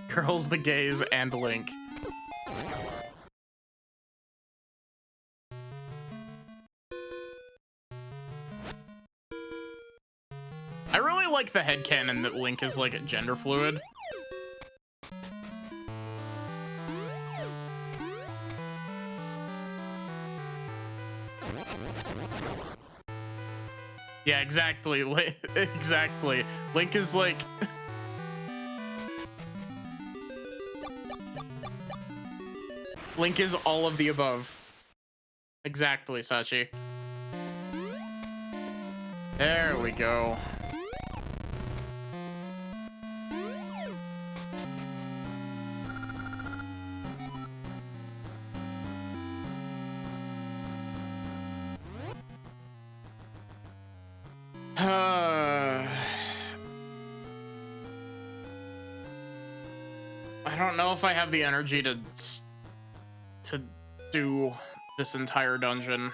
Girls, the gays, and Link. I really like the headcanon that Link is like gender fluid. Yeah, exactly. Exactly. Link is like... Link is all of the above. Exactly, Sachi. There we go. I don't know if I have the energy to do this entire dungeon.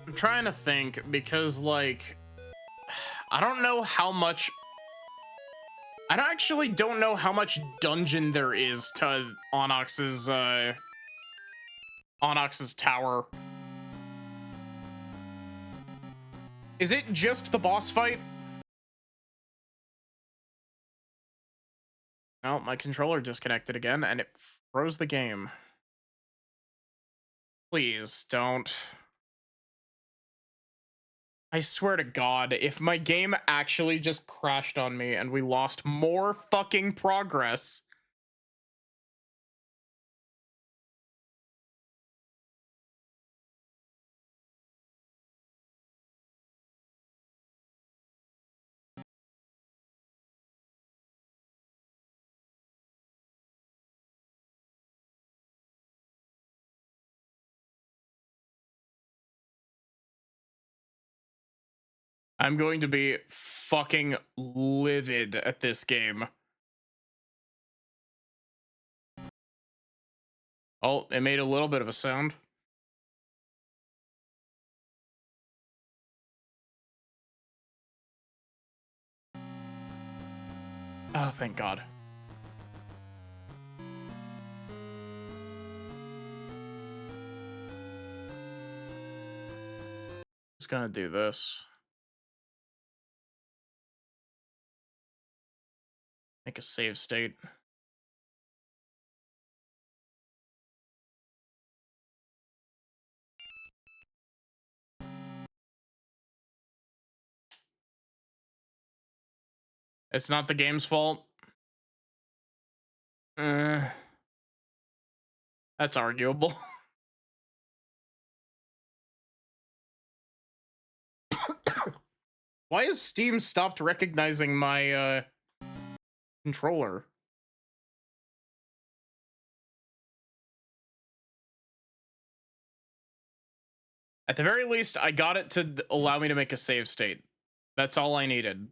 I'm trying to think because, like, I don't know how much. I don't know how much dungeon there is to Onyx's tower. Is it just the boss fight? Oh, my controller disconnected again, and it froze the game. Please don't. I swear to God, if my game actually just crashed on me and we lost more fucking progress. I'm going to be fucking livid at this game. Oh, it made a little bit of a sound. Oh, thank God. Just gonna do this. Make a save state. It's not the game's fault. That's arguable. Why has Steam stopped recognizing my controller? At the very least, I got it to allow me to make a save state. That's all I needed.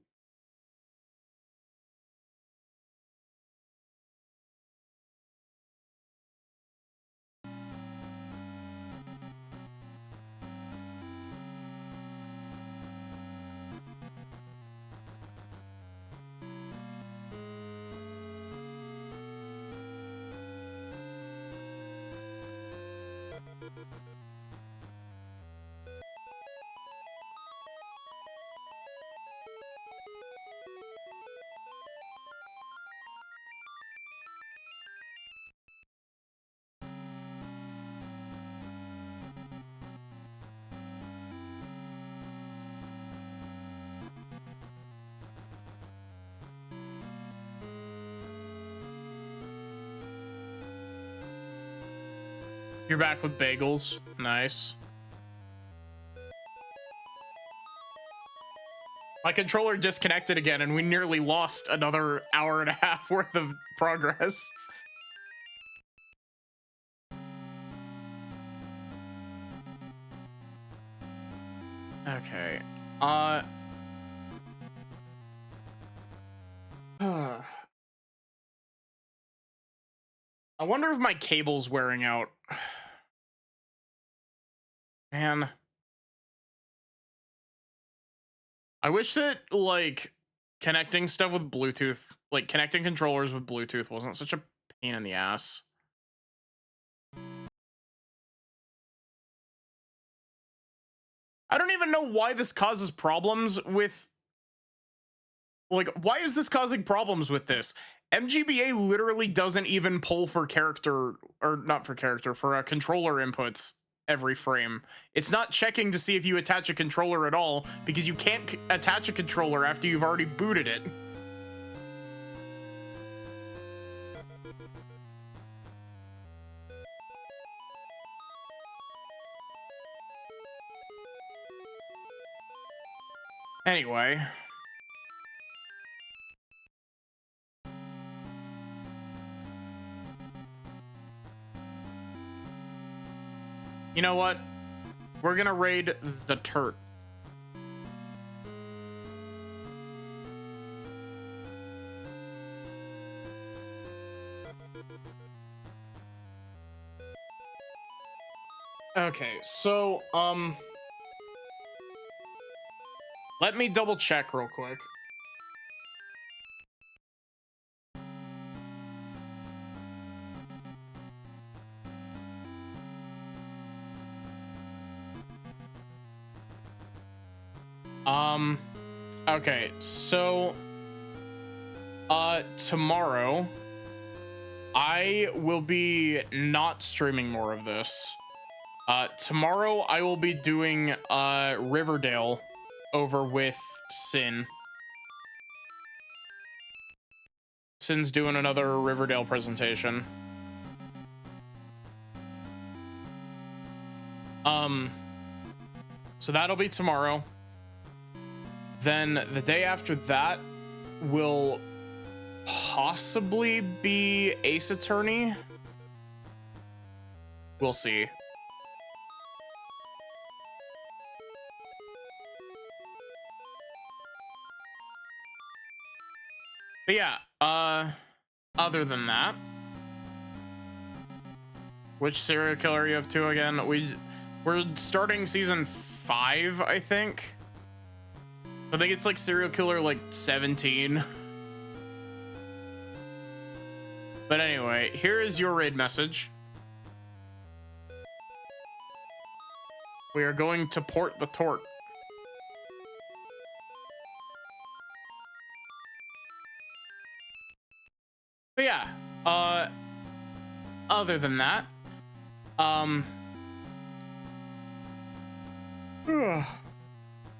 You're back with bagels. Nice. My controller disconnected again, and we nearly lost another hour and a half worth of progress. Okay. I wonder if my cable's wearing out. Man. I wish that, like, connecting stuff with Bluetooth, like, connecting controllers with Bluetooth wasn't such a pain in the ass. I don't even know why this causes problems with, like, why is this causing problems with this? MGBA literally doesn't even pull for character, or not for character, for controller inputs every frame. It's not checking to see if you attach a controller at all, because you can't attach a controller after you've already booted it. Anyway. You know what? We're gonna raid the Turt. Okay, so, let me double check real quick. Okay, so, tomorrow, I will be not streaming more of this. Tomorrow I will be doing, Riverdale over with Sin. Sin's doing another Riverdale presentation. So that'll be tomorrow. Then the day after that will possibly be Ace Attorney. We'll see. But yeah, other than that, which serial killer are you up to again? We're starting season 5, I think. I think it's like serial killer like 17. But anyway, here is your raid message. We are going to port the Tort. But yeah, other than that,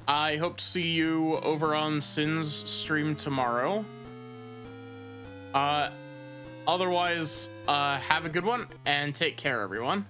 I hope to see you over on Sin's stream tomorrow. Otherwise, have a good one and take care, everyone.